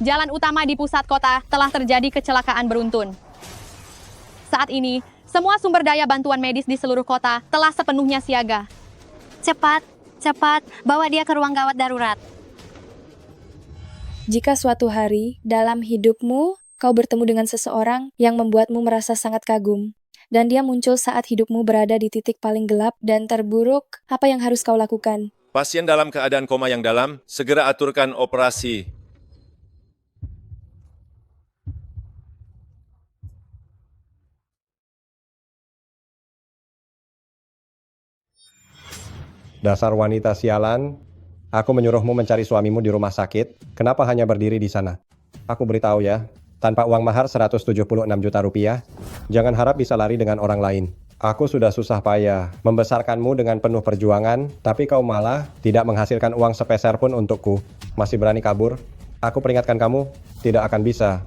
Jalan utama di pusat kota telah terjadi kecelakaan beruntun. Saat ini, semua sumber daya bantuan medis di seluruh kota telah sepenuhnya siaga. Cepat, cepat, bawa dia ke ruang gawat darurat. Jika suatu hari dalam hidupmu kau bertemu dengan seseorang yang membuatmu merasa sangat kagum, dan dia muncul saat hidupmu berada di titik paling gelap dan terburuk, apa yang harus kau lakukan? Pasien dalam keadaan koma yang dalam, segera aturkan operasi. Dasar wanita sialan, aku menyuruhmu mencari suamimu di rumah sakit. Kenapa hanya berdiri di sana? Aku beritahu ya, tanpa uang mahar 176 juta rupiah, jangan harap bisa lari dengan orang lain. Aku sudah susah payah membesarkanmu dengan penuh perjuangan, tapi kau malah tidak menghasilkan uang sepeser pun untukku. Masih berani kabur? Aku peringatkan kamu, tidak akan bisa.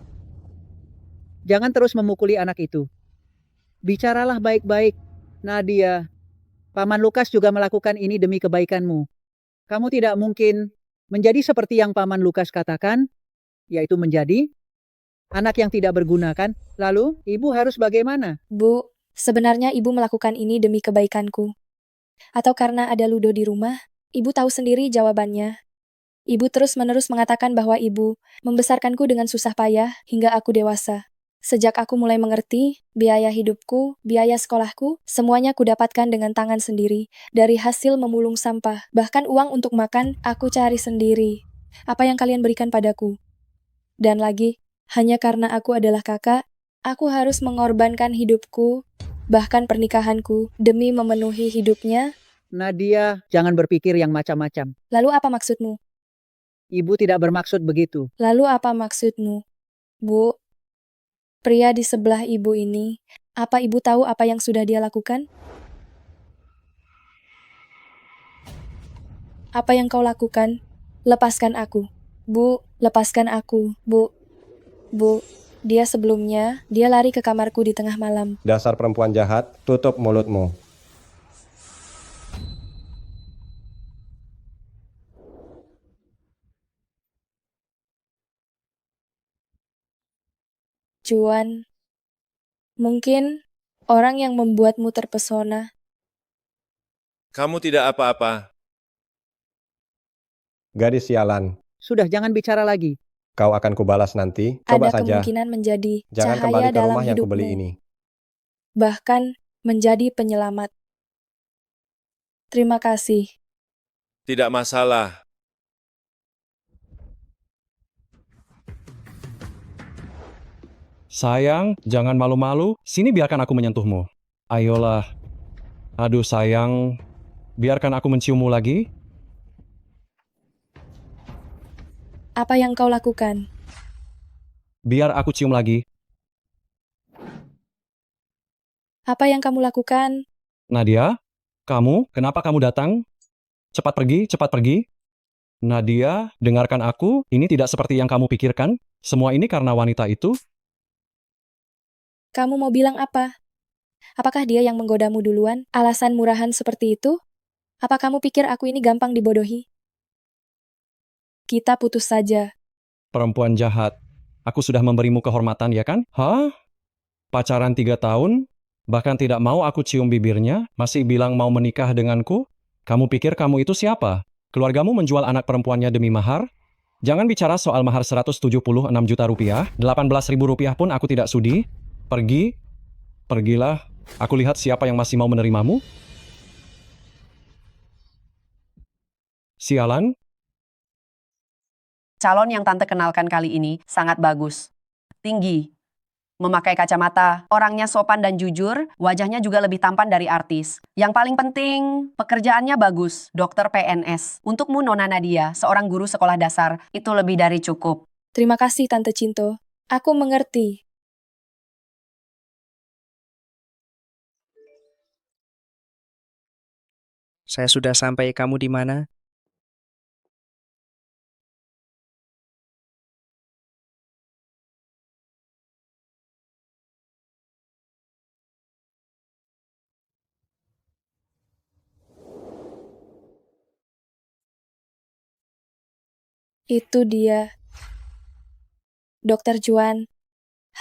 Jangan terus memukuli anak itu. Bicaralah baik-baik, Nadia. Paman Lukas juga melakukan ini demi kebaikanmu. Kamu tidak mungkin menjadi seperti yang Paman Lukas katakan, yaitu menjadi anak yang tidak berguna kan? Lalu, ibu harus bagaimana? Bu, sebenarnya ibu melakukan ini demi kebaikanku. Atau karena ada Ludo di rumah, ibu tahu sendiri jawabannya. Ibu terus-menerus mengatakan bahwa ibu membesarkanku dengan susah payah hingga aku dewasa. Sejak aku mulai mengerti, biaya hidupku, biaya sekolahku, semuanya kudapatkan dengan tangan sendiri, dari hasil memulung sampah. Bahkan uang untuk makan, aku cari sendiri. Apa yang kalian berikan padaku? Dan lagi, hanya karena aku adalah kakak, aku harus mengorbankan hidupku, bahkan pernikahanku, demi memenuhi hidupnya. Nadia, jangan berpikir yang macam-macam. Lalu apa maksudmu? Ibu tidak bermaksud begitu. Lalu apa maksudmu? Bu, pria di sebelah ibu ini, apa ibu tahu apa yang sudah dia lakukan? Apa yang kau lakukan? Lepaskan aku. Bu, lepaskan aku. Bu, dia sebelumnya, dia lari ke kamarku di tengah malam. Dasar perempuan jahat, tutup mulutmu. Juan, mungkin orang yang membuatmu terpesona. Kamu tidak apa-apa. Gadis sialan, Sudah, jangan bicara lagi. kau akan kubalas nanti. Coba Ada saja, kemungkinan menjadi jangan kembali cahaya ke dalam rumah yang hidupmu. kubeli ini. Bahkan menjadi penyelamat. Terima kasih. Tidak masalah. Sayang, jangan malu-malu. Sini biarkan aku menyentuhmu. Ayolah. Aduh sayang, biarkan aku menciummu lagi. Apa yang kau lakukan? Biar aku cium lagi. Apa yang kamu lakukan? Nadia, kenapa kamu datang? Cepat pergi, cepat pergi. Nadia, dengarkan aku, ini tidak seperti yang kamu pikirkan. Semua ini karena wanita itu. Kamu mau bilang apa? Apakah dia yang menggodamu duluan? Alasan murahan seperti itu? Apa kamu pikir aku ini gampang dibodohi? Kita putus saja. Perempuan jahat. Aku sudah memberimu kehormatan, ya kan? Hah? Pacaran 3 tahun? Bahkan tidak mau aku cium bibirnya? Masih bilang mau menikah denganku? Kamu pikir kamu itu siapa? Keluargamu menjual anak perempuannya demi mahar? Jangan bicara soal mahar 176 juta rupiah. 18.000 rupiah pun aku tidak sudi. Pergilah. Aku lihat siapa yang masih mau menerimamu. Sialan. Calon yang tante kenalkan kali ini sangat bagus. Tinggi, memakai kacamata, orangnya sopan dan jujur, wajahnya juga lebih tampan dari artis. Yang paling penting, pekerjaannya bagus, dokter PNS. Untukmu Nona Nadia, seorang guru sekolah dasar, itu lebih dari cukup. Terima kasih Tante Cinto. Aku mengerti. Saya sudah sampai, kamu di mana? Itu dia. Dokter Juan.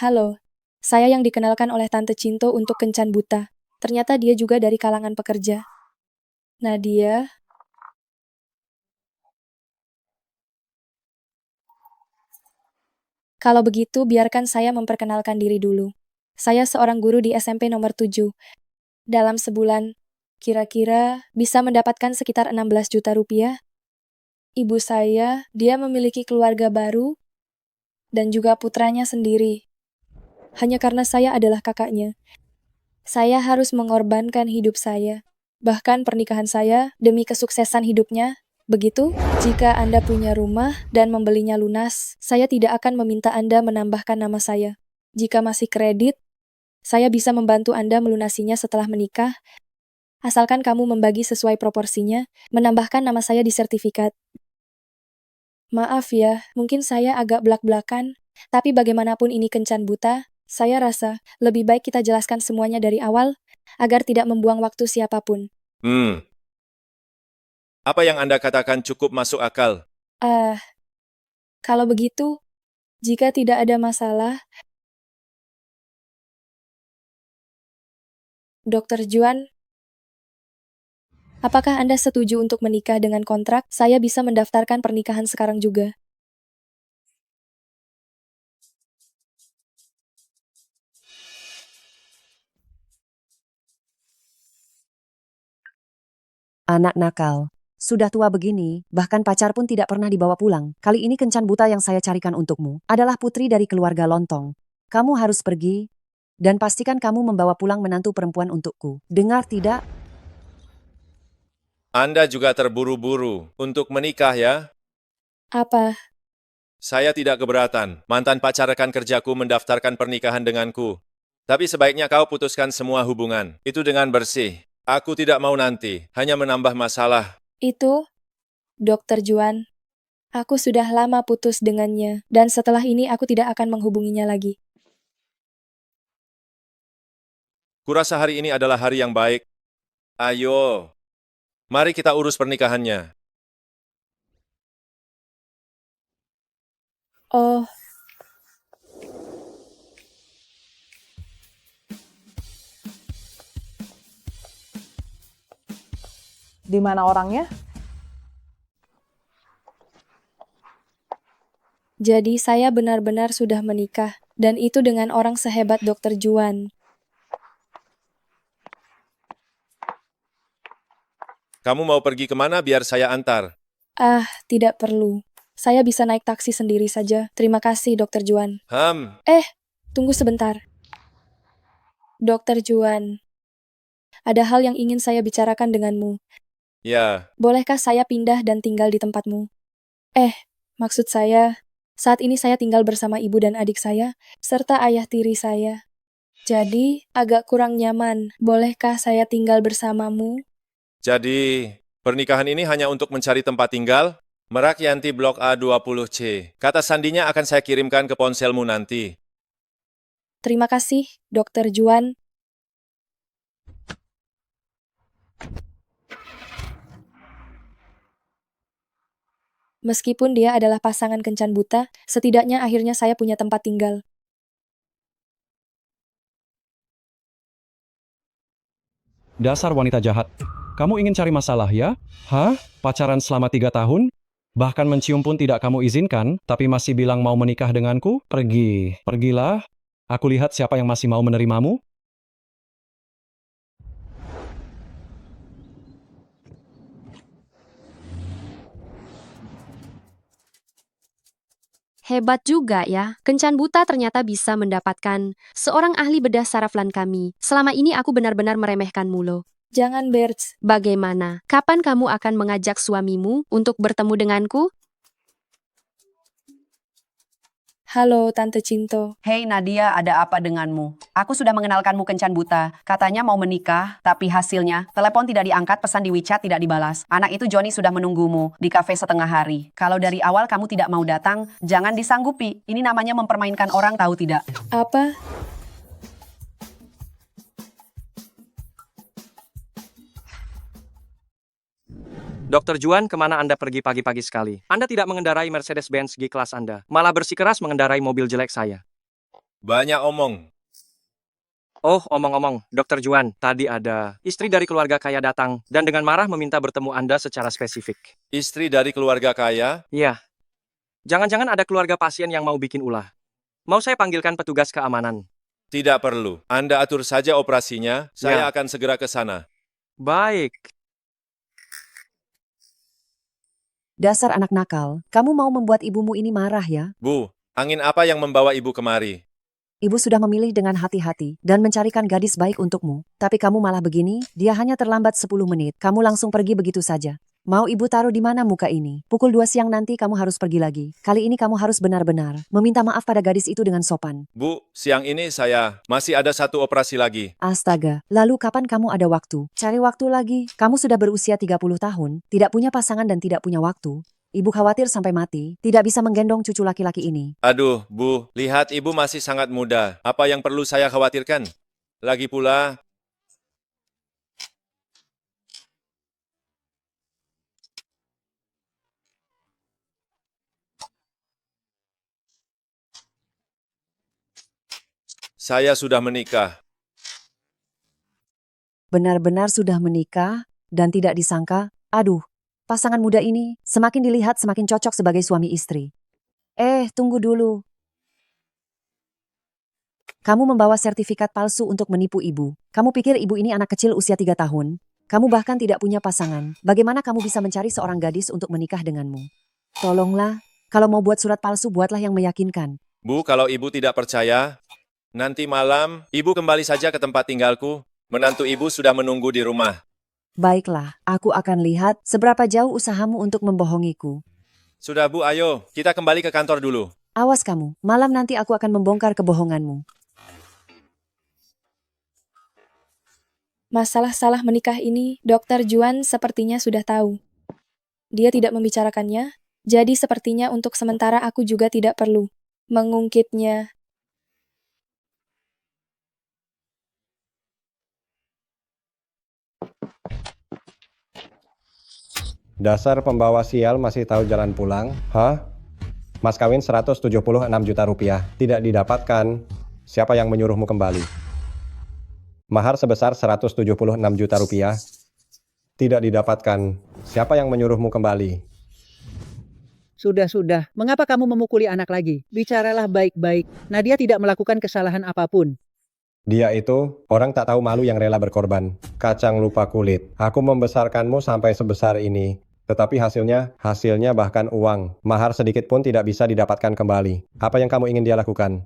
Halo. Saya yang dikenalkan oleh Tante Cinto untuk kencan buta. Ternyata dia juga dari kalangan pekerja. Nadia. Kalau begitu, biarkan saya memperkenalkan diri dulu. Saya seorang guru di SMP nomor 7. Dalam sebulan, kira-kira bisa mendapatkan sekitar 16 juta rupiah. Ibu saya, dia memiliki keluarga baru, dan juga putranya sendiri. Hanya karena saya adalah kakaknya. Saya harus mengorbankan hidup saya, bahkan pernikahan saya, demi kesuksesan hidupnya. Begitu, jika Anda punya rumah dan membelinya lunas, saya tidak akan meminta Anda menambahkan nama saya. Jika masih kredit, saya bisa membantu Anda melunasinya setelah menikah, asalkan kamu membagi sesuai proporsinya, menambahkan nama saya di sertifikat. Maaf ya, mungkin saya agak belak-belakan, tapi bagaimanapun ini kencan buta, saya rasa lebih baik kita jelaskan semuanya dari awal, agar tidak membuang waktu siapapun. Apa yang Anda katakan cukup masuk akal. Kalau begitu, jika tidak ada masalah, Dokter Juan, apakah Anda setuju untuk menikah dengan kontrak? Saya bisa mendaftarkan pernikahan sekarang juga. Anak nakal. Sudah tua begini, bahkan pacar pun tidak pernah dibawa pulang. Kali ini kencan buta yang saya carikan untukmu adalah putri dari keluarga lontong. Kamu harus pergi, dan pastikan kamu membawa pulang menantu perempuan untukku. Dengar tidak? Anda juga terburu-buru untuk menikah ya? Apa? Saya tidak keberatan. Mantan pacar rekan kerjaku mendaftarkan pernikahan denganku. Tapi sebaiknya kau putuskan semua hubungan. Itu dengan bersih. Aku tidak mau nanti, hanya menambah masalah. Itu, Dokter Juan, aku sudah lama putus dengannya, dan setelah ini aku tidak akan menghubunginya lagi. Kurasa hari ini adalah hari yang baik. Ayo, mari kita urus pernikahannya. Oh, Di mana orangnya? jadi saya benar-benar sudah menikah, dan itu dengan orang sehebat Dokter Juan. Kamu mau pergi kemana biar saya antar? Tidak perlu. Saya bisa naik taksi sendiri saja. Terima kasih, Dokter Juan. Tunggu sebentar. Dokter Juan, ada hal yang ingin saya bicarakan denganmu. Ya, Bolehkah saya pindah dan tinggal di tempatmu? Maksud saya, saat ini saya tinggal bersama ibu dan adik saya, serta ayah tiri saya. Jadi, agak kurang nyaman. Bolehkah saya tinggal bersamamu? jadi pernikahan ini hanya untuk mencari tempat tinggal? Merak Yanti Blok A20C. Kata sandinya akan saya kirimkan ke ponselmu nanti. Terima kasih, Dokter Juan. Meskipun dia adalah pasangan kencan buta, setidaknya akhirnya saya punya tempat tinggal. Dasar wanita jahat. Kamu ingin cari masalah ya? Hah? Pacaran selama 3 tahun? Bahkan mencium pun tidak kamu izinkan, tapi masih bilang mau menikah denganku? Pergilah. Aku lihat siapa yang masih mau menerimamu. Hebat juga ya, kencan buta ternyata bisa mendapatkan seorang ahli bedah saraf lan kami. Selama ini aku benar-benar meremehkanmu loh. Jangan, Berts. Bagaimana? Kapan kamu akan mengajak suamimu untuk bertemu denganku? Halo, Tante Cinto. Hei Nadia, ada apa denganmu? Aku sudah mengenalkanmu kencan buta. Katanya mau menikah, tapi hasilnya telepon tidak diangkat, pesan di WeChat tidak dibalas. Anak itu Johnny sudah menunggumu di kafe setengah hari. Kalau dari awal kamu tidak mau datang, jangan disanggupi. Ini namanya mempermainkan orang, tahu tidak? Apa? Dr. Juan, kemana Anda pergi pagi-pagi sekali? Anda tidak mengendarai Mercedes-Benz G-Class Anda, malah bersikeras mengendarai mobil jelek saya. Banyak omong. Oh, omong-omong, Dr. Juan, tadi ada istri dari keluarga kaya datang dan dengan marah meminta bertemu Anda secara spesifik. Istri dari keluarga kaya? Iya, jangan-jangan ada keluarga pasien yang mau bikin ulah. Mau saya panggilkan petugas keamanan? Tidak perlu. Anda atur saja operasinya, saya Ya. akan segera ke sana. Baik. Dasar anak nakal, kamu mau membuat ibumu ini marah ya? Bu, angin apa yang membawa ibu kemari? Ibu sudah memilih dengan hati-hati dan mencarikan gadis baik untukmu. Tapi kamu malah begini, dia hanya terlambat 10 menit. Kamu langsung pergi begitu saja. Mau ibu taruh di mana muka ini? Pukul 2 siang nanti kamu harus pergi lagi. Kali ini kamu harus benar-benar meminta maaf pada gadis itu dengan sopan. Bu, siang ini saya masih ada satu operasi lagi. Astaga, lalu kapan kamu ada waktu? Cari waktu lagi. Kamu sudah berusia 30 tahun, tidak punya pasangan dan tidak punya waktu. Ibu khawatir sampai mati, tidak bisa menggendong cucu laki-laki ini. Aduh, Bu, lihat ibu masih sangat muda. Apa yang perlu saya khawatirkan? Lagi pula, saya sudah menikah. Benar-benar sudah menikah dan tidak disangka, aduh, pasangan muda ini semakin dilihat semakin cocok sebagai suami istri. Tunggu dulu. Kamu membawa sertifikat palsu untuk menipu ibu. Kamu pikir ibu ini anak kecil usia 3 tahun? Kamu bahkan tidak punya pasangan. Bagaimana kamu bisa mencari seorang gadis untuk menikah denganmu? Tolonglah, kalau mau buat surat palsu buatlah yang meyakinkan. Bu, kalau ibu tidak percaya, nanti malam ibu kembali saja ke tempat tinggalku. Menantu ibu sudah menunggu di rumah. Baiklah, aku akan lihat seberapa jauh usahamu untuk membohongiku. Sudah Bu, ayo, kita kembali ke kantor dulu. Awas kamu, malam nanti aku akan membongkar kebohonganmu. Masalah salah menikah ini, Dr. Juan sepertinya sudah tahu. Dia tidak membicarakannya, jadi sepertinya untuk sementara aku juga tidak perlu mengungkitnya. Dasar pembawa sial masih tahu jalan pulang? Hah? Mas kawin 176 juta rupiah. Tidak didapatkan. Siapa yang menyuruhmu kembali? Mahar sebesar 176 juta rupiah. Tidak didapatkan. Siapa yang menyuruhmu kembali? Sudah. Mengapa kamu memukuli anak lagi? Bicaralah baik-baik. Nadia tidak melakukan kesalahan apapun. Dia itu orang tak tahu malu yang rela berkorban. Kacang lupa kulit. Aku membesarkanmu sampai sebesar ini. Tetapi hasilnya bahkan uang. Mahar sedikit pun tidak bisa didapatkan kembali. Apa yang kamu ingin dia lakukan?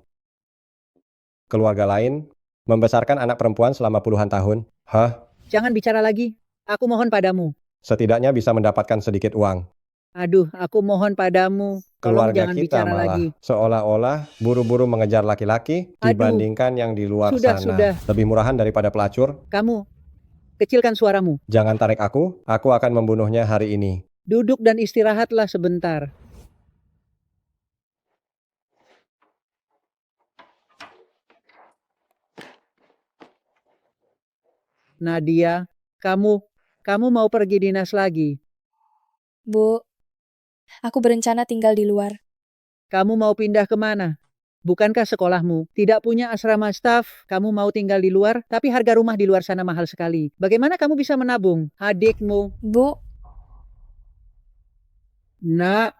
Keluarga lain? Membesarkan anak perempuan selama puluhan tahun? Hah? Jangan bicara lagi. Aku mohon padamu. Setidaknya bisa mendapatkan sedikit uang. Aduh, aku mohon padamu. Tolong Keluarga jangan kita bicara malah lagi. seolah-olah buru-buru mengejar laki-laki Aduh. dibandingkan yang di luar Sudah. sana. Lebih murahan daripada pelacur. Kamu, kecilkan suaramu. Jangan tarik aku akan membunuhnya hari ini. Duduk dan istirahatlah sebentar. Nadia, kamu mau pergi dinas lagi? Bu, aku berencana tinggal di luar. Kamu mau pindah kemana? Bukankah sekolahmu tidak punya asrama staf? Kamu mau tinggal di luar, tapi harga rumah di luar sana mahal sekali. Bagaimana kamu bisa menabung? Adikmu. Bu, Nak,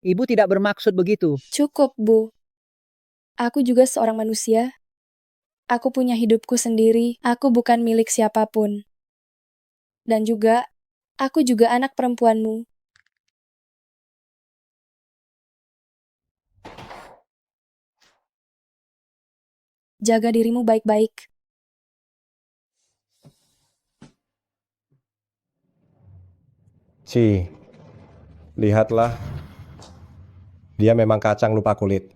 ibu tidak bermaksud begitu. cukup, Bu. Aku juga seorang manusia. Aku punya hidupku sendiri. Aku bukan milik siapapun. Dan juga, aku juga anak perempuanmu. Jaga dirimu baik-baik. Lihatlah. Dia memang kacang lupa kulit.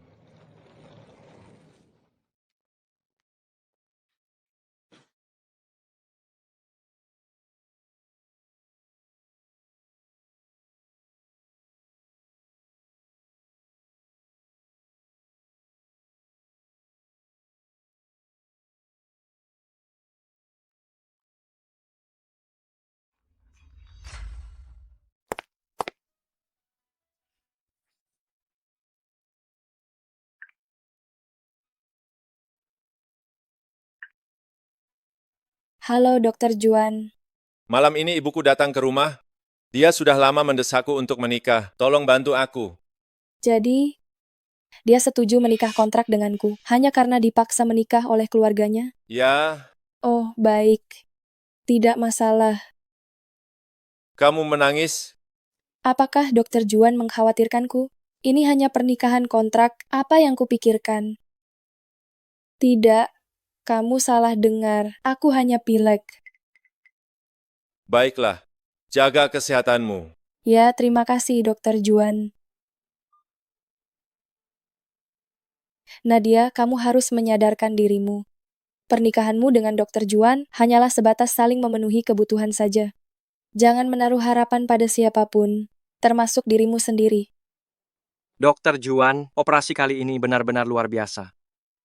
Halo, Dokter Juan. Malam ini ibuku datang ke rumah. Dia sudah lama mendesakku untuk menikah. Tolong bantu aku. Jadi, dia setuju menikah kontrak denganku hanya karena dipaksa menikah oleh keluarganya? Ya, Oh, baik. Tidak masalah. kamu menangis? Apakah Dokter Juan mengkhawatirkanku? Ini hanya pernikahan kontrak, apa yang kupikirkan? Tidak, kamu salah dengar. Aku hanya pilek. Baiklah, jaga kesehatanmu. Ya, terima kasih, Dokter Juan. Nadia, kamu harus menyadarkan dirimu. Pernikahanmu dengan Dokter Juan hanyalah sebatas saling memenuhi kebutuhan saja. Jangan menaruh harapan pada siapapun, termasuk dirimu sendiri. Dokter Juan, operasi kali ini benar-benar luar biasa.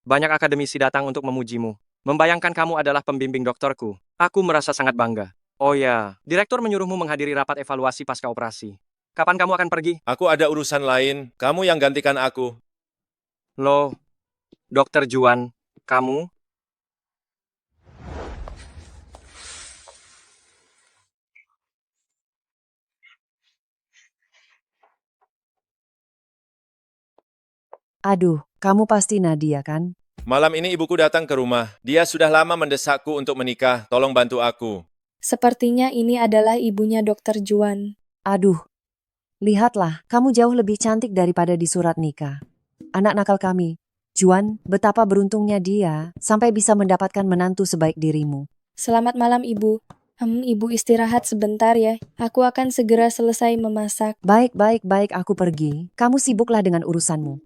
Banyak akademisi datang untuk memujimu. Membayangkan kamu adalah pembimbing dokterku. Aku merasa sangat bangga. Oh ya, direktur menyuruhmu menghadiri rapat evaluasi pasca operasi. Kapan kamu akan pergi? Aku ada urusan lain. Kamu yang gantikan aku. Loh, Dokter Juan, kamu? Aduh, kamu pasti Nadia kan? Malam ini ibuku datang ke rumah. Dia sudah lama mendesakku untuk menikah. Tolong bantu aku. Sepertinya ini adalah ibunya Dokter Juan. Aduh, lihatlah, kamu jauh lebih cantik daripada di surat nikah. Anak nakal kami. Juan, betapa beruntungnya dia sampai bisa mendapatkan menantu sebaik dirimu. Selamat malam, Ibu. Ibu istirahat sebentar ya. Aku akan segera selesai memasak. Baik, aku pergi. Kamu sibuklah dengan urusanmu.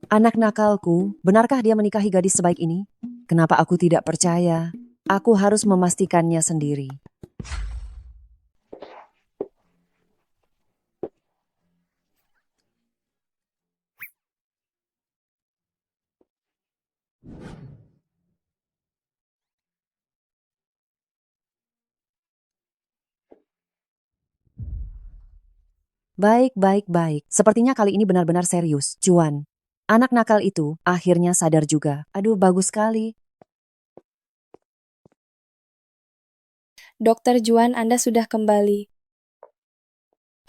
Anak nakalku, benarkah dia menikahi gadis sebaik ini? Kenapa aku tidak percaya? Aku harus memastikannya sendiri. Baik. Sepertinya kali ini benar-benar serius, Juan. Anak nakal itu akhirnya sadar juga. Aduh, bagus sekali. Dokter Juan, Anda sudah kembali.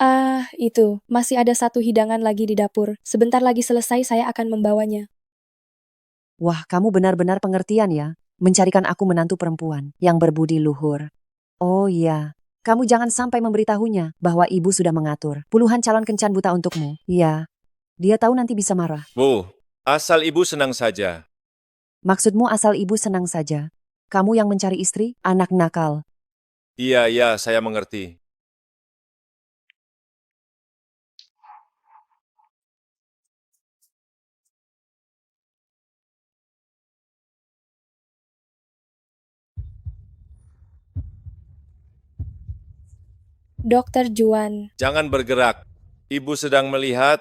Ah, itu. Masih ada satu hidangan lagi di dapur. Sebentar lagi selesai, saya akan membawanya. Wah, kamu benar-benar pengertian ya. Mencarikan aku menantu perempuan yang berbudi luhur. Oh iya, kamu jangan sampai memberitahunya bahwa ibu sudah mengatur puluhan calon kencan buta untukmu. Iya, dia tahu nanti bisa marah. Bu, asal ibu senang saja. Maksudmu asal ibu senang saja. Kamu yang mencari istri, anak nakal. Iya, saya mengerti. Dokter Juan, Jangan bergerak. Ibu sedang melihat.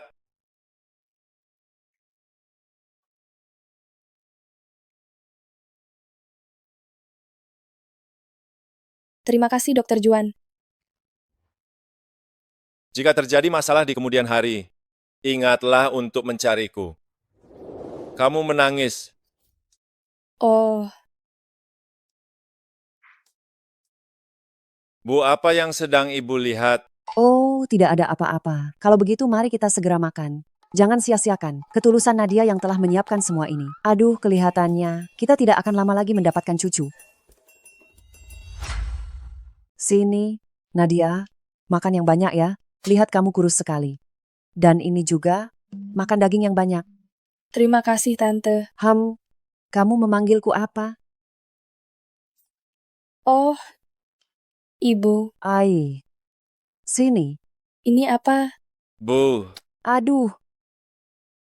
terima kasih Dokter Juan. Jika terjadi masalah di kemudian hari, ingatlah untuk mencariku. Kamu menangis. Oh, Bu, apa yang sedang ibu lihat? Oh, tidak ada apa-apa. Kalau begitu mari kita segera makan. Jangan sia-siakan ketulusan Nadia yang telah menyiapkan semua ini. Aduh, kelihatannya kita tidak akan lama lagi mendapatkan cucu. Sini, Nadia, makan yang banyak ya. Lihat kamu kurus sekali. Dan ini juga, makan daging yang banyak. terima kasih Tante. Kamu memanggilku apa? Oh, Ibu, Sini. ini apa? Bu, Aduh,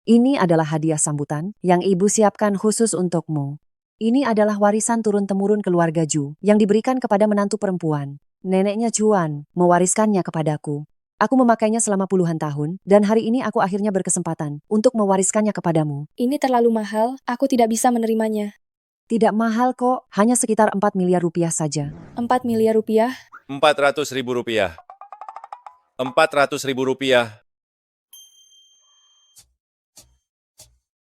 ini adalah hadiah sambutan yang ibu siapkan khusus untukmu. Ini adalah warisan turun-temurun keluarga Ju yang diberikan kepada menantu perempuan. Neneknya Juan mewariskannya kepadaku. Aku memakainya selama puluhan tahun, dan hari ini aku akhirnya berkesempatan untuk mewariskannya kepadamu. Ini terlalu mahal, aku tidak bisa menerimanya. Tidak mahal kok, hanya sekitar 4 miliar rupiah saja. 4 miliar rupiah? 400.000 rupiah. 400.000 rupiah.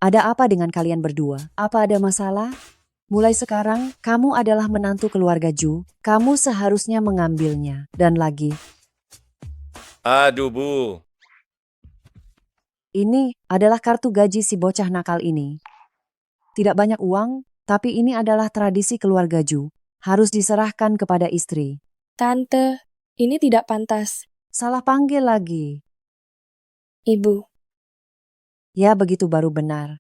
Ada apa dengan kalian berdua? Apa ada masalah? Mulai sekarang, kamu adalah menantu keluarga Ju. Kamu seharusnya mengambilnya. Dan lagi, Aduh, Bu. ini adalah kartu gaji si bocah nakal ini. Tidak banyak uang, tapi ini adalah tradisi keluarga Ju. Harus diserahkan kepada istri. Tante, ini tidak pantas. Salah panggil lagi. Ibu, Ya begitu baru benar.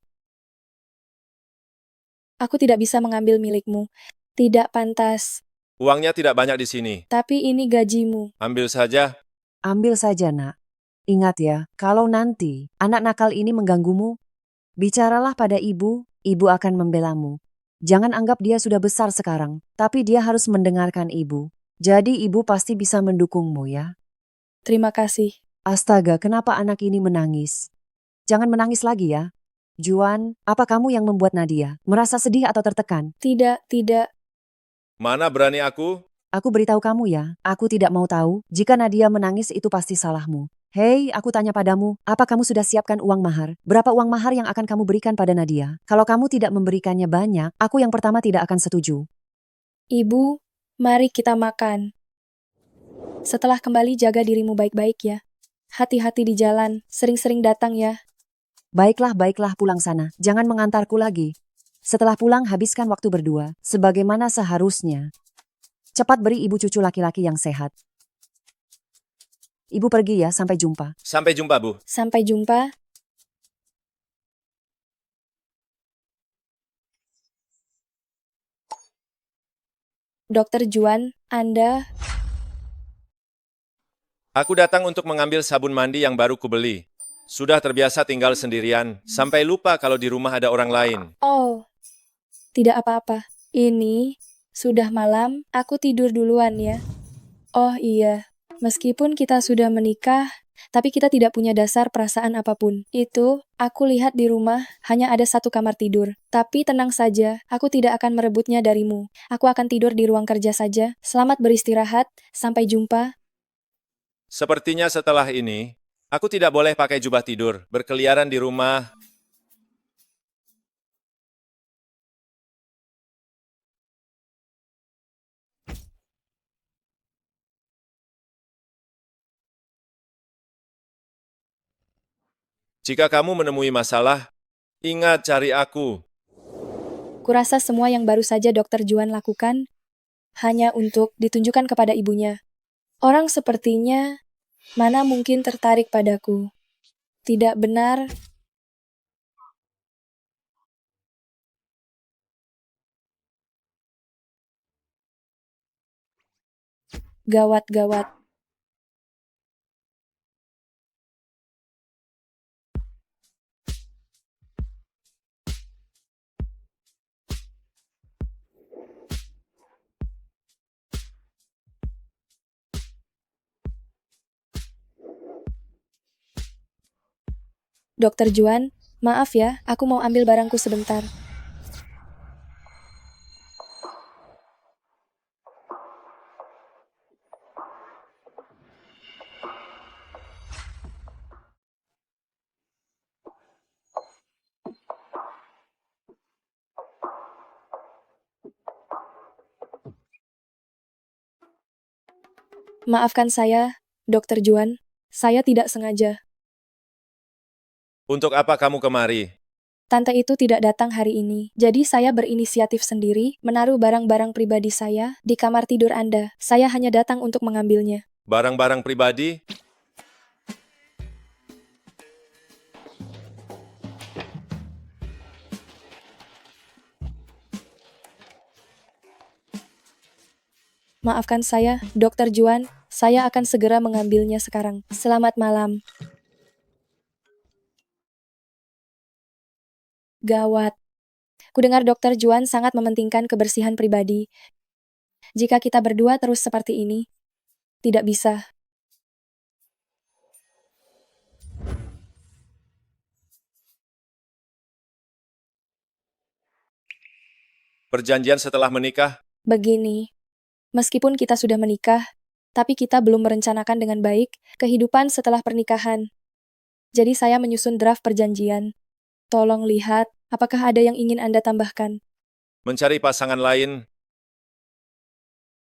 aku tidak bisa mengambil milikmu. Tidak pantas. Uangnya tidak banyak di sini. Tapi ini gajimu. Ambil saja. Ambil saja nak. Ingat ya, kalau nanti anak nakal ini mengganggumu, bicaralah pada ibu akan membelamu. Jangan anggap dia sudah besar sekarang, tapi dia harus mendengarkan ibu. Jadi ibu pasti bisa mendukungmu ya. Terima kasih. Astaga, kenapa anak ini menangis? Jangan menangis lagi ya. Juan, apa kamu yang membuat Nadia merasa sedih atau tertekan? Tidak. Mana berani aku? Aku beritahu kamu ya, aku tidak mau tahu. Jika Nadia menangis itu pasti salahmu. Hei, aku tanya padamu, apa kamu sudah siapkan uang mahar? Berapa uang mahar yang akan kamu berikan pada Nadia? Kalau kamu tidak memberikannya banyak, aku yang pertama tidak akan setuju. Ibu, mari kita makan. Setelah kembali jaga dirimu baik-baik ya. Hati-hati di jalan, sering-sering datang ya. Baiklah, pulang sana. Jangan mengantarku lagi. Setelah pulang, habiskan waktu berdua, sebagaimana seharusnya. Cepat beri ibu cucu laki-laki yang sehat. Ibu pergi ya, sampai jumpa. Sampai jumpa, Bu. Sampai jumpa. Dokter Juan, Anda... Aku datang untuk mengambil sabun mandi yang baru kubeli. Sudah terbiasa tinggal sendirian, sampai lupa kalau di rumah ada orang lain. Oh, tidak apa-apa. Ini sudah malam, aku tidur duluan ya. Oh iya, meskipun kita sudah menikah, tapi kita tidak punya dasar perasaan apapun. Itu, aku lihat di rumah, hanya ada satu kamar tidur. Tapi tenang saja, aku tidak akan merebutnya darimu. Aku akan tidur di ruang kerja saja. Selamat beristirahat, sampai jumpa. Sepertinya setelah ini, aku tidak boleh pakai jubah tidur, berkeliaran di rumah. Jika kamu menemui masalah, ingat cari aku. Kurasa semua yang baru saja Dokter Juan lakukan hanya untuk ditunjukkan kepada ibunya. Orang sepertinya mana mungkin tertarik padaku. Tidak benar. Gawat. Dokter Juan, maaf ya, aku mau ambil barangku sebentar. Maafkan saya, Dokter Juan. Saya tidak sengaja. Untuk apa kamu kemari? Tante itu tidak datang hari ini, jadi saya berinisiatif sendiri menaruh barang-barang pribadi saya di kamar tidur Anda. Saya hanya datang untuk mengambilnya. Barang-barang pribadi? Maafkan saya, Dokter Juan. Saya akan segera mengambilnya sekarang. Selamat malam. Gawat. Kudengar Dokter Juan sangat mementingkan kebersihan pribadi. Jika kita berdua terus seperti ini, tidak bisa. Perjanjian setelah menikah? Begini, meskipun kita sudah menikah, tapi kita belum merencanakan dengan baik kehidupan setelah pernikahan. Jadi saya menyusun draft perjanjian. Tolong lihat, apakah ada yang ingin Anda tambahkan? Mencari pasangan lain?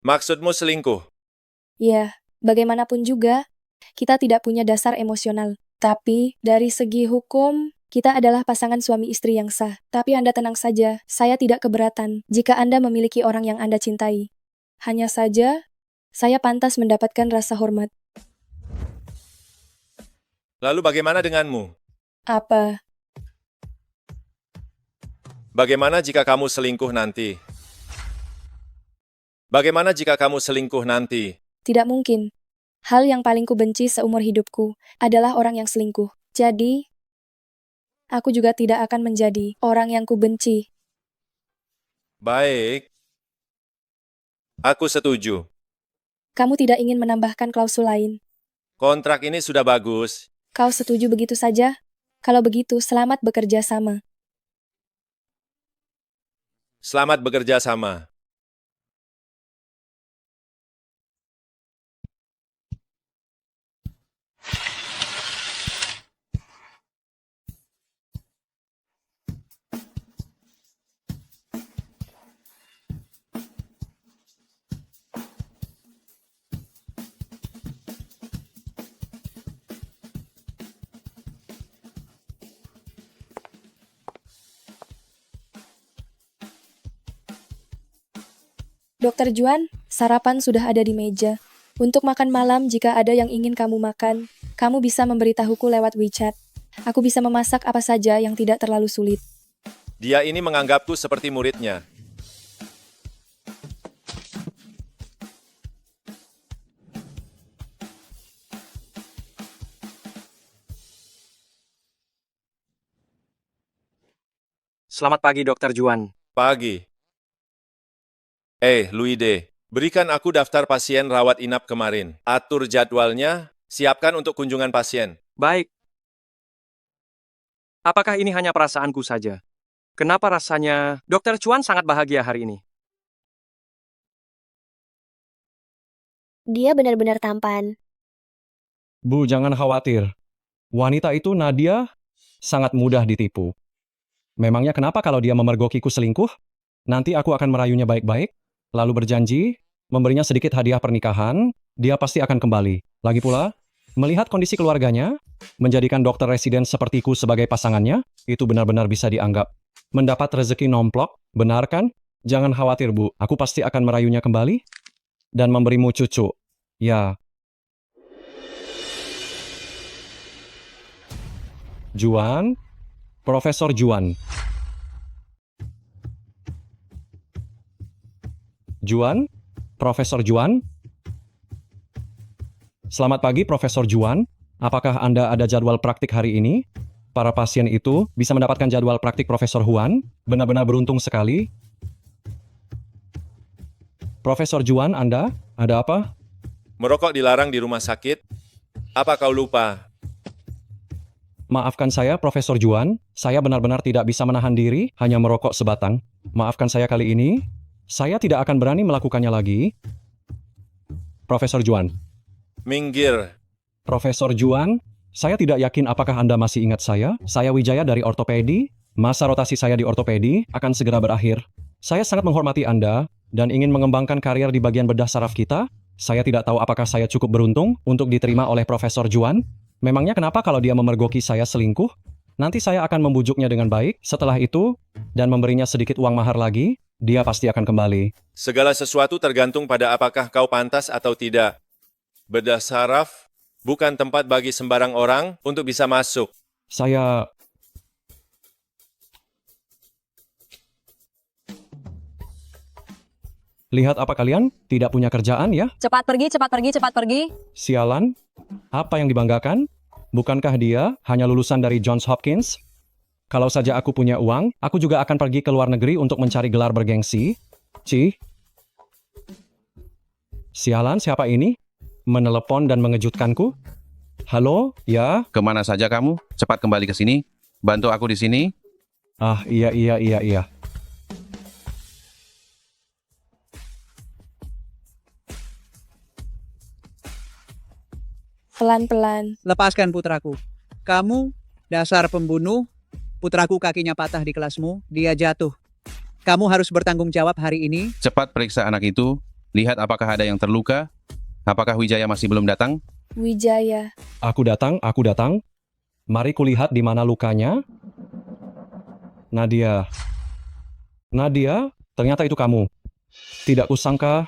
Maksudmu selingkuh? Ya, bagaimanapun juga, kita tidak punya dasar emosional. Tapi, dari segi hukum, kita adalah pasangan suami istri yang sah. Tapi Anda tenang saja, saya tidak keberatan jika Anda memiliki orang yang Anda cintai. Hanya saja, saya pantas mendapatkan rasa hormat. Lalu bagaimana denganmu? Apa? Bagaimana jika kamu selingkuh nanti? Bagaimana jika kamu selingkuh nanti? Tidak mungkin. Hal yang paling kubenci seumur hidupku adalah orang yang selingkuh. Jadi, aku juga tidak akan menjadi orang yang kubenci. Baik. Aku setuju. Kamu tidak ingin menambahkan klausul lain. Kontrak ini sudah bagus. Kau setuju begitu saja? Kalau begitu, selamat bekerja sama. Selamat bekerja sama. Dokter Juan, sarapan sudah ada di meja. Untuk makan malam, jika ada yang ingin kamu makan, kamu bisa memberitahuku lewat WeChat. Aku bisa memasak apa saja yang tidak terlalu sulit. Dia ini menganggapku seperti muridnya. Selamat pagi, Dokter Juan. Pagi. Luide, berikan aku daftar pasien rawat inap kemarin. Atur jadwalnya, siapkan untuk kunjungan pasien. Baik. Apakah ini hanya perasaanku saja? Kenapa rasanya Dokter Juan sangat bahagia hari ini? Dia benar-benar tampan. Bu, jangan khawatir. Wanita itu Nadia sangat mudah ditipu. Memangnya kenapa kalau dia memergokiku selingkuh? Nanti aku akan merayunya baik-baik, lalu berjanji, memberinya sedikit hadiah pernikahan, dia pasti akan kembali. Lagi pula, melihat kondisi keluarganya, menjadikan dokter residen sepertiku sebagai pasangannya, itu benar-benar bisa dianggap mendapat rezeki nomplok, benar kan? Jangan khawatir, Bu. Aku pasti akan merayunya kembali dan memberimu cucu. Ya. Juan, Profesor Juan. Juan, Profesor Juan. Selamat pagi, Profesor Juan. Apakah Anda ada jadwal praktik hari ini? Para pasien itu bisa mendapatkan jadwal praktik Profesor Juan. Benar-benar beruntung sekali. Profesor Juan, Anda, ada apa? Merokok dilarang di rumah sakit? Apa kau lupa? Maafkan saya, Profesor Juan. Saya benar-benar tidak bisa menahan diri, hanya merokok sebatang. Maafkan saya kali ini. Saya tidak akan berani melakukannya lagi. Profesor Juan. Minggir. Profesor Juan, saya tidak yakin apakah Anda masih ingat saya. Saya Wijaya dari ortopedi. Masa rotasi saya di ortopedi akan segera berakhir. Saya sangat menghormati Anda dan ingin mengembangkan karier di bagian bedah saraf kita. Saya tidak tahu apakah saya cukup beruntung untuk diterima oleh Profesor Juan. Memangnya kenapa kalau dia memergoki saya selingkuh? Nanti saya akan membujuknya dengan baik setelah itu dan memberinya sedikit uang mahar lagi. Dia pasti akan kembali. Segala sesuatu tergantung pada apakah kau pantas atau tidak. Bedah saraf bukan tempat bagi sembarang orang untuk bisa masuk. Saya... Lihat apa kalian? Tidak punya kerjaan ya? Cepat pergi, cepat pergi, cepat pergi. Sialan? Apa yang dibanggakan? Bukankah dia hanya lulusan dari Johns Hopkins? Kalau saja aku punya uang, aku juga akan pergi ke luar negeri untuk mencari gelar bergengsi. Sialan, siapa ini? Menelepon dan mengejutkanku? Halo, ya? Kemana saja kamu? Cepat kembali ke sini. Bantu aku di sini. Ah, iya. Pelan-pelan. Lepaskan putraku. Kamu, dasar pembunuh, putraku kakinya patah di kelasmu, dia jatuh. Kamu harus bertanggung jawab hari ini. Cepat periksa anak itu, lihat apakah ada yang terluka. Apakah Wijaya masih belum datang? Wijaya. Aku datang, aku datang. Mari kulihat di mana lukanya. Nadia. Nadia, ternyata itu kamu. Tidak kusangka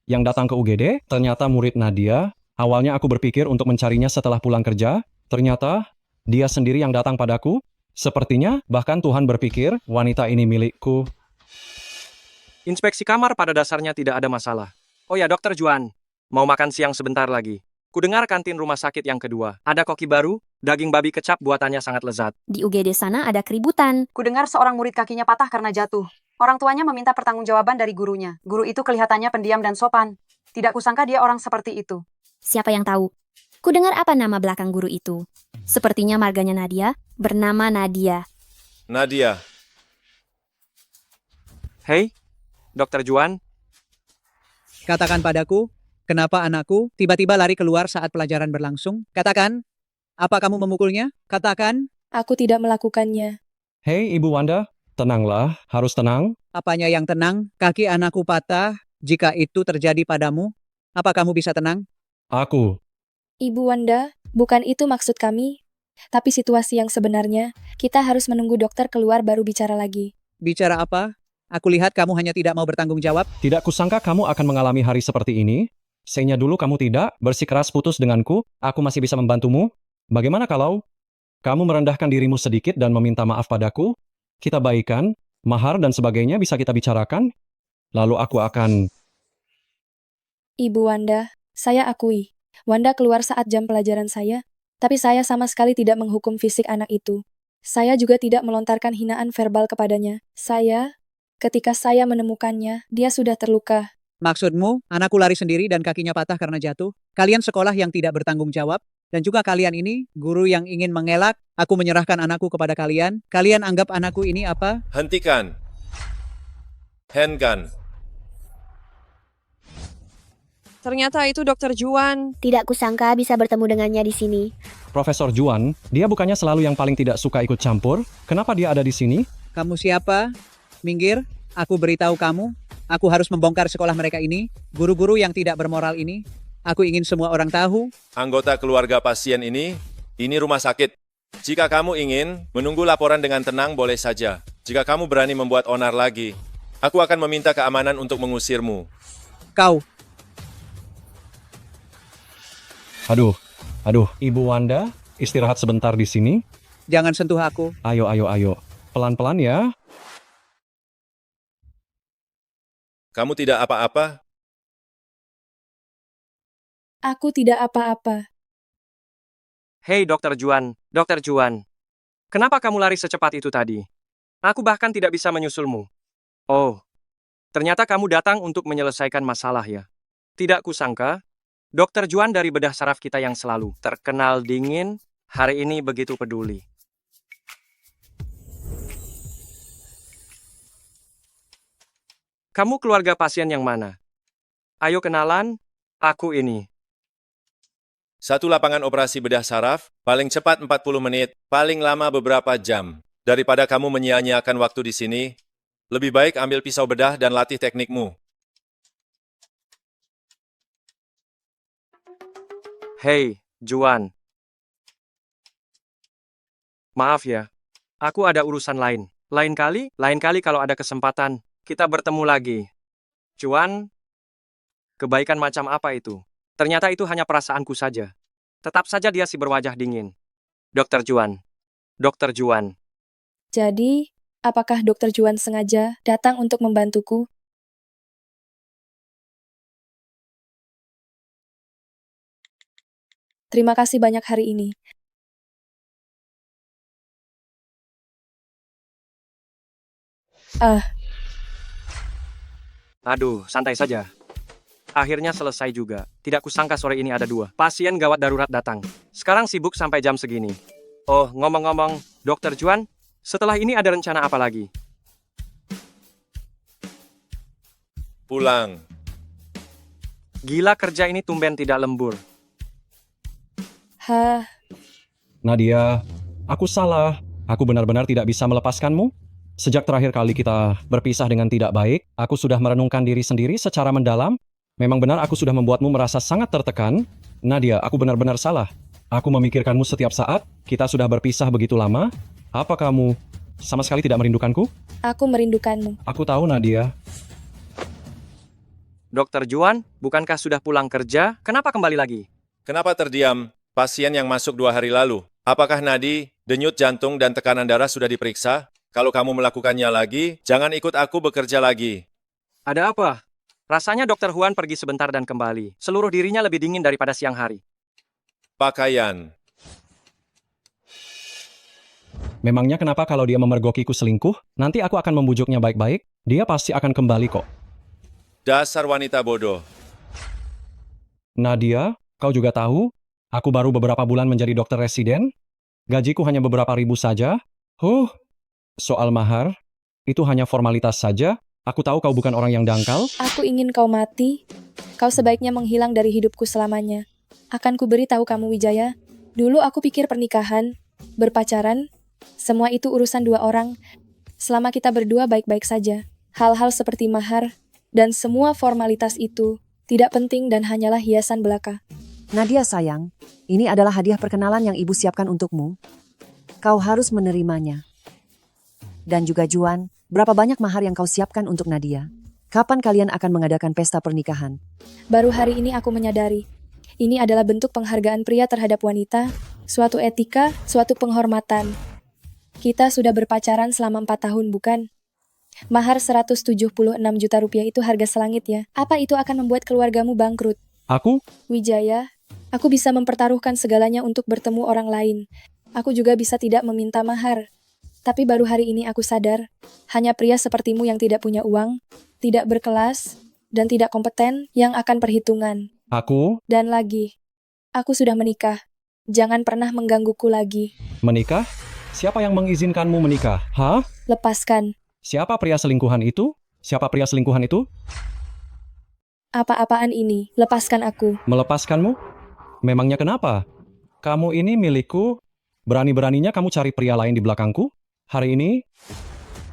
yang datang ke UGD, ternyata murid Nadia. Awalnya aku berpikir untuk mencarinya setelah pulang kerja. Ternyata dia sendiri yang datang padaku. Sepertinya bahkan Tuhan berpikir wanita ini milikku. Inspeksi kamar pada dasarnya tidak ada masalah. Oh ya, Dokter Juan. Mau makan siang sebentar lagi. Kudengar kantin rumah sakit yang kedua. Ada koki baru, daging babi kecap buatannya sangat lezat. Di UGD sana ada keributan. Kudengar seorang murid kakinya patah karena jatuh. Orang tuanya meminta pertanggungjawaban dari gurunya. Guru itu kelihatannya pendiam dan sopan. Tidak kusangka dia orang seperti itu. Siapa yang tahu? Kudengar apa nama belakang guru itu? Sepertinya marganya Nadia, bernama Nadia. Nadia, Hei, Dokter Juan. Katakan padaku, kenapa anakku tiba-tiba lari keluar saat pelajaran berlangsung? Katakan, apa kamu memukulnya? Katakan, Aku tidak melakukannya. Hei Ibu Wanda, tenanglah, harus tenang. apanya yang tenang? Kaki anakku patah. Jika itu terjadi padamu, apa kamu bisa tenang? Aku. Ibu Wanda, bukan itu maksud kami. Tapi situasi yang sebenarnya, kita harus menunggu dokter keluar baru bicara lagi. Bicara apa? Aku lihat kamu hanya tidak mau bertanggung jawab. Tidak kusangka kamu akan mengalami hari seperti ini. Sayangnya dulu kamu tidak, bersikeras putus denganku, aku masih bisa membantumu. Bagaimana kalau kamu merendahkan dirimu sedikit dan meminta maaf padaku? Kita baikan, mahar dan sebagainya bisa kita bicarakan. Lalu aku akan... Ibu Wanda, saya akui. Wanda keluar saat jam pelajaran saya, tapi saya sama sekali tidak menghukum fisik anak itu. Saya juga tidak melontarkan hinaan verbal kepadanya. Ketika saya menemukannya, dia sudah terluka. Maksudmu, anakku lari sendiri dan kakinya patah karena jatuh? Kalian sekolah yang tidak bertanggung jawab? Dan juga kalian ini, guru yang ingin mengelak, aku menyerahkan anakku kepada kalian. Kalian anggap anakku ini apa? hentikan. Handgun. Ternyata itu Dokter Juan. Tidak kusangka bisa bertemu dengannya di sini. Profesor Juan, dia bukannya selalu yang paling tidak suka ikut campur? Kenapa dia ada di sini? Kamu siapa? Minggir, aku beritahu kamu. Aku harus membongkar sekolah mereka ini. Guru-guru yang tidak bermoral ini. Aku ingin semua orang tahu. Anggota keluarga pasien ini rumah sakit. Jika kamu ingin menunggu laporan dengan tenang, boleh saja. Jika kamu berani membuat onar lagi, aku akan meminta keamanan untuk mengusirmu. Kau. Aduh, Ibu Wanda, istirahat sebentar di sini. Jangan sentuh aku. Ayo. Pelan-pelan ya. Kamu tidak apa-apa? Aku tidak apa-apa. Hei Dokter Juan, Dokter Juan. Kenapa kamu lari secepat itu tadi? Aku bahkan tidak bisa menyusulmu. Oh, ternyata kamu datang untuk menyelesaikan masalah ya. Tidak kusangka, Dokter Juan dari bedah saraf kita yang selalu terkenal dingin, hari ini begitu peduli. Kamu keluarga pasien yang mana? Ayo kenalan, aku ini. Satu lapangan operasi bedah saraf, paling cepat 40 menit, paling lama beberapa jam. Daripada kamu menyia-nyiakan waktu di sini, lebih baik ambil pisau bedah dan latih teknikmu. Hei, Juan. Maaf ya, aku ada urusan lain. Lain kali kalau ada kesempatan, kita bertemu lagi. Juan, kebaikan macam apa itu? Ternyata itu hanya perasaanku saja. Tetap saja dia si berwajah dingin. Dokter Juan. Dokter Juan. Jadi, apakah Dokter Juan sengaja datang untuk membantuku? Terima kasih banyak hari ini. Aduh, santai saja. Akhirnya selesai juga. Tidak kusangka sore ini ada 2 pasien gawat darurat datang. Sekarang sibuk sampai jam segini. Oh, ngomong-ngomong, Dokter Juan, setelah ini ada rencana apa lagi? Pulang. Gila kerja ini tumben tidak lembur. Hah, Nadia, aku salah. Aku benar-benar tidak bisa melepaskanmu. Sejak terakhir kali kita berpisah dengan tidak baik, aku sudah merenungkan diri sendiri secara mendalam. Memang benar aku sudah membuatmu merasa sangat tertekan. Nadia, aku benar-benar salah. Aku memikirkanmu setiap saat. Kita sudah berpisah begitu lama. Apa kamu sama sekali tidak merindukanku? Aku merindukanmu. Aku tahu, Nadia. Dokter Juan, bukankah sudah pulang kerja? Kenapa kembali lagi? Kenapa terdiam? Pasien yang masuk 2 hari lalu. Apakah nadi, denyut jantung, dan tekanan darah sudah diperiksa? Kalau kamu melakukannya lagi, jangan ikut aku bekerja lagi. Ada apa? Rasanya Dokter Juan pergi sebentar dan kembali. Seluruh dirinya lebih dingin daripada siang hari. Pakaian. Memangnya kenapa kalau dia memergokiku selingkuh? Nanti aku akan membujuknya baik-baik. Dia pasti akan kembali kok. Dasar wanita bodoh. Nadia, kau juga tahu, aku baru beberapa bulan menjadi dokter residen. Gajiku hanya beberapa ribu saja. Soal mahar, itu hanya formalitas saja. Aku tahu kau bukan orang yang dangkal. Aku ingin kau mati. Kau sebaiknya menghilang dari hidupku selamanya. Akan ku beritahu kamu, Wijaya. Dulu aku pikir pernikahan, berpacaran, semua itu urusan 2 orang. Selama kita berdua baik-baik saja. Hal-hal seperti mahar dan semua formalitas itu tidak penting dan hanyalah hiasan belaka. Nadia sayang, ini adalah hadiah perkenalan yang ibu siapkan untukmu. Kau harus menerimanya. Dan juga Juan, berapa banyak mahar yang kau siapkan untuk Nadia? Kapan kalian akan mengadakan pesta pernikahan? Baru hari ini aku menyadari, ini adalah bentuk penghargaan pria terhadap wanita, suatu etika, suatu penghormatan. Kita sudah berpacaran selama 4 tahun, bukan? Mahar 176 juta rupiah itu harga selangit ya. Apa itu akan membuat keluargamu bangkrut? Aku? Wijaya, aku bisa mempertaruhkan segalanya untuk bertemu orang lain. Aku juga bisa tidak meminta mahar. Tapi baru hari ini aku sadar, hanya pria sepertimu yang tidak punya uang, tidak berkelas, dan tidak kompeten yang akan perhitungan. Aku? Dan lagi, aku sudah menikah. Jangan pernah menggangguku lagi. Menikah? Siapa yang mengizinkanmu menikah? Hah? Lepaskan. Siapa pria selingkuhan itu? Siapa pria selingkuhan itu? Apa-apaan ini? Lepaskan aku. Melepaskanmu? Memangnya kenapa? Kamu ini milikku. Berani-beraninya kamu cari pria lain di belakangku? Hari ini,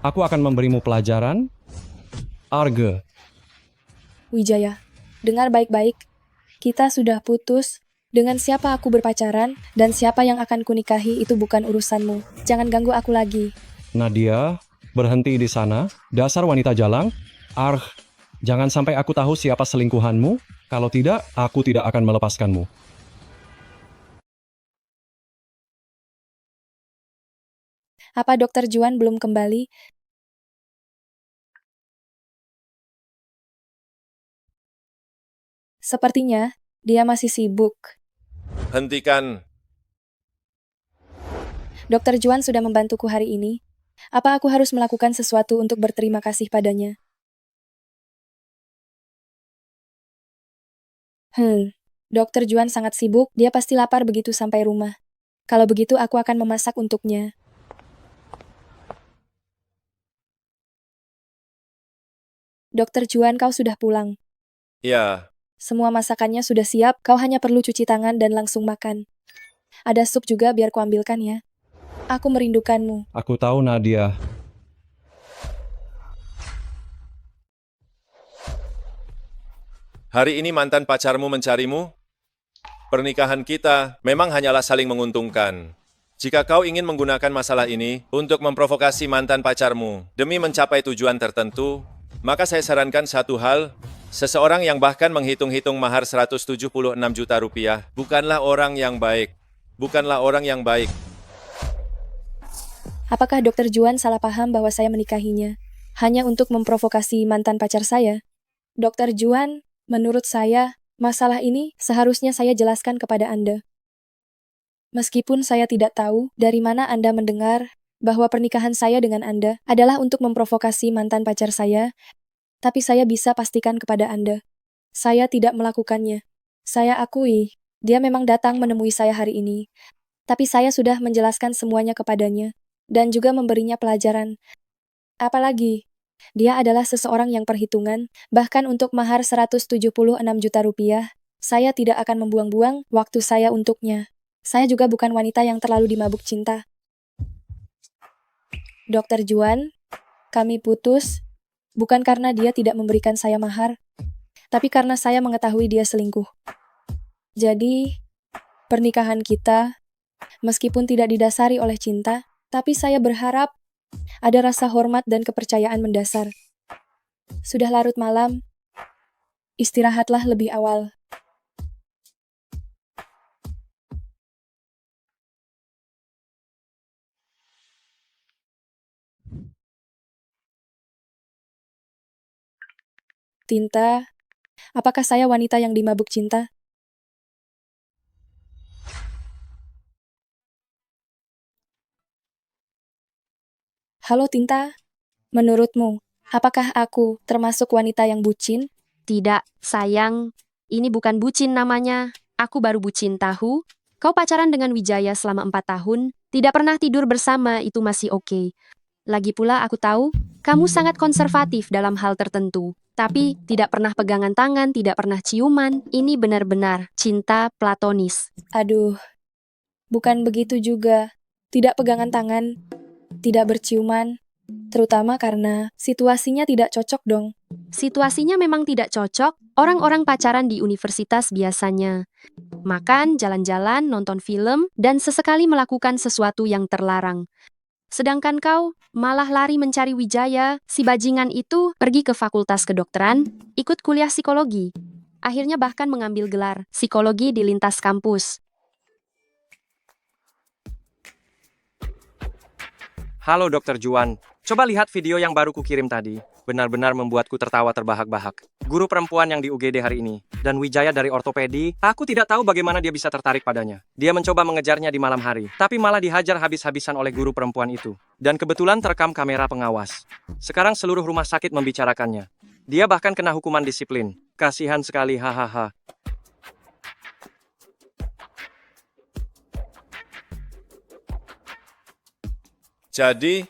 aku akan memberimu pelajaran. Arge. Wijaya, dengar baik-baik. Kita sudah putus. Dengan siapa aku berpacaran dan siapa yang akan kunikahi itu bukan urusanmu. Jangan ganggu aku lagi. Nadia, berhenti di sana. Dasar wanita jalang. Jangan sampai aku tahu siapa selingkuhanmu. Kalau tidak, aku tidak akan melepaskanmu. Apa Dokter Juan belum kembali? Sepertinya, dia masih sibuk. Hentikan. Dokter Juan sudah membantuku hari ini. Apa aku harus melakukan sesuatu untuk berterima kasih padanya? Dokter Juan sangat sibuk, dia pasti lapar begitu sampai rumah. Kalau begitu aku akan memasak untuknya. Dokter Juan, kau sudah pulang. Ya, Semua masakannya sudah siap, kau hanya perlu cuci tangan dan langsung makan. Ada sup juga biar kuambilkan ya. Aku merindukanmu. Aku tahu, Nadia. hari ini mantan pacarmu mencarimu? Pernikahan kita memang hanyalah saling menguntungkan. Jika kau ingin menggunakan masalah ini untuk memprovokasi mantan pacarmu demi mencapai tujuan tertentu, maka saya sarankan satu hal. Seseorang yang bahkan menghitung-hitung mahar 176 juta rupiah bukanlah orang yang baik. Bukanlah orang yang baik. Apakah Dokter Juan salah paham bahwa saya menikahinya hanya untuk memprovokasi mantan pacar saya? Dokter Juan, menurut saya, masalah ini seharusnya saya jelaskan kepada Anda. Meskipun saya tidak tahu dari mana Anda mendengar bahwa pernikahan saya dengan Anda adalah untuk memprovokasi mantan pacar saya, tapi saya bisa pastikan kepada Anda, saya tidak melakukannya. Saya akui, dia memang datang menemui saya hari ini, tapi saya sudah menjelaskan semuanya kepadanya, dan juga memberinya pelajaran. Apalagi, dia adalah seseorang yang perhitungan, bahkan untuk mahar 176 juta rupiah, saya tidak akan membuang-buang waktu saya untuknya. Saya juga bukan wanita yang terlalu dimabuk cinta. Dokter Juan, Kami putus, bukan karena dia tidak memberikan saya mahar, tapi karena saya mengetahui dia selingkuh. Jadi, pernikahan kita, meskipun tidak didasari oleh cinta, tapi saya berharap ada rasa hormat dan kepercayaan mendasar. Sudah larut malam, istirahatlah lebih awal. Tinta, apakah saya wanita yang dimabuk cinta? Halo Tinta, menurutmu, apakah aku termasuk wanita yang bucin? Tidak, sayang. Ini bukan bucin namanya. Aku baru bucin tahu. Kau pacaran dengan Wijaya selama 4 tahun, tidak pernah tidur bersama itu masih oke. Lagi pula aku tahu, kamu sangat konservatif dalam hal tertentu. Tapi tidak pernah pegangan tangan, tidak pernah ciuman. Ini benar-benar cinta platonis. Aduh, bukan begitu juga. Tidak pegangan tangan, tidak berciuman, terutama karena situasinya tidak cocok dong. Situasinya memang tidak cocok, orang-orang pacaran di universitas biasanya. Makan, jalan-jalan, nonton film, dan sesekali melakukan sesuatu yang terlarang. Sedangkan kau malah lari mencari Wijaya, si bajingan itu pergi ke fakultas kedokteran, ikut kuliah psikologi. Akhirnya bahkan mengambil gelar psikologi di lintas kampus. Halo Dokter Juan, coba lihat video yang baru kukirim tadi. Benar-benar membuatku tertawa terbahak-bahak. Guru perempuan yang di UGD hari ini, dan Wijaya dari ortopedi, aku tidak tahu bagaimana dia bisa tertarik padanya. Dia mencoba mengejarnya di malam hari, tapi malah dihajar habis-habisan oleh guru perempuan itu. Dan kebetulan terekam kamera pengawas. Sekarang seluruh rumah sakit membicarakannya. Dia bahkan kena hukuman disiplin. Kasihan sekali, hahaha. Jadi,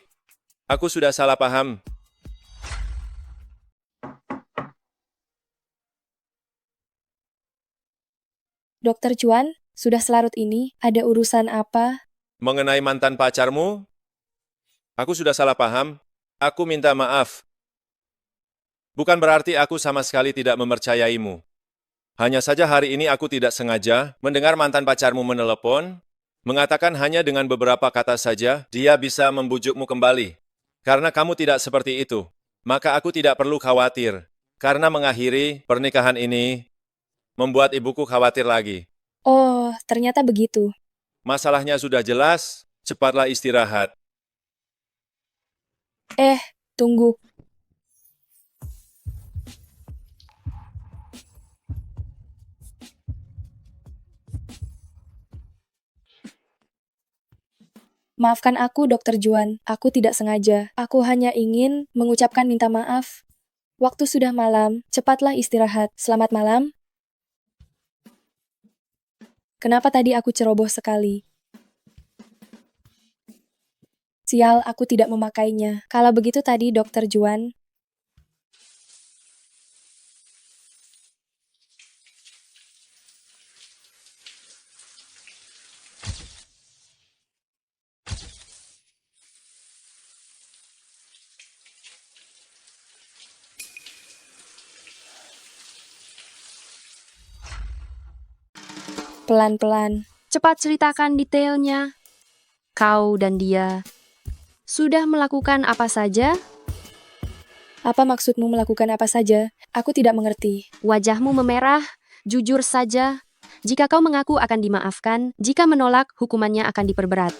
aku sudah salah paham. Dokter Juan, sudah selarut ini, ada urusan apa? Mengenai mantan pacarmu, aku sudah salah paham. Aku minta maaf. Bukan berarti aku sama sekali tidak mempercayaimu. Hanya saja hari ini aku tidak sengaja mendengar mantan pacarmu menelepon, mengatakan hanya dengan beberapa kata saja, dia bisa membujukmu kembali. Karena kamu tidak seperti itu, maka aku tidak perlu khawatir. Karena mengakhiri pernikahan ini, membuat ibuku khawatir lagi. Oh, ternyata begitu. Masalahnya sudah jelas, cepatlah istirahat. Tunggu. Maafkan aku, Dokter Juan. Aku tidak sengaja. Aku hanya ingin mengucapkan minta maaf. Waktu sudah malam, cepatlah istirahat. Selamat malam. Kenapa tadi aku ceroboh sekali? Sial, aku tidak memakainya. Kalau begitu tadi, Dokter Juan. Pelan-pelan. Cepat ceritakan detailnya. Kau dan dia sudah melakukan apa saja? Apa maksudmu melakukan apa saja? Aku tidak mengerti. Wajahmu memerah, jujur saja. Jika kau mengaku akan dimaafkan, jika menolak, hukumannya akan diperberat.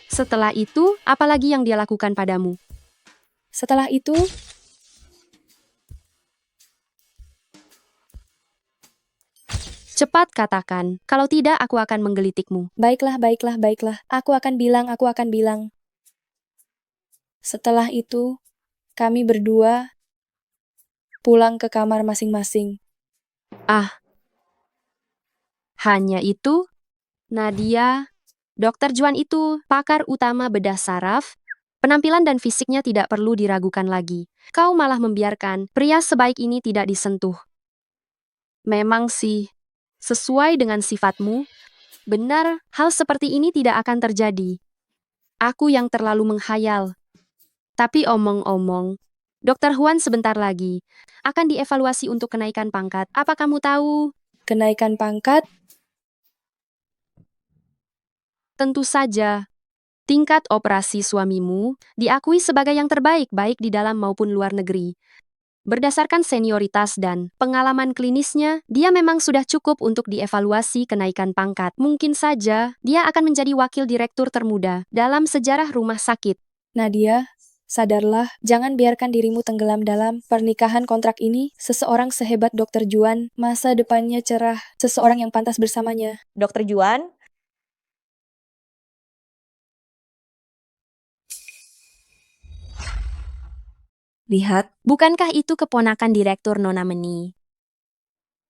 Setelah itu, apa lagi yang dia lakukan padamu? Setelah itu, cepat katakan, kalau tidak aku akan menggelitikmu. baiklah, baiklah, baiklah. Aku akan bilang. Setelah itu, kami berdua pulang ke kamar masing-masing. Hanya itu? Nadia, Dokter Juan itu pakar utama bedah saraf. Penampilan dan fisiknya tidak perlu diragukan lagi. Kau malah membiarkan pria sebaik ini tidak disentuh. Memang sih, sesuai dengan sifatmu, benar, hal seperti ini tidak akan terjadi. Aku yang terlalu menghayal. Tapi omong-omong, Dokter Huan sebentar lagi akan dievaluasi untuk kenaikan pangkat. Apa kamu tahu? Kenaikan pangkat? Tentu saja. Tingkat operasi suamimu diakui sebagai yang terbaik baik di dalam maupun luar negeri. Berdasarkan senioritas dan pengalaman klinisnya, dia memang sudah cukup untuk dievaluasi kenaikan pangkat. Mungkin saja dia akan menjadi wakil direktur termuda dalam sejarah rumah sakit. Nadia, sadarlah, jangan biarkan dirimu tenggelam dalam pernikahan kontrak ini. Seseorang sehebat Dr. Juan, masa depannya cerah, seseorang yang pantas bersamanya. Dr. Juan, Lihat, Bukankah itu keponakan direktur Nona Meni?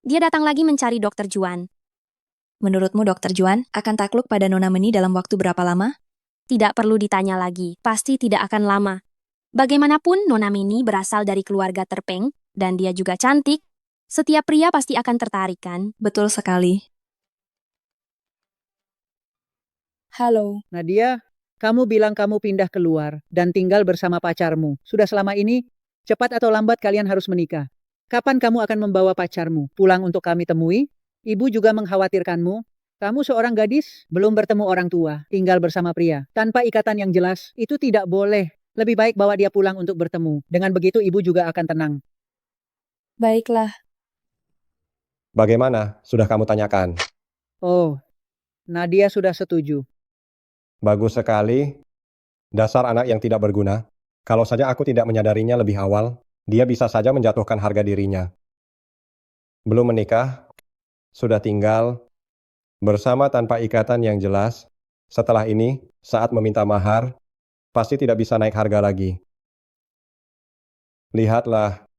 Dia datang lagi mencari Dokter Juan. menurutmu Dr. Juan akan takluk pada Nona Meni dalam waktu berapa lama? Tidak perlu ditanya lagi, pasti tidak akan lama. Bagaimanapun Nona Meni berasal dari keluarga terpeng, dan dia juga cantik. Setiap pria pasti akan tertarik kan? Betul sekali. Halo, Nadia, kamu bilang kamu pindah keluar dan tinggal bersama pacarmu. Sudah selama ini, cepat atau lambat kalian harus menikah. Kapan kamu akan membawa pacarmu pulang untuk kami temui? Ibu juga mengkhawatirkanmu. Kamu seorang gadis, belum bertemu orang tua, tinggal bersama pria. Tanpa ikatan yang jelas, itu tidak boleh. Lebih baik bawa dia pulang untuk bertemu. Dengan begitu ibu juga akan tenang. baiklah. Bagaimana? Sudah kamu tanyakan? Oh, Nadia sudah setuju. Bagus sekali. Dasar anak yang tidak berguna. Kalau saja aku tidak menyadarinya lebih awal, dia bisa saja menjatuhkan harga dirinya. Belum menikah, sudah tinggal, bersama tanpa ikatan yang jelas. Setelah ini, saat meminta mahar, pasti tidak bisa naik harga lagi. Lihatlah,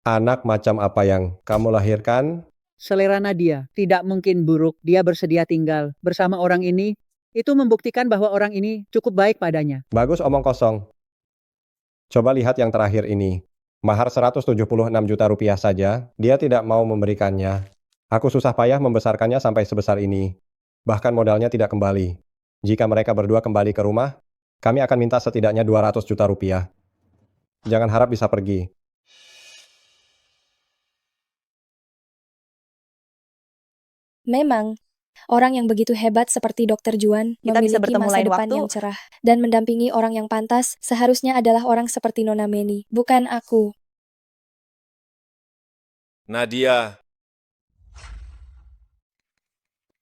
anak macam apa yang kamu lahirkan. Selera Nadia tidak mungkin buruk. Dia bersedia tinggal bersama orang ini. Itu membuktikan bahwa orang ini cukup baik padanya. Bagus omong kosong. Coba lihat yang terakhir ini. Mahar 176 juta rupiah saja, dia tidak mau memberikannya. Aku susah payah membesarkannya sampai sebesar ini. Bahkan modalnya tidak kembali. Jika mereka berdua kembali ke rumah, kami akan minta setidaknya 200 juta rupiah. Jangan harap bisa pergi. Memang, orang yang begitu hebat seperti Dr. Juan Kita bisa memiliki bertemu masa lain depan waktu. yang cerah dan mendampingi orang yang pantas seharusnya adalah orang seperti Nona Meni, bukan aku. Nadia,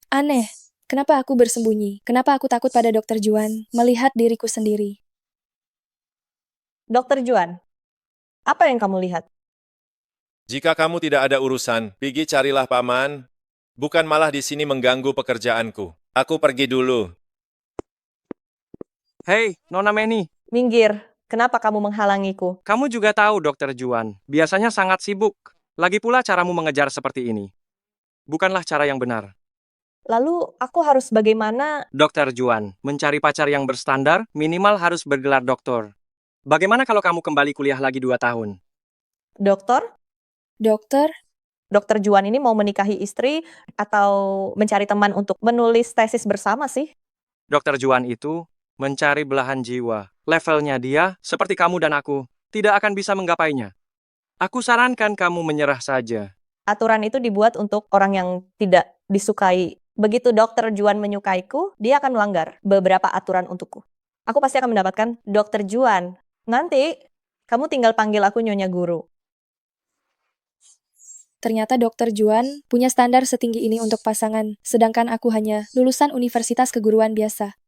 Aneh, kenapa aku bersembunyi? Kenapa aku takut pada Dr. Juan melihat diriku sendiri? Dr. Juan, apa yang kamu lihat? jika kamu tidak ada urusan, pergi carilah paman. Bukan malah di sini mengganggu pekerjaanku. Aku pergi dulu. Hei, Nona Meni. Minggir, kenapa kamu menghalangiku? Kamu juga tahu Dr. Juan, biasanya sangat sibuk. Lagi pula caramu mengejar seperti ini. Bukanlah cara yang benar. Lalu aku harus bagaimana? Dr. Juan, mencari pacar yang berstandar, minimal harus bergelar doktor. Bagaimana kalau kamu kembali kuliah lagi 2 tahun? Dokter? Dokter, Dr. Juan ini mau menikahi istri atau mencari teman untuk menulis tesis bersama sih? Dr. Juan itu mencari belahan jiwa. Levelnya dia, seperti kamu dan aku, tidak akan bisa menggapainya. Aku sarankan kamu menyerah saja. Aturan itu dibuat untuk orang yang tidak disukai. Begitu Dr. Juan menyukaiku, dia akan melanggar beberapa aturan untukku. Aku pasti akan mendapatkan Dr. Juan. Nanti, kamu tinggal panggil aku Nyonya Guru. ternyata Dr. Juan punya standar setinggi ini untuk pasangan, sedangkan aku hanya lulusan universitas keguruan biasa.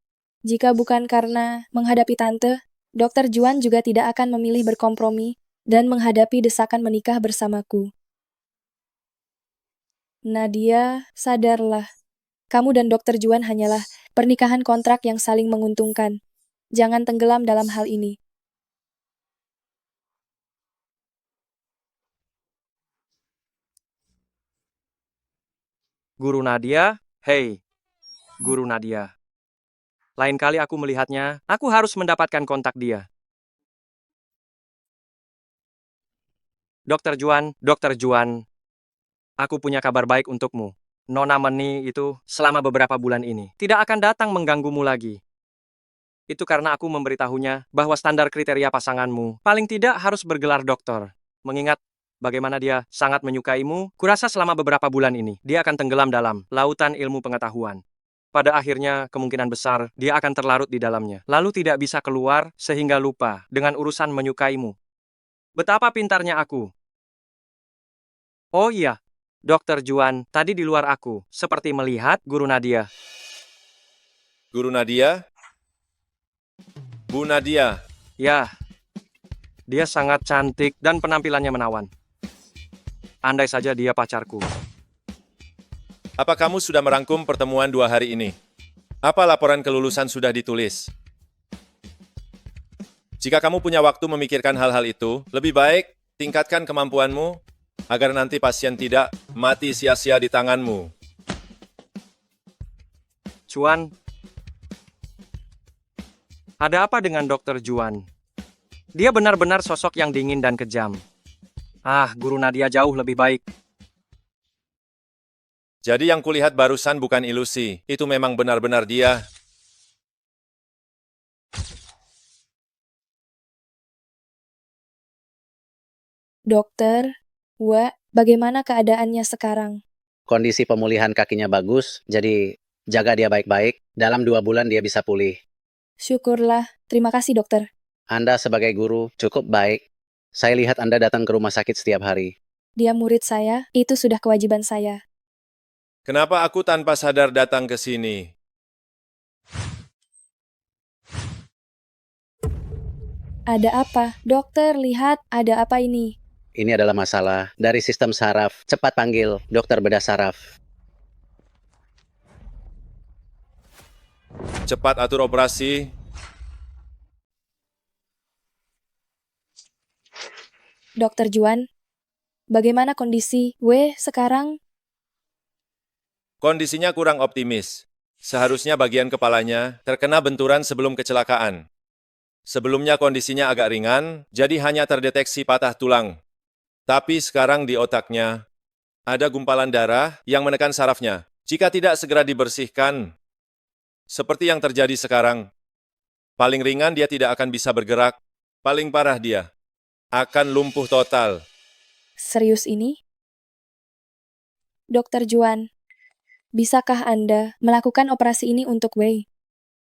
Jika bukan karena menghadapi tante, Dr. Juan juga tidak akan memilih berkompromi dan menghadapi desakan menikah bersamaku. Nadia, sadarlah. Kamu dan Dr. Juan hanyalah pernikahan kontrak yang saling menguntungkan. Jangan tenggelam dalam hal ini. Guru Nadia, hei, Guru Nadia. Lain kali aku melihatnya, aku harus mendapatkan kontak dia. Dr. Juan, aku punya kabar baik untukmu. Nona Meni itu selama beberapa bulan ini tidak akan datang mengganggumu lagi. Itu karena aku memberitahunya bahwa standar kriteria pasanganmu paling tidak harus bergelar doktor. Mengingat bagaimana dia sangat menyukaimu, kurasa selama beberapa bulan ini dia akan tenggelam dalam lautan ilmu pengetahuan. Pada akhirnya, kemungkinan besar dia akan terlarut di dalamnya, lalu tidak bisa keluar sehingga lupa dengan urusan menyukaimu. Betapa pintarnya aku. Oh iya, Dokter Juan, tadi di luar aku, seperti melihat Guru Nadia. Guru Nadia? Bu Nadia. Ya, dia sangat cantik dan penampilannya menawan. Andai saja dia pacarku. Apa kamu sudah merangkum pertemuan 2 hari ini? Apa laporan kelulusan sudah ditulis? Jika kamu punya waktu memikirkan hal-hal itu, lebih baik tingkatkan kemampuanmu agar nanti pasien tidak mati sia-sia di tanganmu. Juan, ada apa dengan Dokter Juan? Dia benar-benar sosok yang dingin dan kejam. Guru Nadia jauh lebih baik. Jadi yang kulihat barusan bukan ilusi, itu memang benar-benar dia. Dokter, bagaimana keadaannya sekarang? Kondisi pemulihan kakinya bagus, jadi jaga dia baik-baik. Dalam 2 bulan dia bisa pulih. Syukurlah. Terima kasih, dokter. Anda sebagai guru cukup baik. Saya lihat Anda datang ke rumah sakit setiap hari. Dia murid saya, itu sudah kewajiban saya. Kenapa aku tanpa sadar datang ke sini? Ada apa? Dokter, lihat, ada apa ini? Ini adalah masalah dari sistem saraf. Cepat panggil dokter bedah saraf. Cepat atur operasi. Dokter Juan, bagaimana kondisi sekarang? Kondisinya kurang optimis. Seharusnya bagian kepalanya terkena benturan sebelum kecelakaan. Sebelumnya kondisinya agak ringan, jadi hanya terdeteksi patah tulang. Tapi sekarang di otaknya ada gumpalan darah yang menekan sarafnya. Jika tidak segera dibersihkan, seperti yang terjadi sekarang, paling ringan dia tidak akan bisa bergerak, paling parah dia akan lumpuh total. Serius ini? Dokter Juan, bisakah Anda melakukan operasi ini untuk Wei?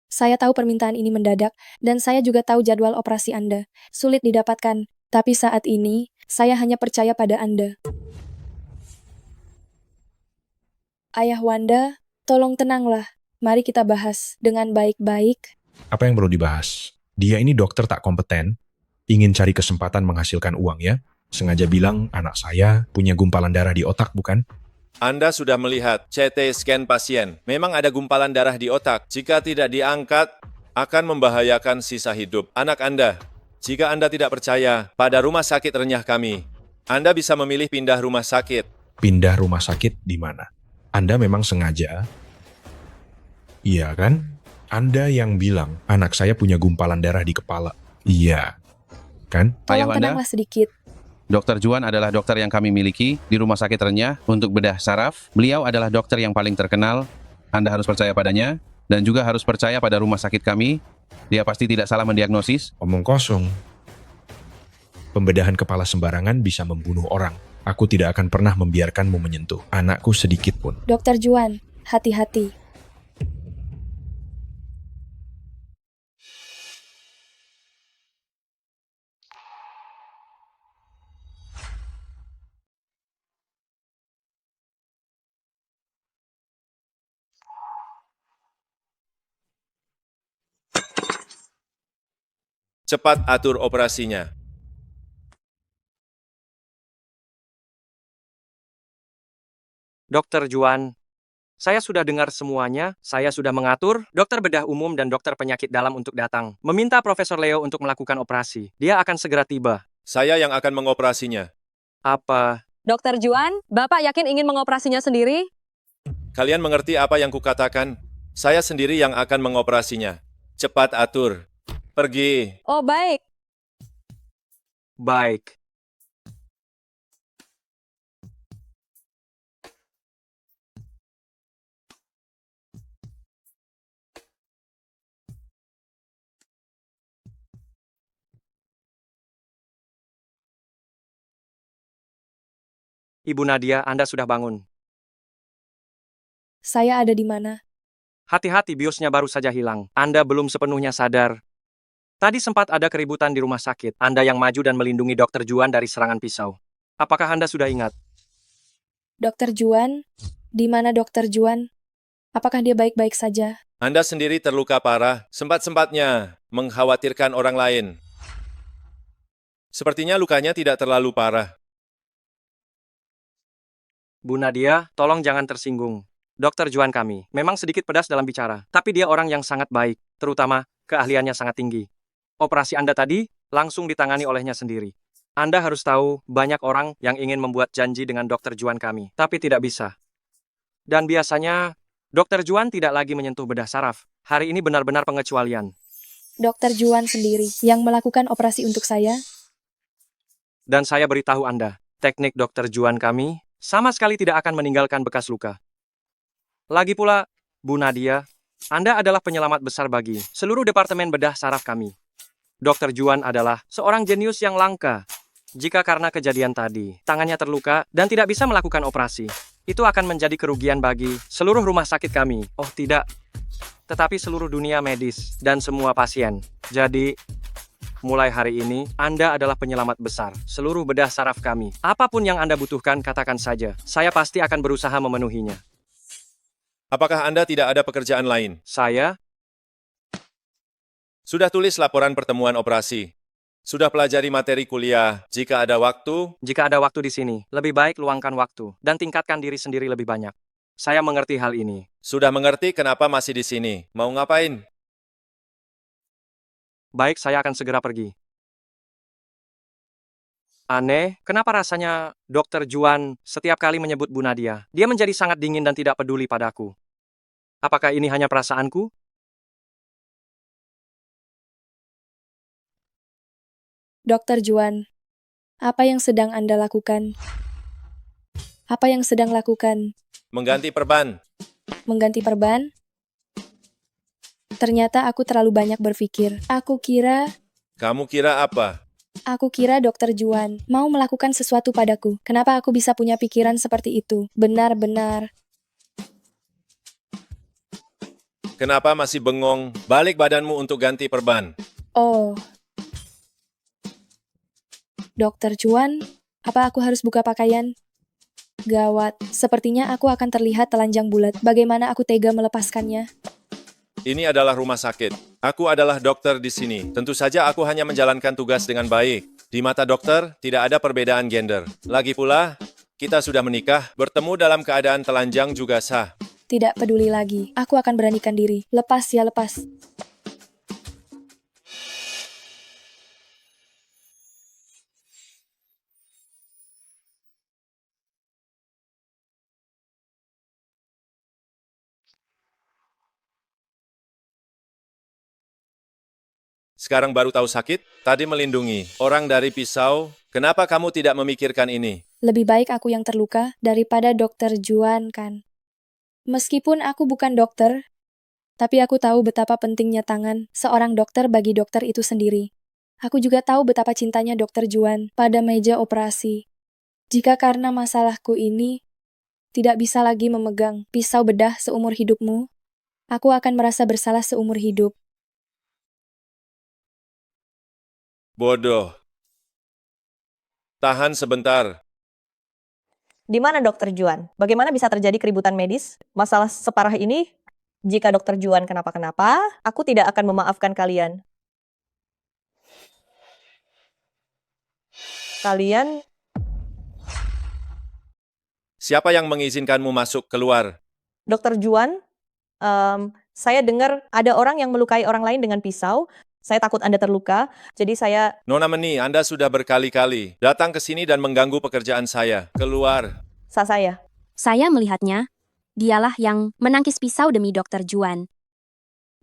Saya tahu permintaan ini mendadak, dan saya juga tahu jadwal operasi Anda. Sulit didapatkan, tapi saat ini, saya hanya percaya pada Anda. Ayah Wanda, tolong tenanglah. Mari kita bahas dengan baik-baik. Apa yang perlu dibahas? Dia ini dokter tak kompeten, ingin cari kesempatan menghasilkan uang ya. Sengaja bilang anak saya punya gumpalan darah di otak, bukan? Anda sudah melihat CT scan pasien. Memang ada gumpalan darah di otak. Jika tidak diangkat, akan membahayakan sisa hidup anak Anda. Jika Anda tidak percaya pada rumah sakit renyah kami, Anda bisa memilih pindah rumah sakit. Pindah rumah sakit di mana? Anda memang sengaja? Iya kan? Anda yang bilang anak saya punya gumpalan darah di kepala. Iya. Kan? Tolong tenanglah sedikit. Dokter Juan adalah dokter yang kami miliki di Rumah Sakit Renyah untuk bedah saraf. Beliau adalah dokter yang paling terkenal. Anda harus percaya padanya, dan juga harus percaya pada rumah sakit kami. Dia pasti tidak salah mendiagnosis. Omong kosong. Pembedahan kepala sembarangan bisa membunuh orang. Aku tidak akan pernah membiarkanmu menyentuh anakku sedikit pun. Dokter Juan, hati-hati. Cepat atur operasinya. Dokter Juan, saya sudah dengar semuanya. Saya sudah mengatur dokter bedah umum dan dokter penyakit dalam untuk datang. Meminta Profesor Leo untuk melakukan operasi. Dia akan segera tiba. Saya yang akan mengoperasinya. Apa? Dokter Juan, Bapak yakin ingin mengoperasinya sendiri? Kalian mengerti apa yang kukatakan? Saya sendiri yang akan mengoperasinya. Cepat atur. Pergi. Oh, baik. Baik. Ibu Nadia, Anda sudah bangun. Saya ada di mana? Hati-hati, biosnya baru saja hilang. Anda belum sepenuhnya sadar. Tadi sempat ada keributan di rumah sakit. Anda yang maju dan melindungi Dr. Juan dari serangan pisau. Apakah Anda sudah ingat? Dokter Juan? Di mana Dokter Juan? Apakah dia baik-baik saja? Anda sendiri terluka parah, sempat-sempatnya mengkhawatirkan orang lain. Sepertinya lukanya tidak terlalu parah. Bu Nadia, tolong jangan tersinggung. Dokter Juan kami memang sedikit pedas dalam bicara, tapi dia orang yang sangat baik, terutama keahliannya sangat tinggi. Operasi Anda tadi langsung ditangani olehnya sendiri. Anda harus tahu, banyak orang yang ingin membuat janji dengan Dokter Juan kami, tapi tidak bisa. Dan biasanya, Dokter Juan tidak lagi menyentuh bedah saraf. Hari ini benar-benar pengecualian. Dokter Juan sendiri yang melakukan operasi untuk saya? Dan saya beritahu Anda, teknik Dokter Juan kami sama sekali tidak akan meninggalkan bekas luka. Lagi pula, Bu Nadia, Anda adalah penyelamat besar bagi seluruh departemen bedah saraf kami. Dokter Juan adalah seorang jenius yang langka. Jika karena kejadian tadi, tangannya terluka dan tidak bisa melakukan operasi, itu akan menjadi kerugian bagi seluruh rumah sakit kami. Oh tidak, tetapi seluruh dunia medis dan semua pasien. Jadi, mulai hari ini, Anda adalah penyelamat besar seluruh bedah saraf kami. Apapun yang Anda butuhkan, katakan saja. Saya pasti akan berusaha memenuhinya. Apakah Anda tidak ada pekerjaan lain? Saya sudah tulis laporan pertemuan operasi. Sudah pelajari materi kuliah. Jika ada waktu di sini, lebih baik luangkan waktu dan tingkatkan diri sendiri lebih banyak. Saya mengerti hal ini. Sudah mengerti kenapa masih di sini. Mau ngapain? Baik, saya akan segera pergi. Aneh, kenapa rasanya Dokter Juan setiap kali menyebut Bu Nadia, dia menjadi sangat dingin dan tidak peduli padaku. Apakah ini hanya perasaanku? Dokter Juan, apa yang sedang Anda lakukan? Apa yang sedang lakukan? Mengganti perban. Mengganti perban? Ternyata aku terlalu banyak berpikir. Kamu kira apa? Aku kira Dokter Juan mau melakukan sesuatu padaku. Kenapa aku bisa punya pikiran seperti itu? Benar-benar. Kenapa masih bengong? Balik badanmu untuk ganti perban. Oh. Dokter Juan, apa aku harus buka pakaian? Gawat, sepertinya aku akan terlihat telanjang bulat. Bagaimana aku tega melepaskannya? Ini adalah rumah sakit. Aku adalah dokter di sini. Tentu saja aku hanya menjalankan tugas dengan baik. Di mata dokter, tidak ada perbedaan gender. Lagi pula, kita sudah menikah, bertemu dalam keadaan telanjang juga sah. Tidak peduli lagi, aku akan beranikan diri. Lepas ya, lepas. Sekarang baru tahu sakit? Tadi melindungi orang dari pisau. Kenapa kamu tidak memikirkan ini? Lebih baik aku yang terluka daripada Dokter Juan, kan? Meskipun aku bukan dokter, tapi aku tahu betapa pentingnya tangan seorang dokter bagi dokter itu sendiri. Aku juga tahu betapa cintanya Dokter Juan pada meja operasi. Jika karena masalahku ini tidak bisa lagi memegang pisau bedah seumur hidupmu, aku akan merasa bersalah seumur hidup. Bodoh. Tahan sebentar. Di mana Dokter Juan? Bagaimana bisa terjadi keributan medis? Masalah separah ini, jika Dokter Juan kenapa-kenapa, aku tidak akan memaafkan kalian. Kalian... Siapa yang mengizinkanmu masuk keluar? Dokter Juan, saya dengar ada orang yang melukai orang lain dengan pisau. Saya takut Anda terluka, jadi saya... Nona Meni, Anda sudah berkali-kali datang ke sini dan mengganggu pekerjaan saya. Keluar. Saya. Saya melihatnya. Dialah yang menangkis pisau demi Dokter Juan.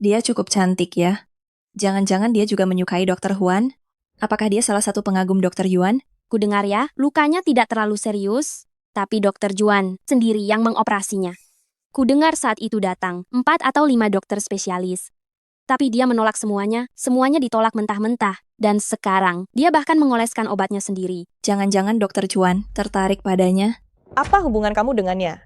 Dia cukup cantik ya. Jangan-jangan dia juga menyukai Dokter Juan? Apakah dia salah satu pengagum Dokter Juan? Kudengar ya, lukanya tidak terlalu serius, tapi Dokter Juan sendiri yang mengoperasinya. Kudengar saat itu datang 4 atau 5 dokter spesialis. Tapi dia menolak semuanya ditolak mentah-mentah. Dan sekarang, dia bahkan mengoleskan obatnya sendiri. Jangan-jangan Dokter Juan tertarik padanya? Apa hubungan kamu dengannya?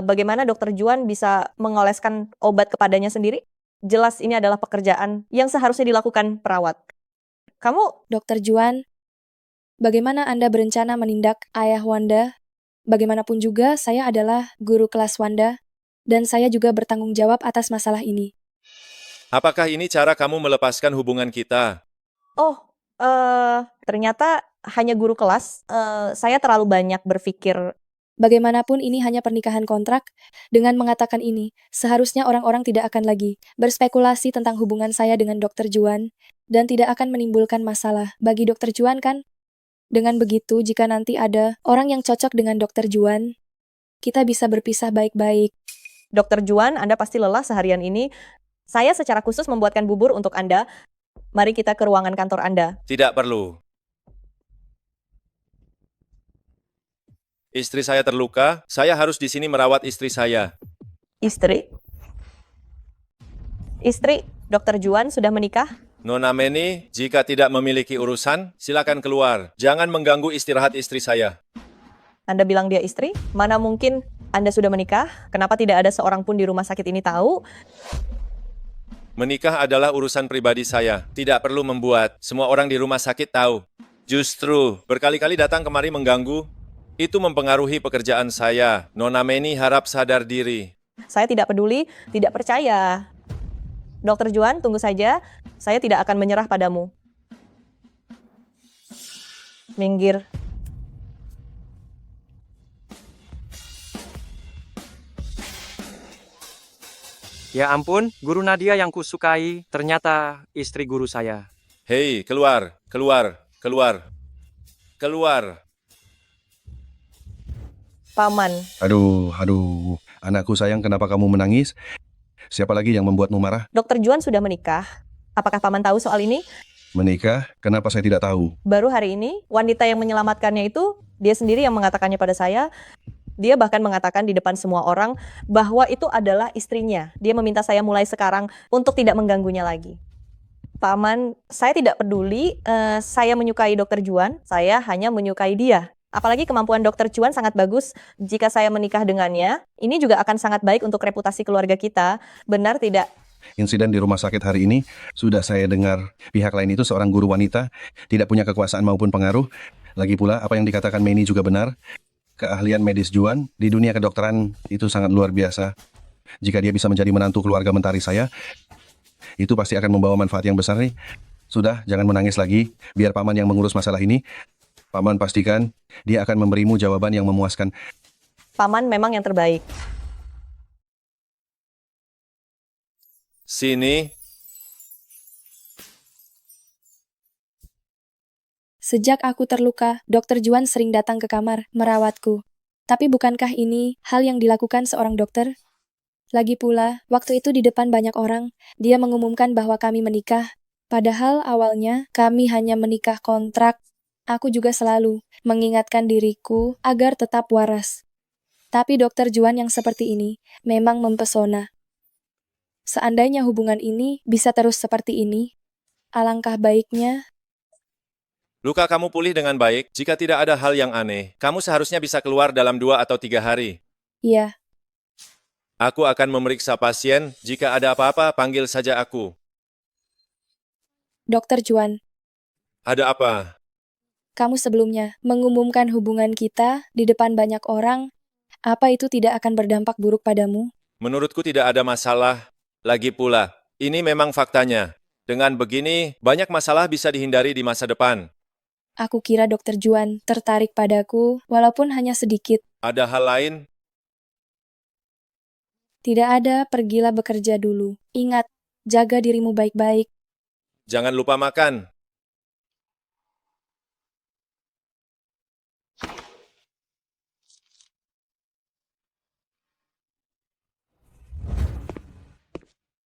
Bagaimana Dokter Juan bisa mengoleskan obat kepadanya sendiri? Jelas ini adalah pekerjaan yang seharusnya dilakukan perawat. Kamu, Dokter Juan, bagaimana Anda berencana menindak ayah Wanda? Bagaimanapun juga, saya adalah guru kelas Wanda, dan saya juga bertanggung jawab atas masalah ini. Apakah ini cara kamu melepaskan hubungan kita? ternyata hanya guru kelas. Saya terlalu banyak berpikir. Bagaimanapun ini hanya pernikahan kontrak, dengan mengatakan ini, seharusnya orang-orang tidak akan lagi berspekulasi tentang hubungan saya dengan Dokter Juan, dan tidak akan menimbulkan masalah bagi Dokter Juan kan? Dengan begitu, jika nanti ada orang yang cocok dengan Dokter Juan, kita bisa berpisah baik-baik. Dokter Juan, Anda pasti lelah seharian ini. Saya secara khusus membuatkan bubur untuk Anda. Mari kita ke ruangan kantor Anda. Tidak perlu. Istri saya terluka, saya harus di sini merawat istri saya. Istri? Istri, Dokter Juan sudah menikah? Nona Meni, jika tidak memiliki urusan, silakan keluar. Jangan mengganggu istirahat istri saya. Anda bilang dia istri? Mana mungkin Anda sudah menikah? Kenapa tidak ada seorang pun di rumah sakit ini tahu? Menikah adalah urusan pribadi saya. Tidak perlu membuat semua orang di rumah sakit tahu. Justru, berkali-kali datang kemari mengganggu. Itu mempengaruhi pekerjaan saya. Nona Meni harap sadar diri. Saya tidak peduli, tidak percaya. Dokter Juan, tunggu saja. Saya tidak akan menyerah padamu. Minggir. Ya ampun, Guru Nadia yang kusukai, ternyata istri guru saya. Hei, keluar, keluar, keluar, keluar. Paman. Aduh, anakku sayang, kenapa kamu menangis? Siapa lagi yang membuatmu marah? Dokter Juan sudah menikah. Apakah Paman tahu soal ini? Menikah? Kenapa saya tidak tahu? Baru hari ini, wanita yang menyelamatkannya itu, dia sendiri yang mengatakannya pada saya. Dia bahkan mengatakan di depan semua orang bahwa itu adalah istrinya. Dia meminta saya mulai sekarang untuk tidak mengganggunya lagi. Paman, saya tidak peduli, saya menyukai Dokter Juan, saya hanya menyukai dia. Apalagi kemampuan Dokter Juan sangat bagus. Jika saya menikah dengannya, ini juga akan sangat baik untuk reputasi keluarga kita. Benar tidak? Insiden di rumah sakit hari ini, sudah saya dengar pihak lain itu seorang guru wanita, tidak punya kekuasaan maupun pengaruh. Lagi pula, apa yang dikatakan Meni juga benar. Keahlian medis Juan di dunia kedokteran itu sangat luar biasa. Jika dia bisa menjadi menantu keluarga mentari saya, itu pasti akan membawa manfaat yang besar nih. Sudah, jangan menangis lagi, biar Paman yang mengurus masalah ini. Paman pastikan dia akan memberimu jawaban yang memuaskan. Paman memang yang terbaik. Sini. Sejak aku terluka, Dokter Juan sering datang ke kamar, merawatku. Tapi bukankah ini hal yang dilakukan seorang dokter? Lagi pula, waktu itu di depan banyak orang, dia mengumumkan bahwa kami menikah. Padahal awalnya kami hanya menikah kontrak. Aku juga selalu mengingatkan diriku agar tetap waras. Tapi Dokter Juan yang seperti ini memang mempesona. Seandainya hubungan ini bisa terus seperti ini, alangkah baiknya. Luka kamu pulih dengan baik. Jika tidak ada hal yang aneh, kamu seharusnya bisa keluar dalam 2 atau 3 hari. Iya. Aku akan memeriksa pasien. Jika ada apa-apa, panggil saja aku. Dokter Juan, Ada apa? kamu sebelumnya mengumumkan hubungan kita di depan banyak orang. Apa itu tidak akan berdampak buruk padamu? Menurutku tidak ada masalah. Lagi pula, ini memang faktanya. Dengan begini, banyak masalah bisa dihindari di masa depan. Aku kira Dokter Juan tertarik padaku, walaupun hanya sedikit. Ada hal lain? Tidak ada, pergilah bekerja dulu. Ingat, jaga dirimu baik-baik. Jangan lupa makan.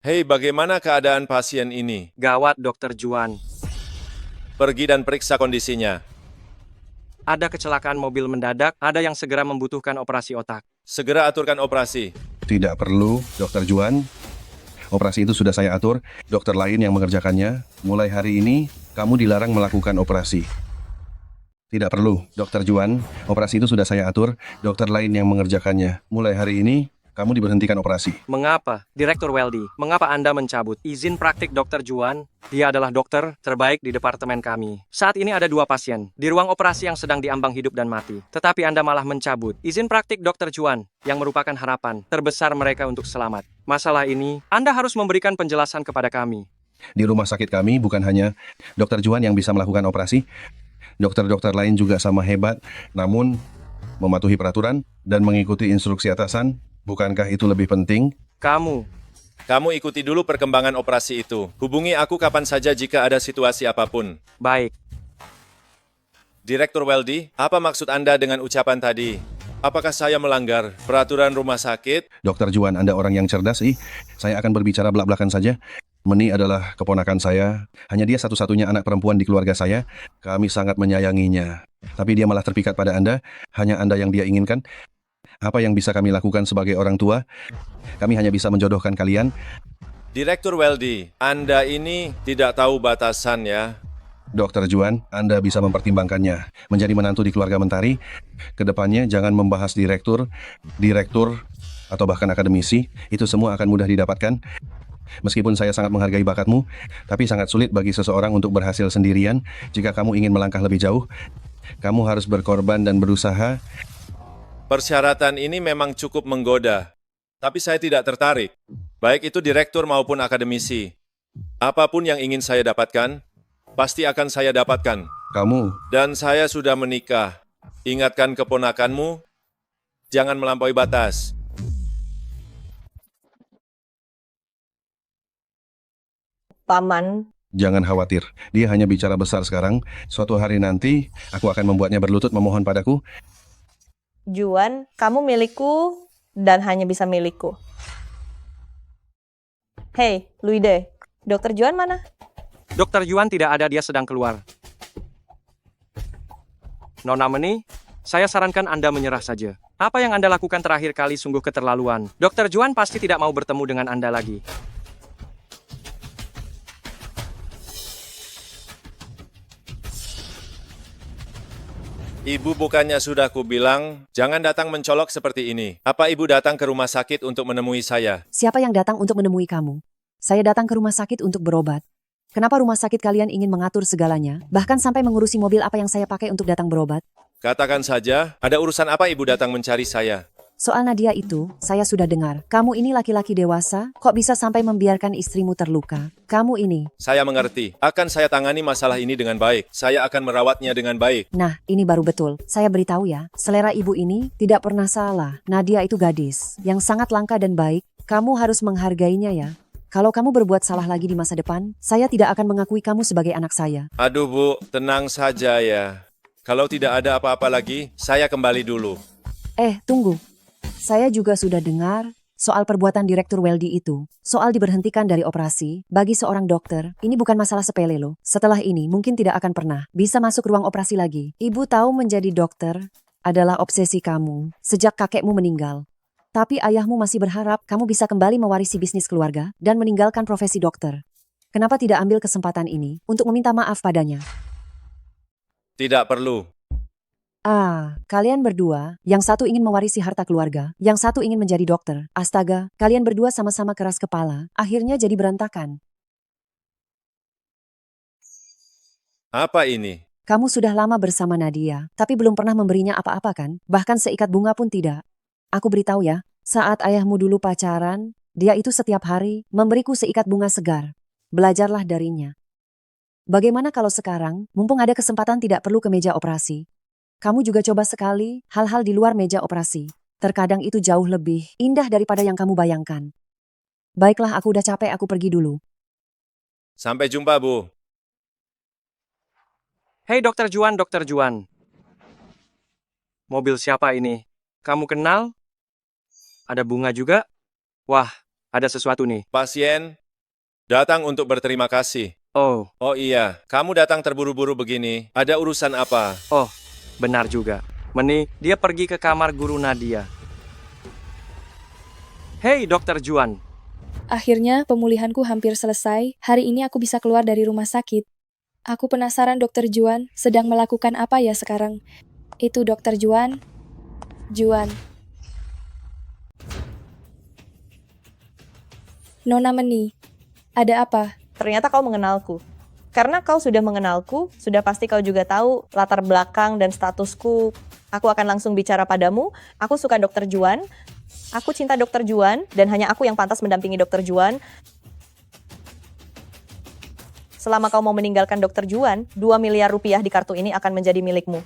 Hei, bagaimana keadaan pasien ini? Gawat, Dokter Juan. Pergi dan periksa kondisinya. Ada kecelakaan mobil mendadak, ada yang segera membutuhkan operasi otak. Segera aturkan operasi. Tidak perlu, Dokter Juan. Operasi itu sudah saya atur, dokter lain yang mengerjakannya. Mulai hari ini, kamu dilarang melakukan operasi. Tidak perlu, Dokter Juan. Operasi itu sudah saya atur, dokter lain yang mengerjakannya. Mulai hari ini, kamu diberhentikan operasi. Mengapa? Direktur Weldy, mengapa Anda mencabut izin praktik Dokter Juan? Dia adalah dokter terbaik di departemen kami. Saat ini ada 2 pasien di ruang operasi yang sedang diambang hidup dan mati. Tetapi Anda malah mencabut izin praktik Dokter Juan yang merupakan harapan terbesar mereka untuk selamat. Masalah ini, Anda harus memberikan penjelasan kepada kami. Di rumah sakit kami bukan hanya Dokter Juan yang bisa melakukan operasi, dokter-dokter lain juga sama hebat, namun mematuhi peraturan dan mengikuti instruksi atasan. Bukankah itu lebih penting? Kamu ikuti dulu perkembangan operasi itu. Hubungi aku kapan saja jika ada situasi apapun. Baik. Direktur Weldy, apa maksud Anda dengan ucapan tadi? Apakah saya melanggar peraturan rumah sakit? Dokter Juan, Anda orang yang cerdas, Saya akan berbicara belak-belakan saja. Meni adalah keponakan saya. Hanya dia satu-satunya anak perempuan di keluarga saya. Kami sangat menyayanginya. Tapi dia malah terpikat pada Anda. Hanya Anda yang dia inginkan. Apa yang bisa kami lakukan sebagai orang tua? Kami hanya bisa menjodohkan kalian. Direktur Weldy, Anda ini tidak tahu batasan ya. Dokter Juan, Anda bisa mempertimbangkannya. Menjadi menantu di keluarga Mentari, kedepannya jangan membahas direktur, atau bahkan akademisi. Itu semua akan mudah didapatkan. Meskipun saya sangat menghargai bakatmu, tapi sangat sulit bagi seseorang untuk berhasil sendirian. Jika kamu ingin melangkah lebih jauh, kamu harus berkorban dan berusaha. Persyaratan ini memang cukup menggoda, tapi saya tidak tertarik. Baik itu direktur maupun akademisi. Apapun yang ingin saya dapatkan, pasti akan saya dapatkan. Dan saya sudah menikah. Ingatkan keponakanmu, jangan melampaui batas. Paman, Jangan khawatir, dia hanya bicara besar sekarang. Suatu hari nanti, aku akan membuatnya berlutut memohon padaku. Juan, kamu milikku dan hanya bisa milikku. Hei, Luide, Dokter Juan mana? Dokter Juan tidak ada, dia sedang keluar. Nona Meni, saya sarankan Anda menyerah saja. Apa yang Anda lakukan terakhir kali sungguh keterlaluan. Dokter Juan pasti tidak mau bertemu dengan Anda lagi. Ibu bukannya sudah kubilang, jangan datang mencolok seperti ini. Apa ibu datang ke rumah sakit untuk menemui saya? Siapa yang datang untuk menemui kamu? Saya datang ke rumah sakit untuk berobat. Kenapa rumah sakit kalian ingin mengatur segalanya, bahkan sampai mengurusi mobil apa yang saya pakai untuk datang berobat? Katakan saja, ada urusan apa ibu datang mencari saya? Soal Nadia itu, saya sudah dengar. Kamu ini laki-laki dewasa, kok bisa sampai membiarkan istrimu terluka? Kamu ini. Saya mengerti. Akan saya tangani masalah ini dengan baik. Saya akan merawatnya dengan baik. Nah, ini baru betul. Saya beritahu ya, selera ibu ini tidak pernah salah. Nadia itu gadis yang sangat langka dan baik. Kamu harus menghargainya ya. Kalau kamu berbuat salah lagi di masa depan, saya tidak akan mengakui kamu sebagai anak saya. Aduh Bu, tenang saja ya. Kalau tidak ada apa-apa lagi, saya kembali dulu. Tunggu. Saya juga sudah dengar soal perbuatan Direktur Weldy itu. Soal diberhentikan dari operasi, bagi seorang dokter, ini bukan masalah sepele loh. Setelah ini mungkin tidak akan pernah bisa masuk ruang operasi lagi. Ibu tahu menjadi dokter adalah obsesi kamu sejak kakekmu meninggal. Tapi ayahmu masih berharap kamu bisa kembali mewarisi bisnis keluarga dan meninggalkan profesi dokter. Kenapa tidak ambil kesempatan ini untuk meminta maaf padanya? Tidak perlu. Kalian berdua, yang satu ingin mewarisi harta keluarga, yang satu ingin menjadi dokter. Astaga, kalian berdua sama-sama keras kepala, akhirnya jadi berantakan. Apa ini? Kamu sudah lama bersama Nadia, tapi belum pernah memberinya apa-apa kan? Bahkan seikat bunga pun tidak. Aku beritahu ya, saat ayahmu dulu pacaran, dia itu setiap hari memberiku seikat bunga segar. Belajarlah darinya. Bagaimana kalau sekarang, mumpung ada kesempatan tidak perlu ke meja operasi, kamu juga coba sekali hal-hal di luar meja operasi. Terkadang itu jauh lebih indah daripada yang kamu bayangkan. Baiklah, aku udah capek, aku pergi dulu. Sampai jumpa, Bu. Hei Dokter Juan, Dokter Juan. Mobil siapa ini? Kamu kenal? Ada bunga juga? Wah, ada sesuatu nih. Pasien datang untuk berterima kasih. Oh iya, kamu datang terburu-buru begini. Ada urusan apa? Oh, benar juga. Meni, dia pergi ke kamar guru Nadia. Hei, Dokter Juan. Akhirnya pemulihanku hampir selesai. Hari ini aku bisa keluar dari rumah sakit. Aku penasaran Dokter Juan sedang melakukan apa ya sekarang. Itu Dokter Juan. Juan. Nona Meni, ada apa? Ternyata kau mengenalku. Karena kau sudah mengenalku, sudah pasti kau juga tahu latar belakang dan statusku. Aku akan langsung bicara padamu. Aku suka Dokter Juan. Aku cinta Dokter Juan dan hanya aku yang pantas mendampingi Dokter Juan. Selama kau mau meninggalkan Dokter Juan, 2 miliar rupiah di kartu ini akan menjadi milikmu.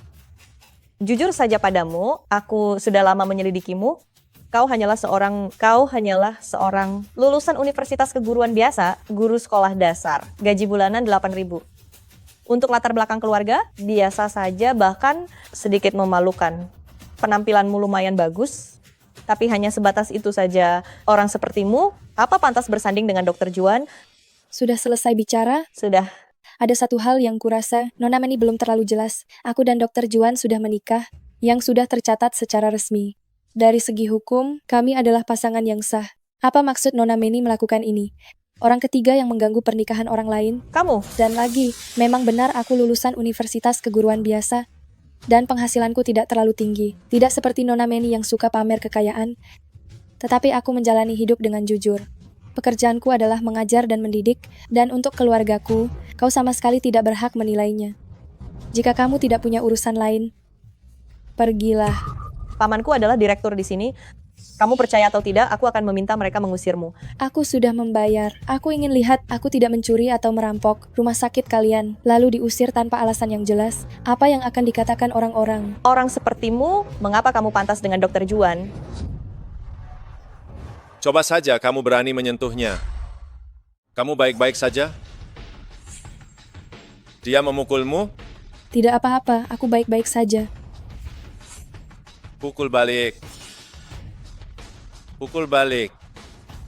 Jujur saja padamu, aku sudah lama menyelidikimu. Kau hanyalah seorang lulusan universitas keguruan biasa, guru sekolah dasar. Gaji bulanan 8.000. Untuk latar belakang keluarga, biasa saja bahkan sedikit memalukan. Penampilanmu lumayan bagus, tapi hanya sebatas itu saja. Orang sepertimu, apa pantas bersanding dengan Dokter Juan? Sudah selesai bicara? Sudah. Ada satu hal yang kurasa Nona Meni belum terlalu jelas. Aku dan Dokter Juan sudah menikah, yang sudah tercatat secara resmi. Dari segi hukum, kami adalah pasangan yang sah. Apa maksud Nona Meni melakukan ini? Orang ketiga yang mengganggu pernikahan orang lain? Kamu. Dan lagi, memang benar aku lulusan universitas keguruan biasa, dan penghasilanku tidak terlalu tinggi. Tidak seperti Nona Meni yang suka pamer kekayaan, tetapi aku menjalani hidup dengan jujur. Pekerjaanku adalah mengajar dan mendidik, dan untuk keluargaku, kau sama sekali tidak berhak menilainya. Jika kamu tidak punya urusan lain, pergilah. Pamanku adalah direktur di sini. Kamu percaya atau tidak, aku akan meminta mereka mengusirmu. Aku sudah membayar. Aku ingin lihat aku tidak mencuri atau merampok rumah sakit kalian, lalu diusir tanpa alasan yang jelas. Apa yang akan dikatakan orang-orang? Orang sepertimu, mengapa kamu pantas dengan Dokter Juan? Coba saja kamu berani menyentuhnya. Kamu baik-baik saja? Dia memukulmu? Tidak apa-apa, aku baik-baik saja. Pukul balik. Pukul balik.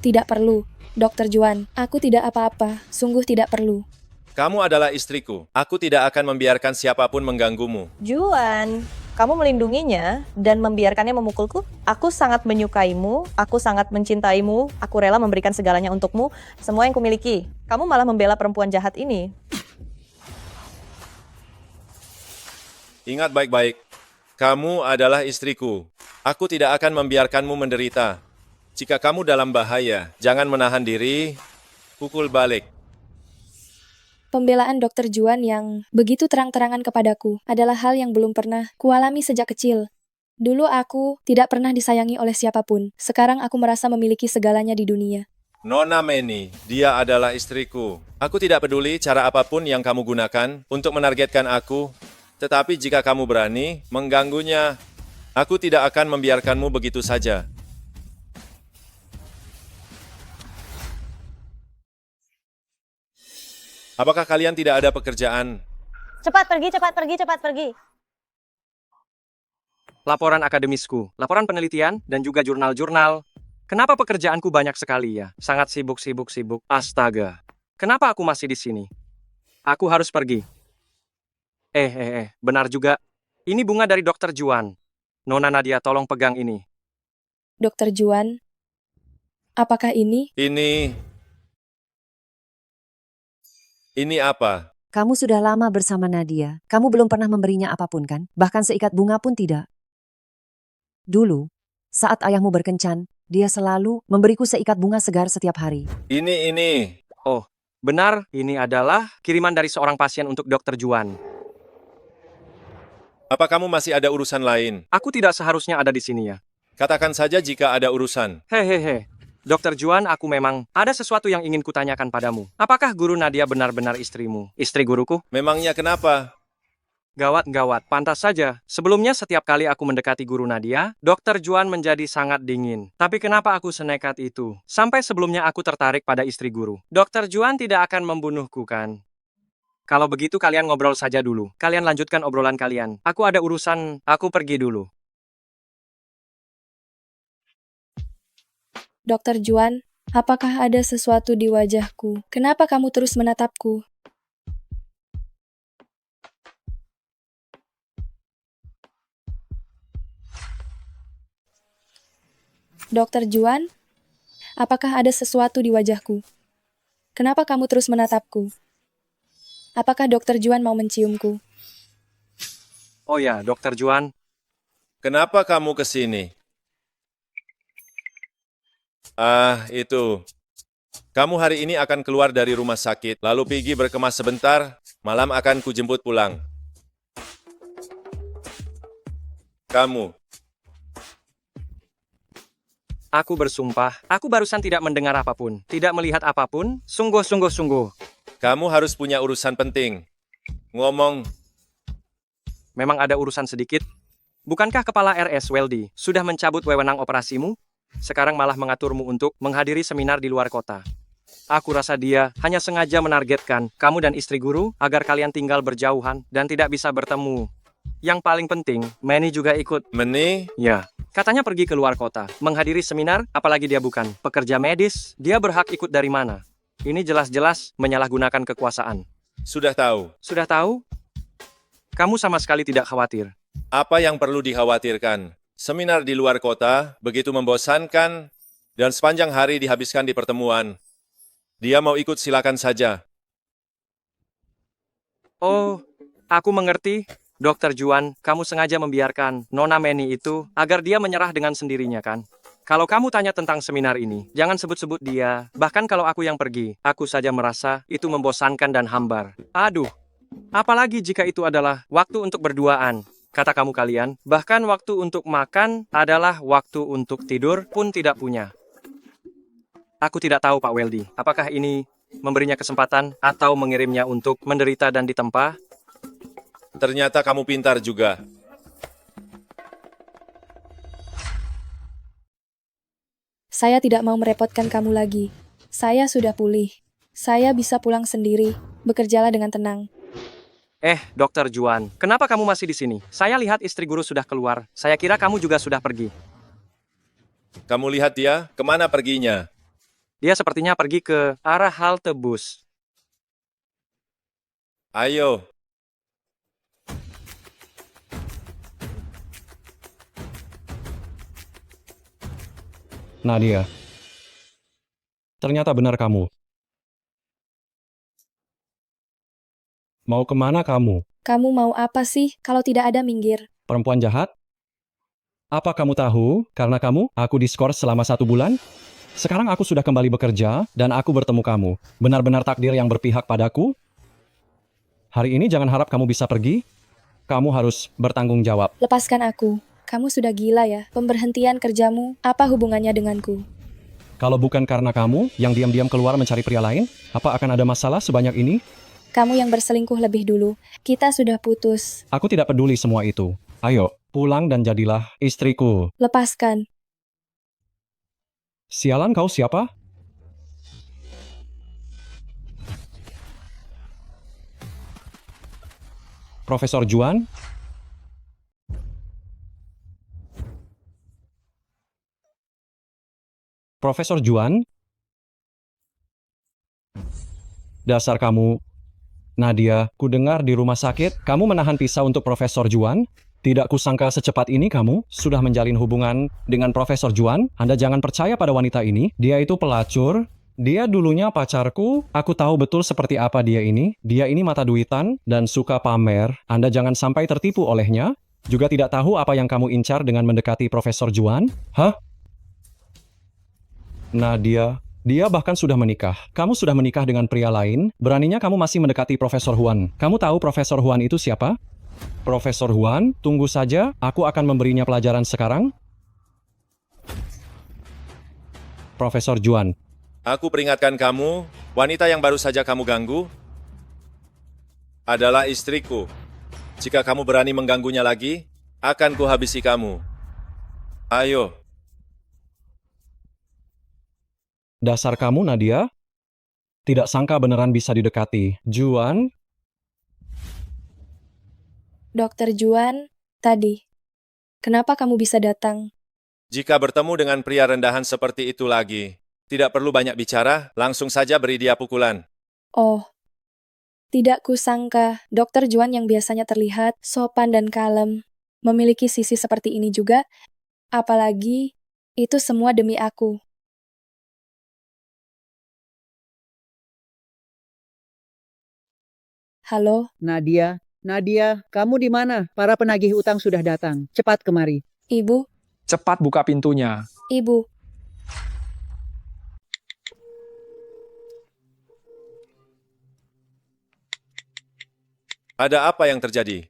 Tidak perlu, Dokter Juan. Aku tidak apa-apa, sungguh tidak perlu. Kamu adalah istriku. Aku tidak akan membiarkan siapapun mengganggumu. Juan, kamu melindunginya dan membiarkannya memukulku? Aku sangat menyukaimu, aku sangat mencintaimu, aku rela memberikan segalanya untukmu, semua yang kumiliki. Kamu malah membela perempuan jahat ini. Ingat baik-baik. Kamu adalah istriku. Aku tidak akan membiarkanmu menderita. Jika kamu dalam bahaya, jangan menahan diri, pukul balik. Pembelaan Dokter Juan yang begitu terang-terangan kepadaku adalah hal yang belum pernah kualami sejak kecil. Dulu aku tidak pernah disayangi oleh siapapun. Sekarang aku merasa memiliki segalanya di dunia. Nona Meni, dia adalah istriku. Aku tidak peduli cara apapun yang kamu gunakan untuk menargetkan aku. Tetapi jika kamu berani mengganggunya, aku tidak akan membiarkanmu begitu saja. Apakah kalian tidak ada pekerjaan? Cepat pergi, cepat pergi, cepat pergi. Laporan akademisku, laporan penelitian, dan juga jurnal-jurnal. Kenapa pekerjaanku banyak sekali ya? Sangat sibuk. Astaga. Kenapa aku masih di sini? Aku harus pergi. Benar juga. Ini bunga dari Dokter Juan. Nona Nadia, tolong pegang ini. Dokter Juan, apakah ini? Ini apa? Kamu sudah lama bersama Nadia. Kamu belum pernah memberinya apapun kan? Bahkan seikat bunga pun tidak. Dulu, saat ayahmu berkencan, dia selalu memberiku seikat bunga segar setiap hari. Ini. Oh, benar. Ini adalah kiriman dari seorang pasien untuk Dokter Juan. Apa kamu masih ada urusan lain? Aku tidak seharusnya ada di sini ya. Katakan saja jika ada urusan. Hehehe. Dokter Juan, aku memang ada sesuatu yang ingin kutanyakan padamu. Apakah Guru Nadia benar-benar istrimu? Istri guruku? Memangnya kenapa? Gawat. Pantas saja. Sebelumnya setiap kali aku mendekati Guru Nadia, Dokter Juan menjadi sangat dingin. Tapi kenapa aku senekat itu? Sampai sebelumnya aku tertarik pada istri guru. Dokter Juan tidak akan membunuhku kan? Kalau begitu kalian ngobrol saja dulu. Kalian lanjutkan obrolan kalian. Aku ada urusan, aku pergi dulu. Dokter Juan, apakah ada sesuatu di wajahku? Kenapa kamu terus menatapku? Dokter Juan, apakah ada sesuatu di wajahku? Kenapa kamu terus menatapku? Apakah Dokter Juan mau menciumku? Oh ya, Dokter Juan. Kenapa kamu ke sini? Itu. Kamu hari ini akan keluar dari rumah sakit, lalu pergi berkemas sebentar, malam akan kujemput pulang. Kamu. Aku bersumpah, aku barusan tidak mendengar apapun, tidak melihat apapun, sungguh. Kamu harus punya urusan penting. Ngomong. Memang ada urusan sedikit. Bukankah Kepala RS Weldy sudah mencabut wewenang operasimu? Sekarang malah mengaturmu untuk menghadiri seminar di luar kota. Aku rasa dia hanya sengaja menargetkan kamu dan istri guru agar kalian tinggal berjauhan dan tidak bisa bertemu. Yang paling penting, Manny juga ikut. Manny? Ya, katanya pergi ke luar kota, menghadiri seminar, apalagi dia bukan pekerja medis, dia berhak ikut dari mana? Ini jelas-jelas menyalahgunakan kekuasaan. Sudah tahu. Sudah tahu? Kamu sama sekali tidak khawatir. Apa yang perlu dikhawatirkan? Seminar di luar kota begitu membosankan dan sepanjang hari dihabiskan di pertemuan. Dia mau ikut silakan saja. Oh, aku mengerti. Dokter Juan, kamu sengaja membiarkan Nona Manny itu agar dia menyerah dengan sendirinya, kan? Kalau kamu tanya tentang seminar ini, jangan sebut-sebut dia. Bahkan kalau aku yang pergi, aku saja merasa itu membosankan dan hambar. Aduh, apalagi jika itu adalah waktu untuk berduaan. Kata kamu kalian, bahkan waktu untuk makan adalah waktu untuk tidur pun tidak punya. Aku tidak tahu Pak Weldy, apakah ini memberinya kesempatan atau mengirimnya untuk menderita dan ditempa? Ternyata kamu pintar juga. Saya tidak mau merepotkan kamu lagi. Saya sudah pulih. Saya bisa pulang sendiri. Bekerjalah dengan tenang. Dokter Juan, kenapa kamu masih di sini? Saya lihat istri guru sudah keluar. Saya kira kamu juga sudah pergi. Kamu lihat dia, kemana perginya? Dia sepertinya pergi ke arah halte bus. Ayo. Nadia. Ternyata benar kamu. Mau kemana kamu? Kamu mau apa sih? Kalau tidak ada, minggir. Perempuan jahat? Apa kamu tahu, karena aku diskors selama 1 bulan? Sekarang aku sudah kembali bekerja, dan aku bertemu kamu. Benar-benar takdir yang berpihak padaku? Hari ini jangan harap kamu bisa pergi. Kamu harus bertanggung jawab. Lepaskan aku. Kamu sudah gila ya. Pemberhentian kerjamu, apa hubungannya denganku? Kalau bukan karena kamu yang diam-diam keluar mencari pria lain, apa akan ada masalah sebanyak ini? Kamu yang berselingkuh lebih dulu. Kita sudah putus. Aku tidak peduli semua itu. Ayo, pulang dan jadilah istriku. Lepaskan. Sialan, kau siapa? Profesor Juan? Profesor Juan? Dasar kamu. Nadia, ku dengar di rumah sakit, kamu menahan pisau untuk Profesor Juan? Tidak kusangka secepat ini kamu sudah menjalin hubungan dengan Profesor Juan. Anda jangan percaya pada wanita ini. Dia itu pelacur. Dia dulunya pacarku. Aku tahu betul seperti apa dia ini. Dia ini mata duitan dan suka pamer. Anda jangan sampai tertipu olehnya. Juga tidak tahu apa yang kamu incar dengan mendekati Profesor Juan. Hah? Nadia, dia bahkan sudah menikah. Kamu sudah menikah dengan pria lain. Beraninya kamu masih mendekati Profesor Juan. Kamu tahu Profesor Juan itu siapa? Profesor Juan, tunggu saja. Aku akan memberinya pelajaran sekarang. Profesor Juan. Aku peringatkan kamu, wanita yang baru saja kamu ganggu adalah istriku. Jika kamu berani mengganggunya lagi, akan kuhabisi kamu. Ayo. Dasar kamu, Nadia. Tidak sangka beneran bisa didekati. Juan? Dokter Juan, tadi. Kenapa kamu bisa datang? Jika bertemu dengan pria rendahan seperti itu lagi, tidak perlu banyak bicara, langsung saja beri dia pukulan. Oh, tidak kusangka Dokter Juan yang biasanya terlihat sopan dan kalem, memiliki sisi seperti ini juga, apalagi itu semua demi aku. Halo, Nadia, Nadia, kamu di mana? Para penagih utang sudah datang. Cepat kemari. Ibu, Cepat buka pintunya. Ibu. Ada apa yang terjadi?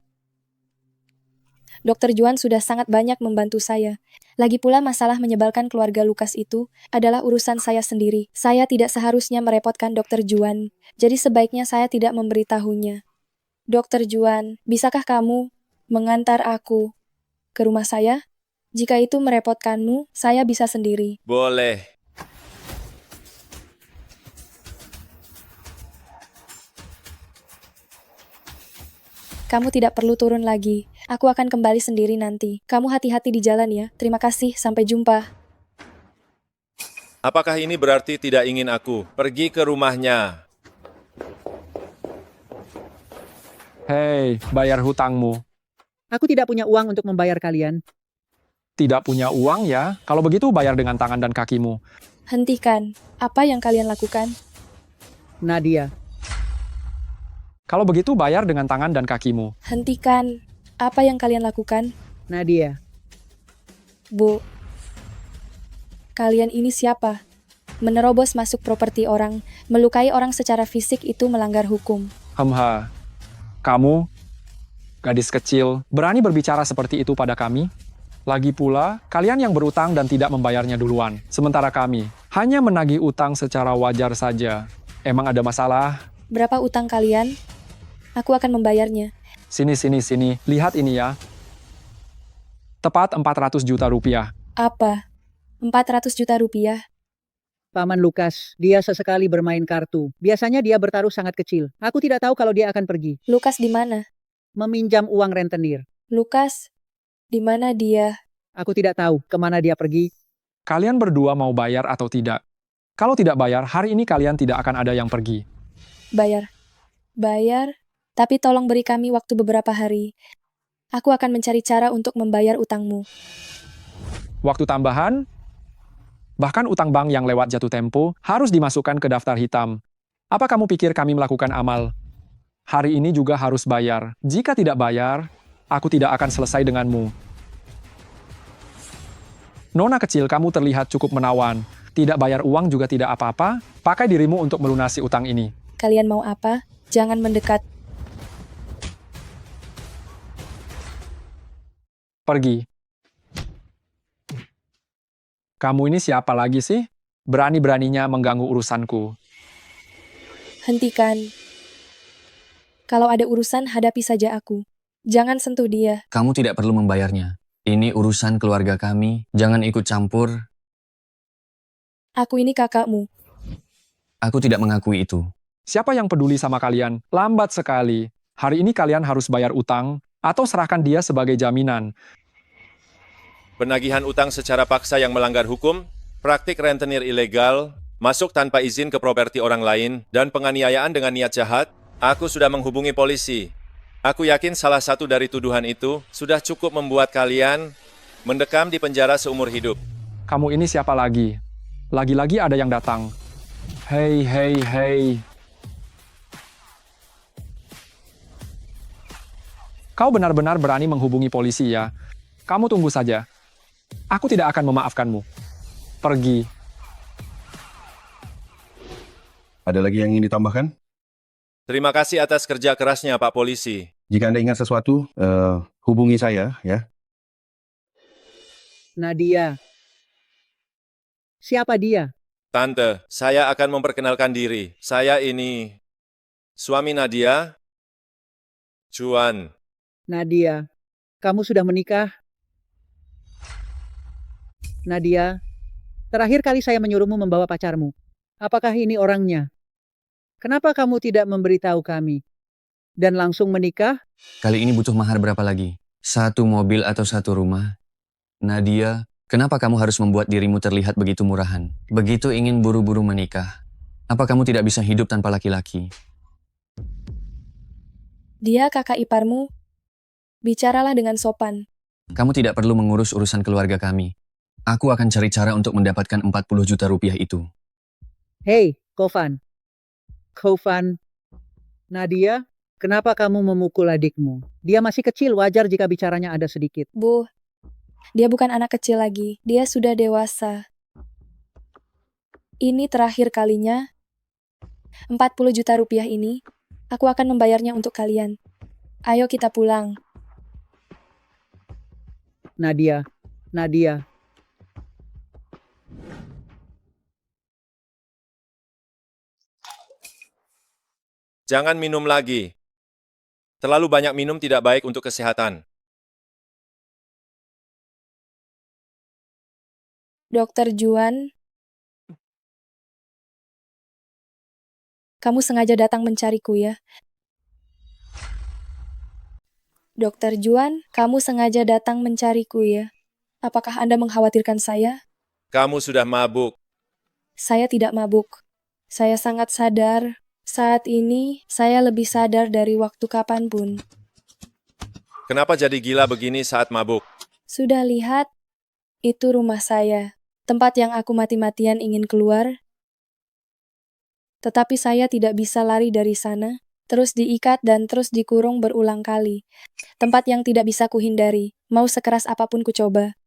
Dokter Juan sudah sangat banyak membantu saya. Lagi pula masalah menyebalkan keluarga Lukas itu adalah urusan saya sendiri. Saya tidak seharusnya merepotkan Dokter Juan, jadi sebaiknya saya tidak memberitahunya. Dokter Juan, bisakah kamu mengantar aku ke rumah saya? Jika itu merepotkanmu, saya bisa sendiri. Boleh. Kamu tidak perlu turun lagi. Aku akan kembali sendiri nanti. Kamu hati-hati di jalan ya. Terima kasih, sampai jumpa. Apakah ini berarti tidak ingin aku pergi ke rumahnya? Hei, bayar hutangmu. Aku tidak punya uang untuk membayar kalian. Tidak punya uang ya? Kalau begitu bayar dengan tangan dan kakimu. Hentikan. Apa yang kalian lakukan? Nadia, Kalau begitu bayar dengan tangan dan kakimu. Hentikan. Apa yang kalian lakukan? Nadia, Bu. Kalian ini siapa? Menerobos masuk properti orang, melukai orang secara fisik itu melanggar hukum. Hamha, kamu, gadis kecil, berani berbicara seperti itu pada kami? Lagi pula, kalian yang berutang dan tidak membayarnya duluan. Sementara kami, hanya menagih utang secara wajar saja. Emang ada masalah? Berapa utang kalian? Aku akan membayarnya. Sini. Lihat ini ya. Tepat 400 juta rupiah. Apa? 400 juta rupiah? Paman Lukas, dia sesekali bermain kartu. Biasanya dia bertaruh sangat kecil. Aku tidak tahu kalau dia akan pergi. Lukas di mana? Meminjam uang rentenir. Lukas? Di mana dia? Aku tidak tahu kemana dia pergi. Kalian berdua mau bayar atau tidak? Kalau tidak bayar, hari ini kalian tidak akan ada yang pergi. Bayar. Bayar? Tapi tolong beri kami waktu beberapa hari. Aku akan mencari cara untuk membayar utangmu. Waktu tambahan, bahkan utang bank yang lewat jatuh tempo harus dimasukkan ke daftar hitam. Apa kamu pikir kami melakukan amal? Hari ini juga harus bayar. Jika tidak bayar, aku tidak akan selesai denganmu. Nona kecil, kamu terlihat cukup menawan. Tidak bayar uang juga tidak apa-apa. Pakai dirimu untuk melunasi utang ini. Kalian mau apa? Jangan mendekat. Pergi. Kamu ini siapa lagi sih? Berani-beraninya mengganggu urusanku. Hentikan. Kalau ada urusan, hadapi saja aku. Jangan sentuh dia. Kamu tidak perlu membayarnya. Ini urusan keluarga kami. Jangan ikut campur. Aku ini kakakmu. Aku tidak mengakui itu. Siapa yang peduli sama kalian? Lambat sekali. Hari ini kalian harus bayar utang atau serahkan dia sebagai jaminan. Penagihan utang secara paksa yang melanggar hukum, praktik rentenir ilegal, masuk tanpa izin ke properti orang lain, dan penganiayaan dengan niat jahat. Aku sudah menghubungi polisi. Aku yakin salah satu dari tuduhan itu sudah cukup membuat kalian mendekam di penjara seumur hidup. Kamu ini siapa lagi? Lagi-lagi ada yang datang. Hei. Kau benar-benar berani menghubungi polisi ya? Kamu tunggu saja. Aku tidak akan memaafkanmu. Pergi. Ada lagi yang ingin ditambahkan? Terima kasih atas kerja kerasnya, Pak Polisi. Jika Anda ingat sesuatu, hubungi saya ya. Nadia. Siapa dia? Tante, saya akan memperkenalkan diri. Saya ini suami Nadia, Juan. Nadia, kamu sudah menikah? Nadia, terakhir kali saya menyuruhmu membawa pacarmu. Apakah ini orangnya? Kenapa kamu tidak memberitahu kami? Dan langsung menikah? Kali ini butuh mahar berapa lagi? 1 mobil atau 1 rumah? Nadia, kenapa kamu harus membuat dirimu terlihat begitu murahan? Begitu ingin buru-buru menikah. Apa kamu tidak bisa hidup tanpa laki-laki? Dia kakak iparmu. Bicaralah dengan sopan. Kamu tidak perlu mengurus urusan keluarga kami. Aku akan cari cara untuk mendapatkan 40 juta rupiah itu. Hei, Kovan. Nadia, Kenapa kamu memukul adikmu? Dia masih kecil, wajar jika bicaranya ada sedikit. Bu, dia bukan anak kecil lagi. Dia sudah dewasa. Ini terakhir kalinya. 40 juta rupiah ini, aku akan membayarnya untuk kalian. Ayo kita pulang. Nadia, Jangan minum lagi. Terlalu banyak minum tidak baik untuk kesehatan. Dokter Juan, kamu sengaja datang mencariku ya? Dokter Juan, kamu sengaja datang mencariku ya? Apakah Anda mengkhawatirkan saya? Kamu sudah mabuk. Saya tidak mabuk. Saya sangat sadar. Saat ini, saya lebih sadar dari waktu kapanpun. Kenapa jadi gila begini saat mabuk? Sudah lihat? Itu rumah saya. Tempat yang aku mati-matian ingin keluar. Tetapi saya tidak bisa lari dari sana. Terus diikat dan terus dikurung berulang kali. Tempat yang tidak bisa kuhindari. Mau sekeras apapun kucoba.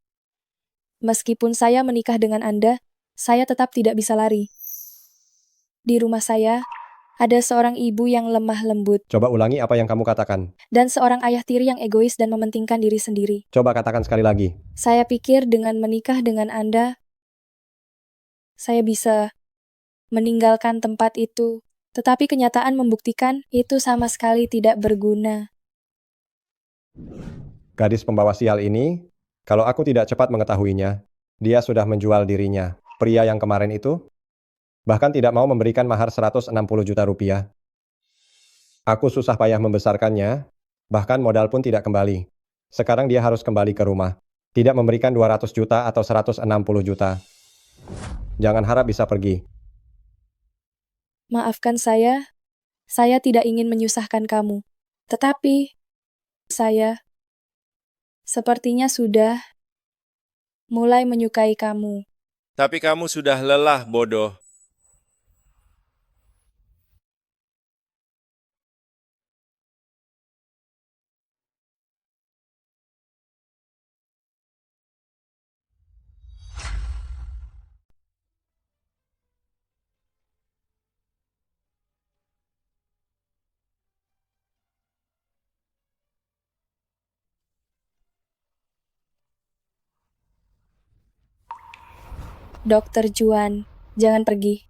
Meskipun saya menikah dengan Anda, saya tetap tidak bisa lari. Di rumah saya, ada seorang ibu yang lemah lembut, Coba ulangi apa yang kamu katakan. dan seorang ayah tiri yang egois dan mementingkan diri sendiri. Coba katakan sekali lagi. Saya pikir dengan menikah dengan Anda, saya bisa meninggalkan tempat itu. Tetapi kenyataan membuktikan itu sama sekali tidak berguna. Gadis pembawa sial ini, kalau aku tidak cepat mengetahuinya, dia sudah menjual dirinya. Pria yang kemarin itu, bahkan tidak mau memberikan mahar 160 juta rupiah. Aku susah payah membesarkannya, bahkan modal pun tidak kembali. Sekarang dia harus kembali ke rumah. Tidak memberikan 200 juta atau 160 juta. Jangan harap bisa pergi. Maafkan saya tidak ingin menyusahkan kamu. Tetapi, saya sepertinya sudah mulai menyukai kamu. Tapi kamu sudah lelah, bodoh. Dokter Juan, jangan pergi.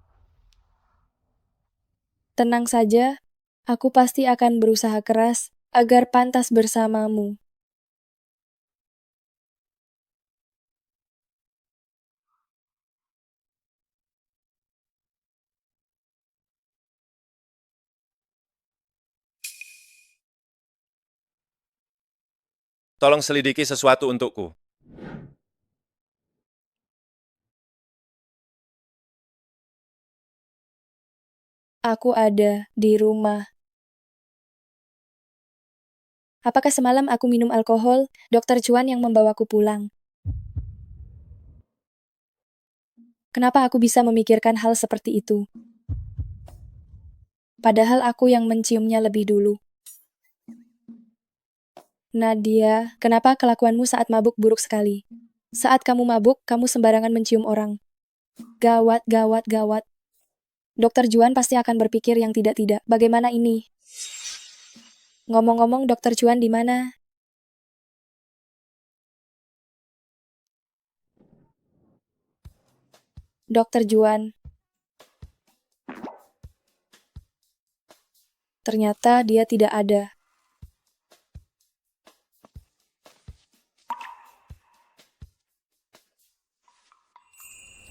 Tenang saja, aku pasti akan berusaha keras agar pantas bersamamu. Tolong selidiki sesuatu untukku. Aku ada di rumah. Apakah semalam aku minum alkohol, Dokter Juan yang membawaku pulang? Kenapa aku bisa memikirkan hal seperti itu? Padahal aku yang menciumnya lebih dulu. Nadia, kenapa kelakuanmu saat mabuk buruk sekali? Saat kamu mabuk, kamu sembarangan mencium orang. Gawat, gawat, gawat. Dokter Juan pasti akan berpikir yang tidak-tidak. Bagaimana ini? Ngomong-ngomong, Dokter Juan di mana? Dokter Juan. Ternyata dia tidak ada.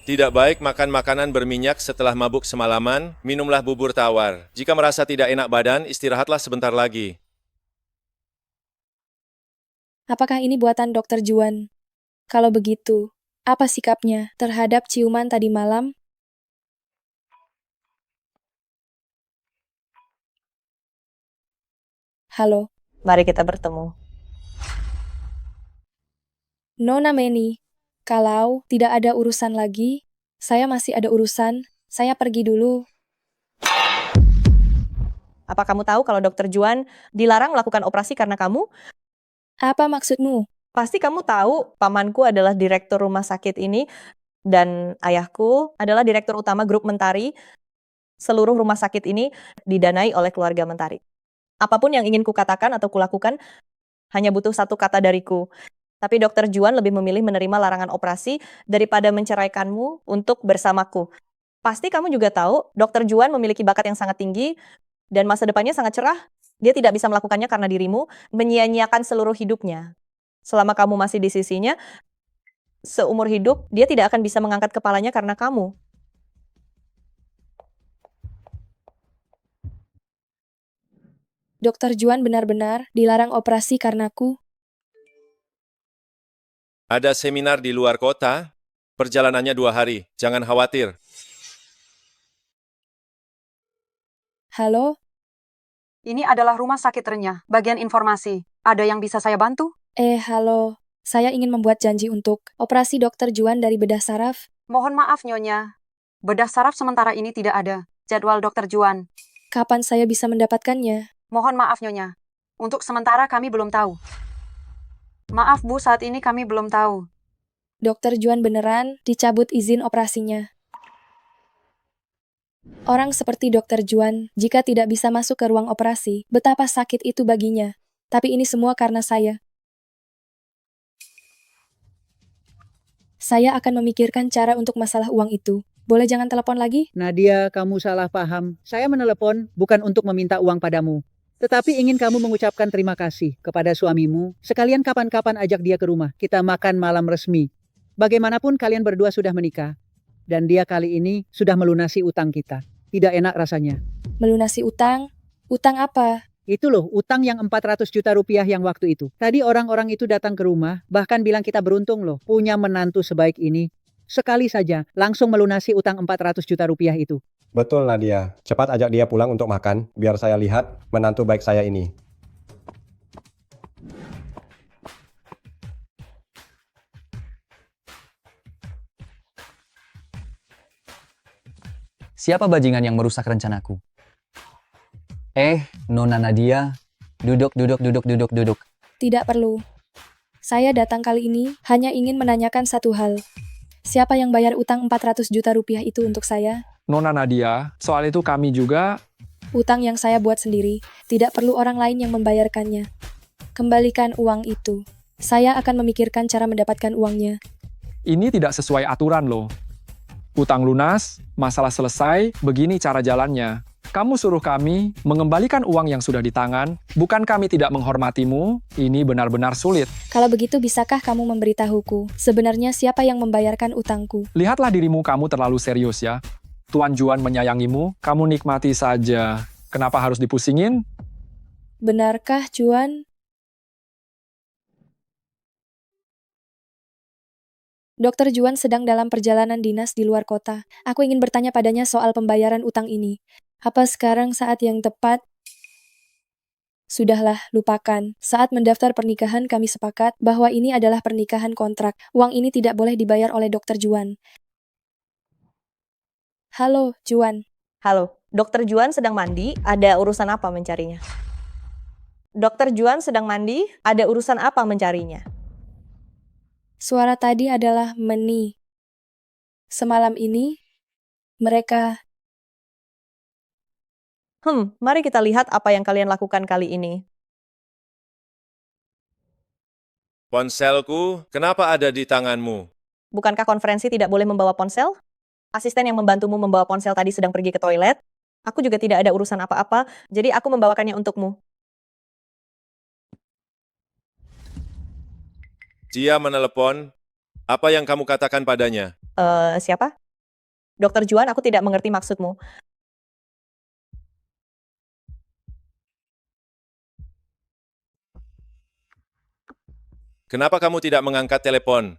Tidak baik makan makanan berminyak setelah mabuk semalaman, minumlah bubur tawar. Jika merasa tidak enak badan, istirahatlah sebentar lagi. Apakah ini buatan Dokter Juan? Kalau begitu, apa sikapnya terhadap ciuman tadi malam? Halo, Mari kita bertemu. Nona Meni. Kalau tidak ada urusan lagi, saya masih ada urusan. Saya pergi dulu. Apa kamu tahu kalau Dokter Juan dilarang melakukan operasi karena kamu? Apa maksudmu? Pasti kamu tahu pamanku adalah direktur rumah sakit ini dan ayahku adalah direktur utama grup Mentari. Seluruh rumah sakit ini didanai oleh keluarga Mentari. Apapun yang ingin kukatakan atau kulakukan hanya butuh satu kata dariku. Tapi Dokter Juan lebih memilih menerima larangan operasi daripada menceraikanmu untuk bersamaku. Pasti kamu juga tahu, Dokter Juan memiliki bakat yang sangat tinggi dan masa depannya sangat cerah. Dia tidak bisa melakukannya karena dirimu menyia-nyiakan seluruh hidupnya. Selama kamu masih di sisinya, seumur hidup dia tidak akan bisa mengangkat kepalanya karena kamu. Dokter Juan benar-benar dilarang operasi karenaku. Ada seminar di luar kota, perjalanannya 2 hari. Jangan khawatir. Halo? Ini adalah rumah sakit renyah. Bagian informasi. Ada yang bisa saya bantu? Halo. Saya ingin membuat janji untuk operasi Dokter Juan dari bedah saraf. Mohon maaf, Nyonya. Bedah saraf sementara ini tidak ada. Jadwal Dokter Juan. Kapan saya bisa mendapatkannya? Mohon maaf, Nyonya. Untuk sementara kami belum tahu. Maaf, Bu, saat ini kami belum tahu. Dokter Juan beneran dicabut izin operasinya. Orang seperti Dokter Juan, jika tidak bisa masuk ke ruang operasi, betapa sakit itu baginya. Tapi ini semua karena saya. Saya akan memikirkan cara untuk masalah uang itu. Boleh jangan telepon lagi? Nadia, kamu salah paham. Saya menelepon bukan untuk meminta uang padamu. Tetapi ingin kamu mengucapkan terima kasih kepada suamimu. Sekalian kapan-kapan ajak dia ke rumah. Kita makan malam resmi. Bagaimanapun kalian berdua sudah menikah. Dan dia kali ini sudah melunasi utang kita. Tidak enak rasanya. Melunasi utang? Utang apa? Itu loh, utang yang 400 juta rupiah yang waktu itu. Tadi orang-orang itu datang ke rumah, bahkan bilang kita beruntung loh, punya menantu sebaik ini. Sekali saja, langsung melunasi utang 400 juta rupiah itu. Betul Nadia, cepat ajak dia pulang untuk makan, biar saya lihat menantu baik saya ini. Siapa bajingan yang merusak rencanaku? Nona Nadia, duduk. Tidak perlu. Saya datang kali ini hanya ingin menanyakan satu hal. Siapa yang bayar utang 400 juta rupiah itu untuk saya? Nona Nadia, soal itu kami juga. Utang yang saya buat sendiri, tidak perlu orang lain yang membayarkannya. Kembalikan uang itu. Saya akan memikirkan cara mendapatkan uangnya. Ini tidak sesuai aturan loh. Utang lunas, masalah selesai, begini cara jalannya. Kamu suruh kami mengembalikan uang yang sudah di tangan, bukan kami tidak menghormatimu, ini benar-benar sulit. Kalau begitu bisakah kamu memberitahuku, sebenarnya siapa yang membayarkan utangku? Lihatlah dirimu, kamu terlalu serius ya. Tuan Juan menyayangimu, kamu nikmati saja. Kenapa harus dipusingin? Benarkah, Juan? Dokter Juan sedang dalam perjalanan dinas di luar kota. Aku ingin bertanya padanya soal pembayaran utang ini. Apa sekarang saat yang tepat? Sudahlah, lupakan. Saat mendaftar pernikahan kami sepakat bahwa ini adalah pernikahan kontrak. Uang ini tidak boleh dibayar oleh Dokter Juan. Halo, Juan. Halo, Dokter Juan sedang mandi, ada urusan apa mencarinya? Dokter Juan sedang mandi, ada urusan apa mencarinya? Suara tadi adalah Meni. Semalam ini, mereka... Mari kita lihat apa yang kalian lakukan kali ini. Ponselku, kenapa ada di tanganmu? Bukankah konferensi tidak boleh membawa ponsel? Asisten yang membantumu membawa ponsel tadi sedang pergi ke toilet. Aku juga tidak ada urusan apa-apa, jadi aku membawakannya untukmu. Dia menelepon. Apa yang kamu katakan padanya? Siapa? Dokter Juan, aku tidak mengerti maksudmu. Kenapa kamu tidak mengangkat telepon?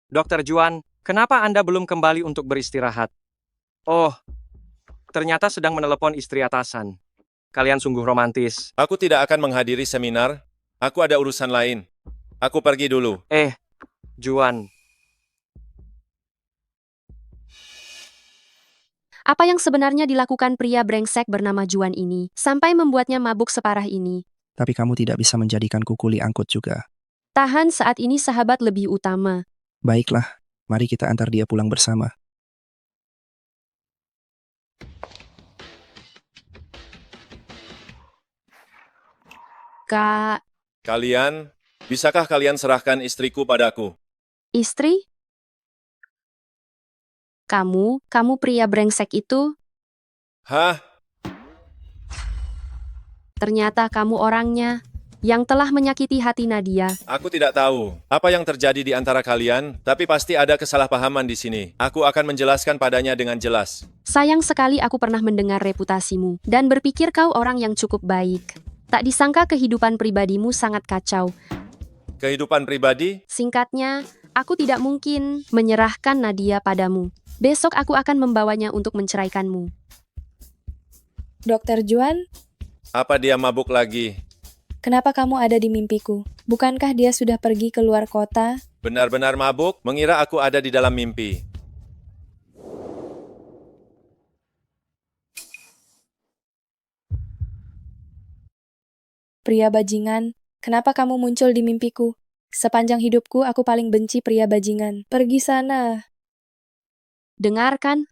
Dokter Juan, kenapa Anda belum kembali untuk beristirahat? Oh, ternyata sedang menelepon istri atasan. Kalian sungguh romantis. Aku tidak akan menghadiri seminar. Aku ada urusan lain. Aku pergi dulu. Juan. Apa yang sebenarnya dilakukan pria brengsek bernama Juan ini, sampai membuatnya mabuk separah ini? Tapi kamu tidak bisa menjadikanku kuli angkut juga. Tahan, saat ini sahabat lebih utama. Baiklah, mari kita antar dia pulang bersama. Kak, Kalian, bisakah kalian serahkan istriku padaku? istri? Kamu pria brengsek itu, Hah? ternyata kamu orangnya yang telah menyakiti hati Nadia. Aku tidak tahu apa yang terjadi di antara kalian, tapi pasti ada kesalahpahaman di sini. Aku akan menjelaskan padanya dengan jelas. Sayang sekali aku pernah mendengar reputasimu dan berpikir kau orang yang cukup baik. Tak disangka kehidupan pribadimu sangat kacau. Kehidupan pribadi? Singkatnya, aku tidak mungkin menyerahkan Nadia padamu. Besok aku akan membawanya untuk menceraikanmu. Dokter Juan, Apa dia mabuk lagi? kenapa kamu ada di mimpiku? Bukankah dia sudah pergi ke luar kota? Benar-benar mabuk? Mengira aku ada di dalam mimpi. Pria bajingan, kenapa kamu muncul di mimpiku? Sepanjang hidupku aku paling benci pria bajingan. Pergi sana. Dengarkan,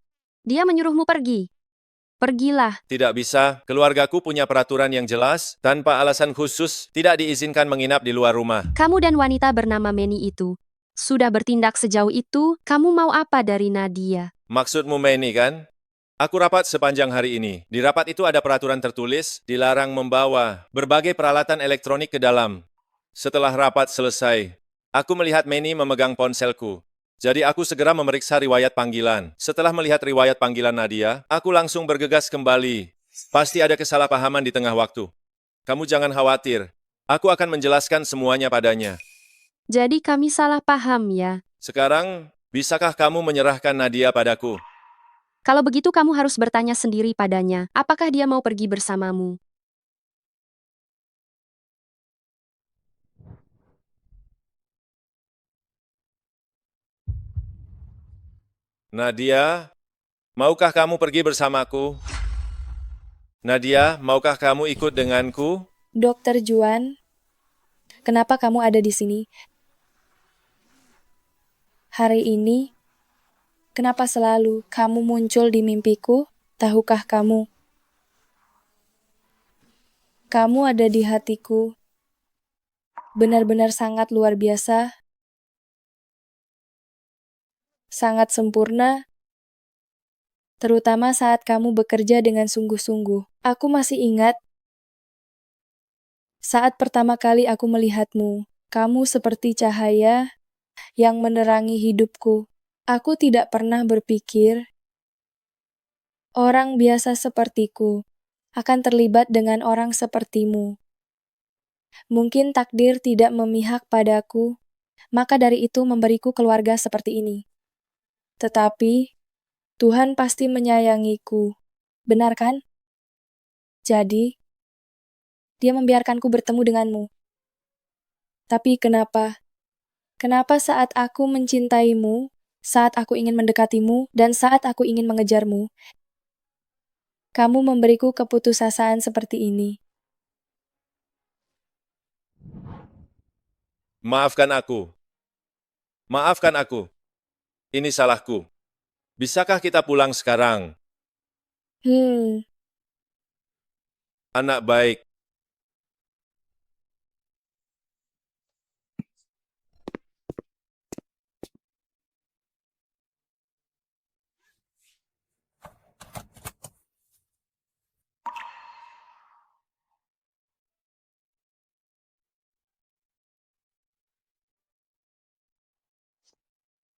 dia menyuruhmu pergi. Pergilah. Tidak bisa, keluargaku punya peraturan yang jelas, tanpa alasan khusus, tidak diizinkan menginap di luar rumah. Kamu dan wanita bernama Manny itu sudah bertindak sejauh itu, kamu mau apa dari Nadia? Maksudmu Manny kan? Aku rapat sepanjang hari ini. Di rapat itu ada peraturan tertulis, dilarang membawa berbagai peralatan elektronik ke dalam. Setelah rapat selesai, aku melihat Manny memegang ponselku. Jadi aku segera memeriksa riwayat panggilan. Setelah melihat riwayat panggilan Nadia, aku langsung bergegas kembali. Pasti ada kesalahpahaman di tengah waktu. Kamu jangan khawatir. Aku akan menjelaskan semuanya padanya. Jadi kami salah paham ya. Sekarang, bisakah kamu menyerahkan Nadia padaku? Kalau begitu kamu harus bertanya sendiri padanya, apakah dia mau pergi bersamamu? Nadia, maukah kamu pergi bersamaku? Nadia, maukah kamu ikut denganku? Dokter Juan, kenapa kamu ada di sini? Hari ini, kenapa selalu kamu muncul di mimpiku? Tahukah kamu? Kamu ada di hatiku. Benar-benar sangat luar biasa. Sangat sempurna. Terutama saat kamu bekerja dengan sungguh-sungguh. Aku masih ingat saat pertama kali aku melihatmu. Kamu seperti cahaya yang menerangi hidupku. Aku tidak pernah berpikir orang biasa sepertiku akan terlibat dengan orang sepertimu. Mungkin takdir tidak memihak padaku, maka dari itu memberiku keluarga seperti ini. Tetapi, Tuhan pasti menyayangiku. Benar kan? Jadi, dia membiarkanku bertemu denganmu. Tapi kenapa? Kenapa saat aku mencintaimu, saat aku ingin mendekatimu, dan saat aku ingin mengejarmu, kamu memberiku keputusasaan seperti ini? Maafkan aku. Maafkan aku. Ini salahku. Bisakah kita pulang sekarang? Anak baik.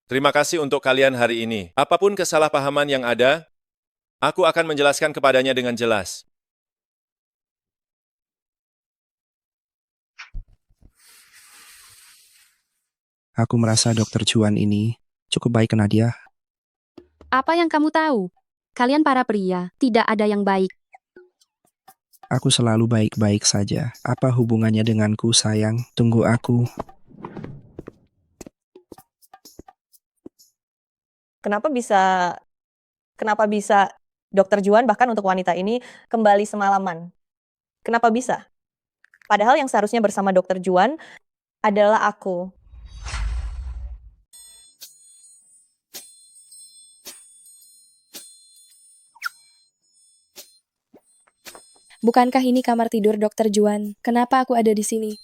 Terima kasih untuk kalian hari ini. Apapun kesalahpahaman yang ada, aku akan menjelaskan kepadanya dengan jelas. Aku merasa Dokter Juan ini cukup baik ke Nadia. Apa yang kamu tahu? Kalian para pria, tidak ada yang baik. Aku selalu baik-baik saja. Apa hubungannya denganku, sayang? Tunggu aku. Kenapa bisa Dokter Juan bahkan untuk wanita ini kembali semalaman. Kenapa bisa? Padahal yang seharusnya bersama Dokter Juan adalah aku. Bukankah ini kamar tidur Dokter Juan? Kenapa aku ada di sini?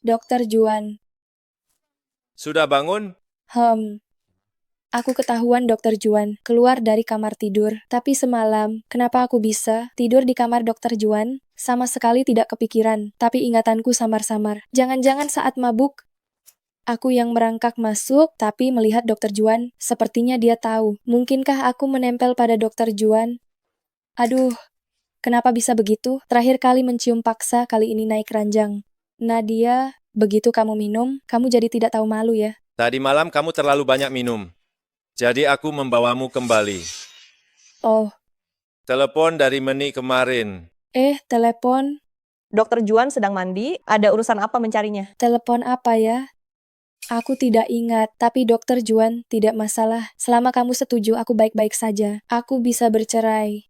Dokter Juan. Sudah bangun? Aku ketahuan Dokter Juan keluar dari kamar tidur. Tapi semalam, kenapa aku bisa tidur di kamar Dokter Juan? Sama sekali tidak kepikiran, tapi ingatanku samar-samar. Jangan-jangan saat mabuk, aku yang merangkak masuk, tapi melihat Dokter Juan, sepertinya dia tahu. Mungkinkah aku menempel pada Dokter Juan? Aduh, kenapa bisa begitu? Terakhir kali mencium paksa, kali ini naik ranjang. Nadia, begitu kamu minum, kamu jadi tidak tahu malu ya? Tadi malam kamu terlalu banyak minum. Jadi aku membawamu kembali. Oh, Telepon dari Meni kemarin. telepon. Dokter Juan sedang mandi, ada urusan apa mencarinya? Telepon apa ya? Aku tidak ingat, tapi Dokter Juan tidak masalah. Selama kamu setuju, aku baik-baik saja. Aku bisa bercerai.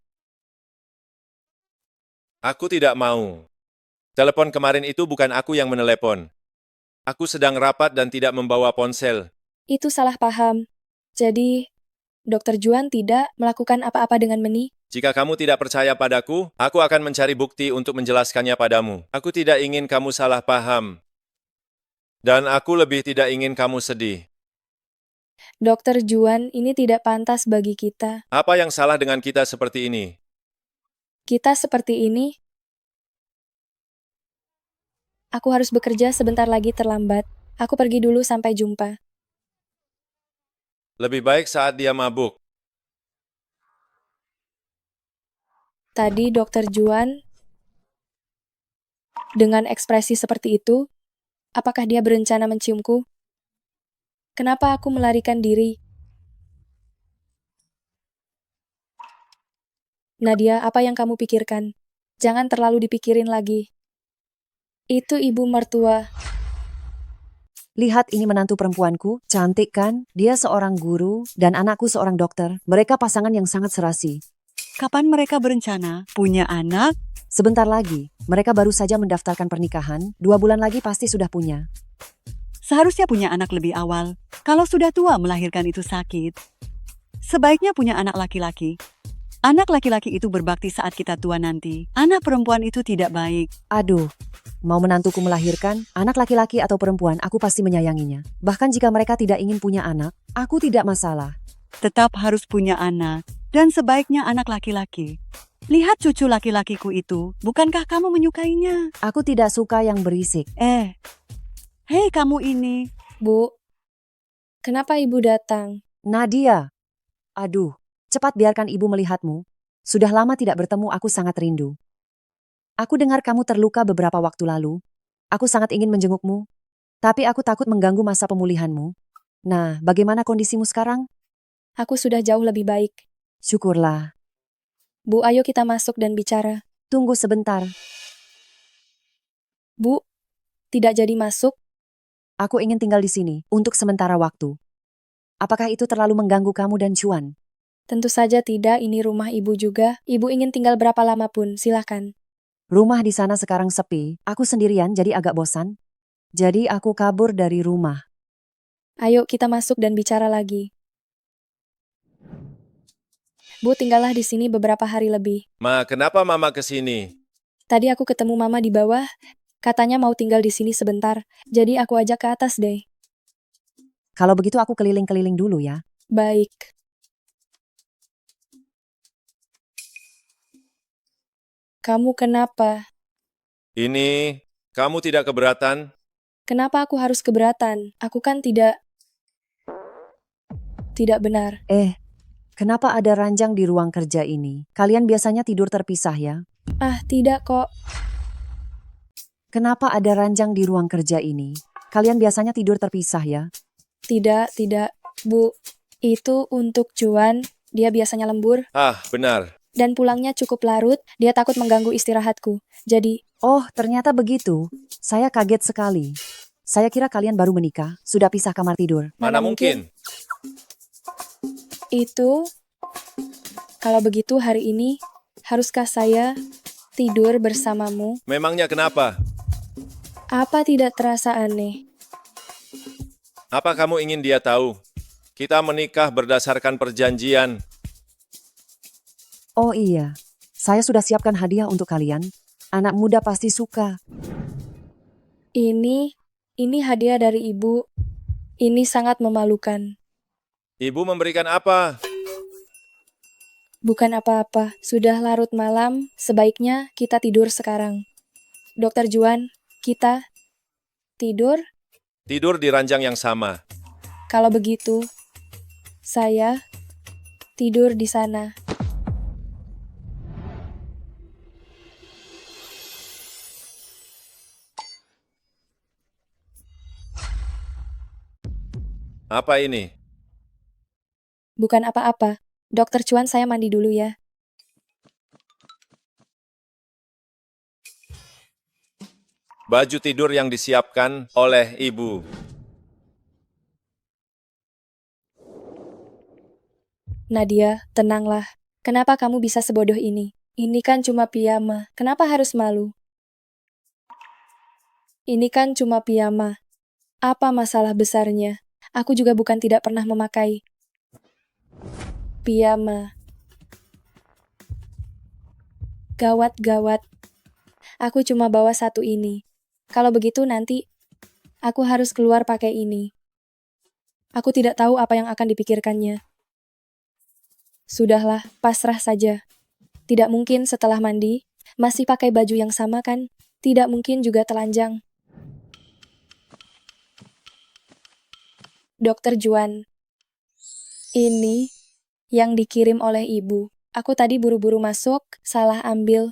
Aku tidak mau. Telepon kemarin itu bukan aku yang menelepon. Aku sedang rapat dan tidak membawa ponsel. Itu salah paham. Jadi, Dokter Juan tidak melakukan apa-apa dengan Meni? Jika kamu tidak percaya padaku, aku akan mencari bukti untuk menjelaskannya padamu. Aku tidak ingin kamu salah paham. Dan aku lebih tidak ingin kamu sedih. Dokter Juan, ini tidak pantas bagi kita. Apa yang salah dengan kita seperti ini? Kita seperti ini? Aku harus bekerja sebentar lagi terlambat. Aku pergi dulu, sampai jumpa. Lebih baik saat dia mabuk. Tadi Dokter Juan, dengan ekspresi seperti itu, apakah dia berencana menciumku? Kenapa aku melarikan diri? Nadia, apa yang kamu pikirkan? Jangan terlalu dipikirin lagi. Itu ibu mertua. Lihat ini menantu perempuanku, cantik kan? Dia seorang guru dan anakku seorang dokter. Mereka pasangan yang sangat serasi. Kapan mereka berencana punya anak? Sebentar lagi, mereka baru saja mendaftarkan pernikahan. 2 bulan lagi pasti sudah punya. Seharusnya punya anak lebih awal. Kalau sudah tua melahirkan itu sakit. Sebaiknya punya anak laki-laki. Anak laki-laki itu berbakti saat kita tua nanti. Anak perempuan itu tidak baik. Aduh, mau menantuku melahirkan, anak laki-laki atau perempuan, aku pasti menyayanginya. Bahkan jika mereka tidak ingin punya anak, aku tidak masalah. Tetap harus punya anak. Dan sebaiknya anak laki-laki. Lihat cucu laki-lakiku itu. Bukankah kamu menyukainya? Aku tidak suka yang berisik. Hei kamu ini. Bu, kenapa ibu datang? Nadia. Aduh, cepat biarkan ibu melihatmu. Sudah lama tidak bertemu, aku sangat rindu. Aku dengar kamu terluka beberapa waktu lalu. Aku sangat ingin menjengukmu. Tapi aku takut mengganggu masa pemulihanmu. Nah, bagaimana kondisimu sekarang? Aku sudah jauh lebih baik. Syukurlah. Bu, ayo kita masuk dan bicara. Tunggu sebentar. Bu, tidak jadi masuk? Aku ingin tinggal di sini untuk sementara waktu. Apakah itu terlalu mengganggu kamu dan Juan? Tentu saja tidak, ini rumah ibu juga. Ibu ingin tinggal berapa lama pun, silakan. Rumah di sana sekarang sepi. Aku sendirian jadi agak bosan. Jadi aku kabur dari rumah. Ayo kita masuk dan bicara lagi. Bu, tinggallah di sini beberapa hari lebih. Ma, kenapa Mama ke sini? Tadi aku ketemu Mama di bawah. Katanya mau tinggal di sini sebentar. Jadi aku ajak ke atas deh. Kalau begitu aku keliling-keliling dulu ya. Baik. Kamu kenapa? Ini, kamu tidak keberatan? Kenapa aku harus keberatan? Aku kan tidak benar. Kenapa ada ranjang di ruang kerja ini? Kalian biasanya tidur terpisah ya? Tidak kok. Kenapa ada ranjang di ruang kerja ini? Kalian biasanya tidur terpisah ya? Tidak. Bu, itu untuk Juan. Dia biasanya lembur. Benar. Dan pulangnya cukup larut, dia takut mengganggu istirahatku. Jadi... Oh, ternyata begitu. Saya kaget sekali. Saya kira kalian baru menikah, sudah pisah kamar tidur. Mana mungkin? Itu, kalau begitu hari ini, haruskah saya tidur bersamamu? Memangnya kenapa? Apa tidak terasa aneh? Apa kamu ingin dia tahu? Kita menikah berdasarkan perjanjian. Oh iya, saya sudah siapkan hadiah untuk kalian. Anak muda pasti suka. Ini hadiah dari ibu. Ini sangat memalukan. Ibu memberikan apa? Bukan apa-apa, sudah larut malam, sebaiknya kita tidur sekarang. Dokter Juan, kita tidur? Tidur di ranjang yang sama. Kalau begitu, saya tidur di sana. Apa ini? Bukan apa-apa. Dokter Cuan, saya mandi dulu ya. Baju tidur yang disiapkan oleh ibu. Nadia, tenanglah. Kenapa kamu bisa sebodoh ini? Ini kan cuma piyama. Kenapa harus malu? Ini kan cuma piyama. Apa masalah besarnya? Aku juga bukan tidak pernah memakai piyama. Gawat-gawat. Aku cuma bawa satu ini. Kalau begitu nanti, aku harus keluar pakai ini. Aku tidak tahu apa yang akan dipikirkannya. Sudahlah, pasrah saja. Tidak mungkin setelah mandi, masih pakai baju yang sama kan? Tidak mungkin juga telanjang. Dokter Juan, ini yang dikirim oleh ibu. Aku tadi buru-buru masuk, salah ambil.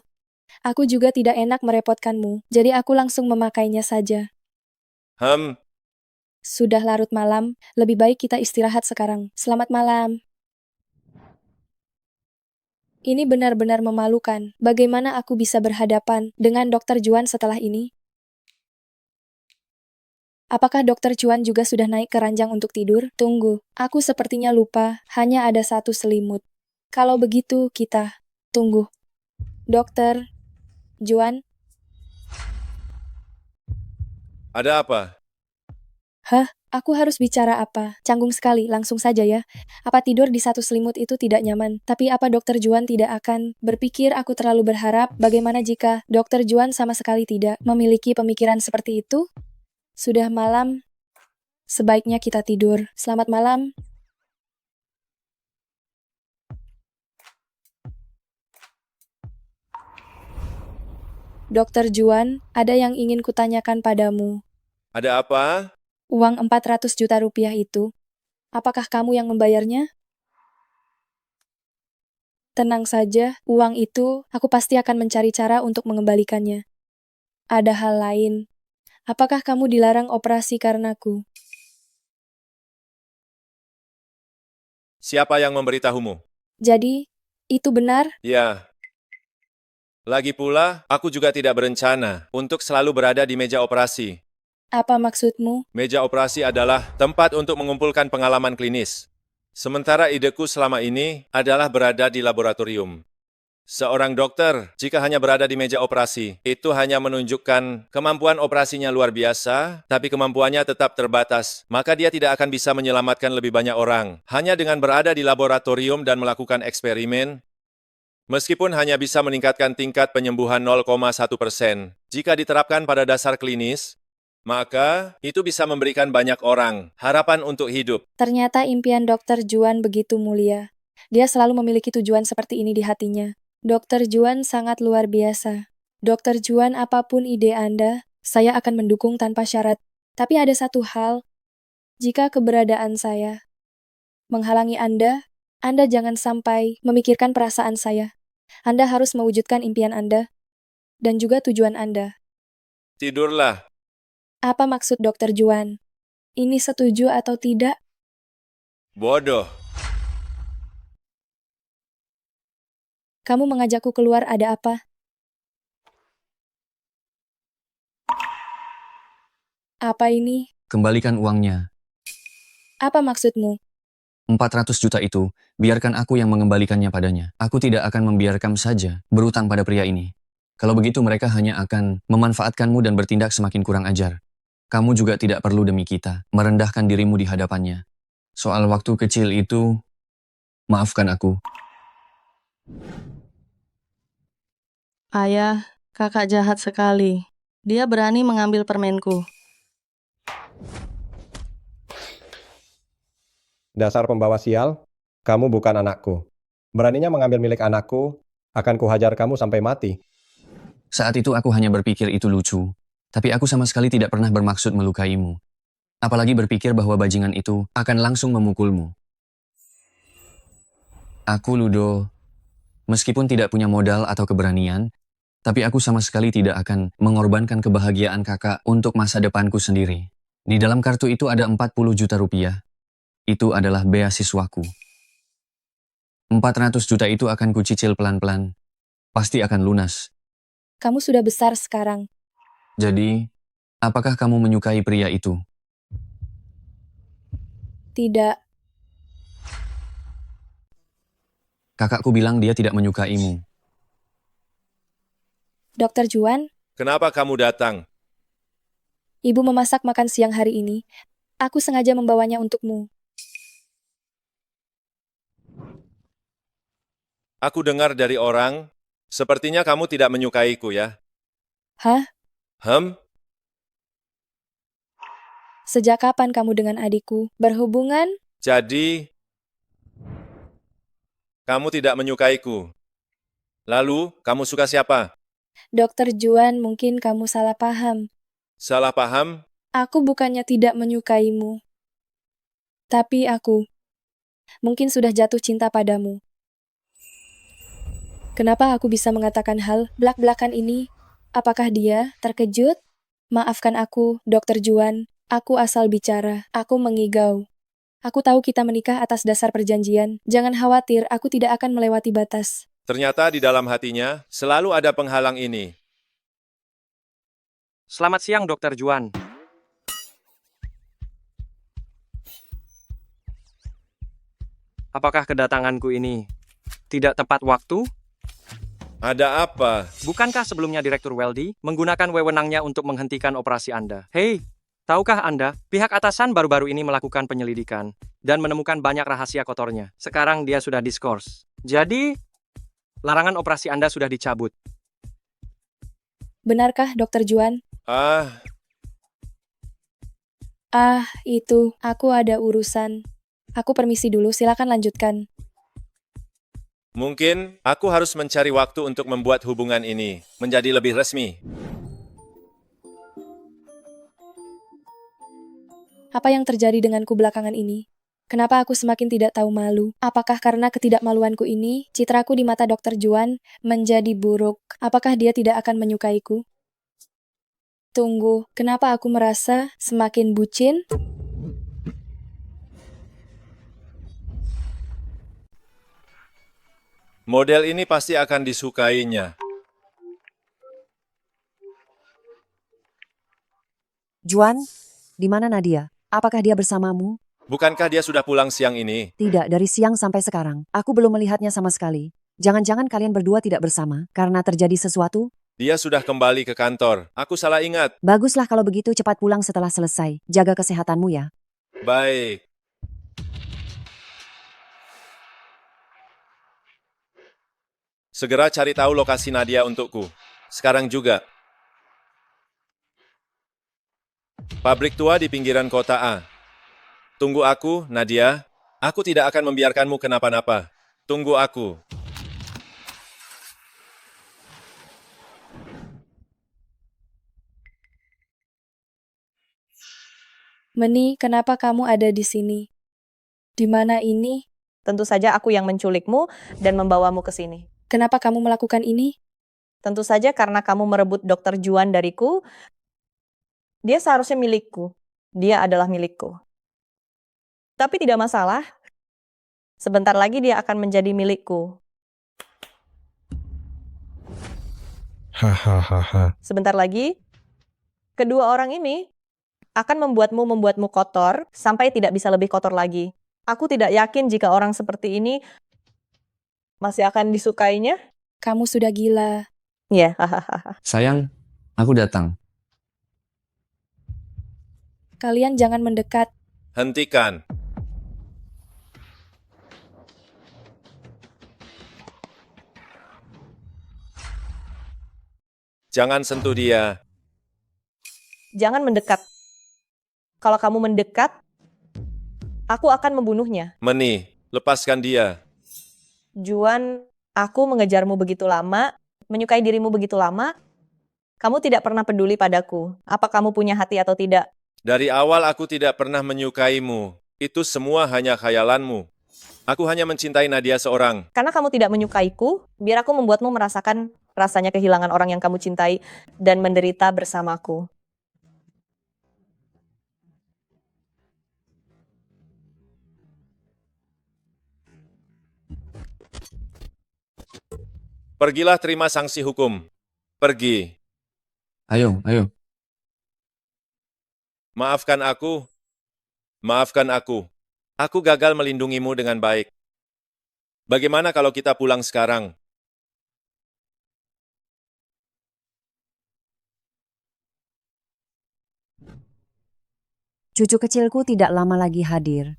Aku juga tidak enak merepotkanmu, jadi aku langsung memakainya saja. Sudah larut malam, lebih baik kita istirahat sekarang. Selamat malam. Ini benar-benar memalukan. Bagaimana aku bisa berhadapan dengan Dokter Juan setelah ini? Apakah Dokter Juan juga sudah naik ke ranjang untuk tidur? Tunggu, aku sepertinya lupa, hanya ada satu selimut. Kalau begitu, kita tunggu. Dokter Juan? Ada apa? Hah? Aku harus bicara apa? Canggung sekali, langsung saja ya. Apa tidur di satu selimut itu tidak nyaman? Tapi apa Dokter Juan tidak akan berpikir aku terlalu berharap? Bagaimana jika Dokter Juan sama sekali tidak memiliki pemikiran seperti itu? Sudah malam, sebaiknya kita tidur. Selamat malam. Dokter Juan, ada yang ingin kutanyakan padamu. Ada apa? Uang 400 juta rupiah itu, apakah kamu yang membayarnya? Tenang saja, uang itu aku pasti akan mencari cara untuk mengembalikannya. Ada hal lain. Apakah kamu dilarang operasi karenaku? Siapa yang memberitahumu? Jadi, itu benar? Ya. Lagi pula, aku juga tidak berencana untuk selalu berada di meja operasi. Apa maksudmu? Meja operasi adalah tempat untuk mengumpulkan pengalaman klinis. Sementara ideku selama ini adalah berada di laboratorium. Seorang dokter, jika hanya berada di meja operasi, itu hanya menunjukkan kemampuan operasinya luar biasa, tapi kemampuannya tetap terbatas. Maka dia tidak akan bisa menyelamatkan lebih banyak orang. Hanya dengan berada di laboratorium dan melakukan eksperimen, meskipun hanya bisa meningkatkan tingkat penyembuhan 0,1%, jika diterapkan pada dasar klinis, maka itu bisa memberikan banyak orang harapan untuk hidup. Ternyata impian Dokter Juan begitu mulia. Dia selalu memiliki tujuan seperti ini di hatinya. Dokter Juan sangat luar biasa. Dokter Juan, apapun ide Anda, saya akan mendukung tanpa syarat. Tapi ada satu hal, jika keberadaan saya menghalangi Anda jangan sampai memikirkan perasaan saya. Anda harus mewujudkan impian Anda dan juga tujuan Anda. Tidurlah. Apa maksud Dokter Juan? Ini setuju atau tidak? Bodoh. Kamu mengajakku keluar, ada apa? Apa ini? Kembalikan uangnya. Apa maksudmu? 400 juta itu, biarkan aku yang mengembalikannya padanya. Aku tidak akan membiarkan saja berutang pada pria ini. Kalau begitu mereka hanya akan memanfaatkanmu dan bertindak semakin kurang ajar. Kamu juga tidak perlu demi kita merendahkan dirimu di hadapannya. Soal waktu kecil itu, maafkan aku. Ayah, kakak jahat sekali. Dia berani mengambil permenku. Dasar pembawa sial, kamu bukan anakku. Beraninya mengambil milik anakku, akan kuhajar kamu sampai mati. Saat itu aku hanya berpikir itu lucu, tapi aku sama sekali tidak pernah bermaksud melukaimu. Apalagi berpikir bahwa bajingan itu akan langsung memukulmu. Aku, Ludo, meskipun tidak punya modal atau keberanian, tapi aku sama sekali tidak akan mengorbankan kebahagiaan kakak untuk masa depanku sendiri. Di dalam kartu itu ada 40 juta rupiah. Itu adalah beasiswaku. 400 juta itu akan kucicil pelan-pelan. Pasti akan lunas. Kamu sudah besar sekarang. Jadi, apakah kamu menyukai pria itu? Tidak. Kakakku bilang dia tidak menyukaimu. Dokter Juan, Kenapa kamu datang? ibu memasak makan siang hari ini. Aku sengaja membawanya untukmu. Aku dengar dari orang, sepertinya kamu tidak menyukaiku ya. Hah? Sejak kapan kamu dengan adikku berhubungan? Jadi, kamu tidak menyukaiku. Lalu, kamu suka siapa? Dokter Juan, mungkin kamu salah paham. Salah paham? Aku bukannya tidak menyukaimu. Tapi aku mungkin sudah jatuh cinta padamu. Kenapa aku bisa mengatakan hal belak-belakan ini? Apakah dia terkejut? Maafkan aku, Dokter Juan. Aku asal bicara. Aku mengigau. Aku tahu kita menikah atas dasar perjanjian. Jangan khawatir, aku tidak akan melewati batas. Ternyata di dalam hatinya selalu ada penghalang ini. Selamat siang, Dokter Juan. Apakah kedatanganku ini tidak tepat waktu? Ada apa? Bukankah sebelumnya Direktur Weldy menggunakan wewenangnya untuk menghentikan operasi Anda? Hei, tahukah Anda, pihak atasan baru-baru ini melakukan penyelidikan dan menemukan banyak rahasia kotornya. Sekarang dia sudah diskors. Jadi, larangan operasi Anda sudah dicabut. Benarkah, Dokter Juan? Itu. Aku ada urusan. Aku permisi dulu, silakan lanjutkan. Mungkin aku harus mencari waktu untuk membuat hubungan ini menjadi lebih resmi. Apa yang terjadi denganku belakangan ini? Kenapa aku semakin tidak tahu malu? Apakah karena ketidakmaluanku ini, citraku di mata Dokter Juan menjadi buruk? Apakah dia tidak akan menyukaiku? Tunggu, kenapa aku merasa semakin bucin? Model ini pasti akan disukainya. Juan, di mana Nadia? Apakah dia bersamamu? Bukankah dia sudah pulang siang ini? Tidak, dari siang sampai sekarang. Aku belum melihatnya sama sekali. Jangan-jangan kalian berdua tidak bersama karena terjadi sesuatu? Dia sudah kembali ke kantor. Aku salah ingat. Baguslah kalau begitu, cepat pulang setelah selesai. Jaga kesehatanmu ya. Baik. Segera cari tahu lokasi Nadia untukku. Sekarang juga. Pabrik tua di pinggiran kota A. Tunggu aku, Nadia. Aku tidak akan membiarkanmu kenapa-napa. Tunggu aku. Meni, kenapa kamu ada di sini? Di mana ini? Tentu saja aku yang menculikmu dan membawamu ke sini. Kenapa kamu melakukan ini? Tentu saja karena kamu merebut Dokter Juan dariku. Dia seharusnya milikku. Dia adalah milikku. Tapi tidak masalah. Sebentar lagi dia akan menjadi milikku. Hahaha. Sebentar lagi, kedua orang ini akan membuatmu kotor sampai tidak bisa lebih kotor lagi. Aku tidak yakin jika orang seperti ini masih akan disukainya. Kamu sudah gila. Ya, hahaha. Sayang, aku datang. Kalian jangan mendekat. Hentikan. Jangan sentuh dia. Jangan mendekat. Kalau kamu mendekat, aku akan membunuhnya. Meni, lepaskan dia. Juan, aku mengejarmu begitu lama, menyukai dirimu begitu lama, kamu tidak pernah peduli padaku. Apa kamu punya hati atau tidak? Dari awal aku tidak pernah menyukaimu. Itu semua hanya khayalanmu. Aku hanya mencintai Nadia seorang. Karena kamu tidak menyukaiku, biar aku membuatmu merasakan rasanya kehilangan orang yang kamu cintai dan menderita bersamaku. Pergilah terima sanksi hukum. Pergi. Ayo, ayo. Maafkan aku. Maafkan aku. Aku gagal melindungimu dengan baik. Bagaimana kalau kita pulang sekarang? Cucu kecilku tidak lama lagi hadir.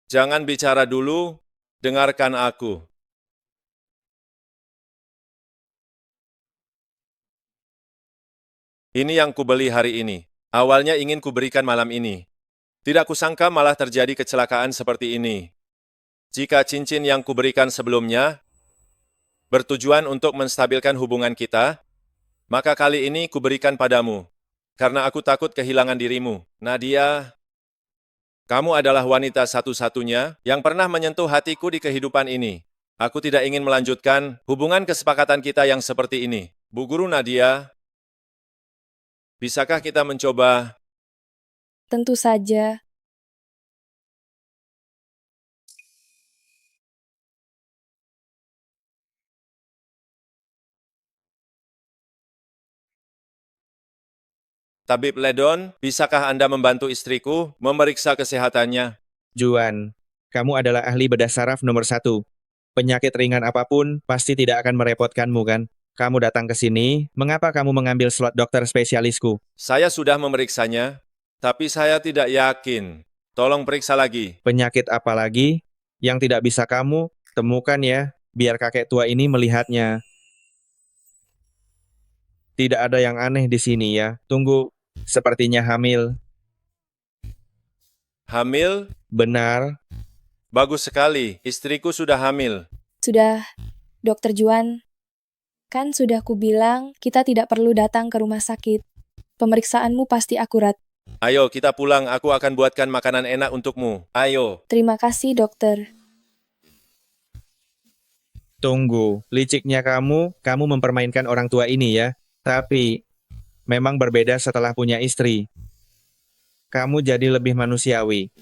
Jangan bicara dulu, dengarkan aku. Ini yang kubeli hari ini. Awalnya ingin kuberikan malam ini. Tidak kusangka malah terjadi kecelakaan seperti ini. Jika cincin yang kuberikan sebelumnya bertujuan untuk menstabilkan hubungan kita, maka kali ini kuberikan padamu. Karena aku takut kehilangan dirimu. Nadia, kamu adalah wanita satu-satunya yang pernah menyentuh hatiku di kehidupan ini. Aku tidak ingin melanjutkan hubungan kesepakatan kita yang seperti ini. Bu Guru Nadia, bisakah kita mencoba? Tentu saja. Tabib Ledon, bisakah Anda membantu istriku memeriksa kesehatannya? Juan, kamu adalah ahli bedah saraf nomor 1. Penyakit ringan apapun pasti tidak akan merepotkanmu kan? Kamu datang ke sini, mengapa kamu mengambil slot dokter spesialisku? Saya sudah memeriksanya, tapi saya tidak yakin. Tolong periksa lagi. Penyakit apa lagi yang tidak bisa kamu temukan ya, biar kakek tua ini melihatnya. Tidak ada yang aneh di sini ya. Tunggu, sepertinya hamil. Hamil? Benar. Bagus sekali, istriku sudah hamil. Sudah, Dokter Juan. Kan sudah kubilang kita tidak perlu datang ke rumah sakit. Pemeriksaanmu pasti akurat. Ayo kita pulang, aku akan buatkan makanan enak untukmu. Ayo. Terima kasih, dokter. Tunggu, liciknya kamu mempermainkan orang tua ini ya. Tapi, memang berbeda setelah punya istri. Kamu jadi lebih manusiawi.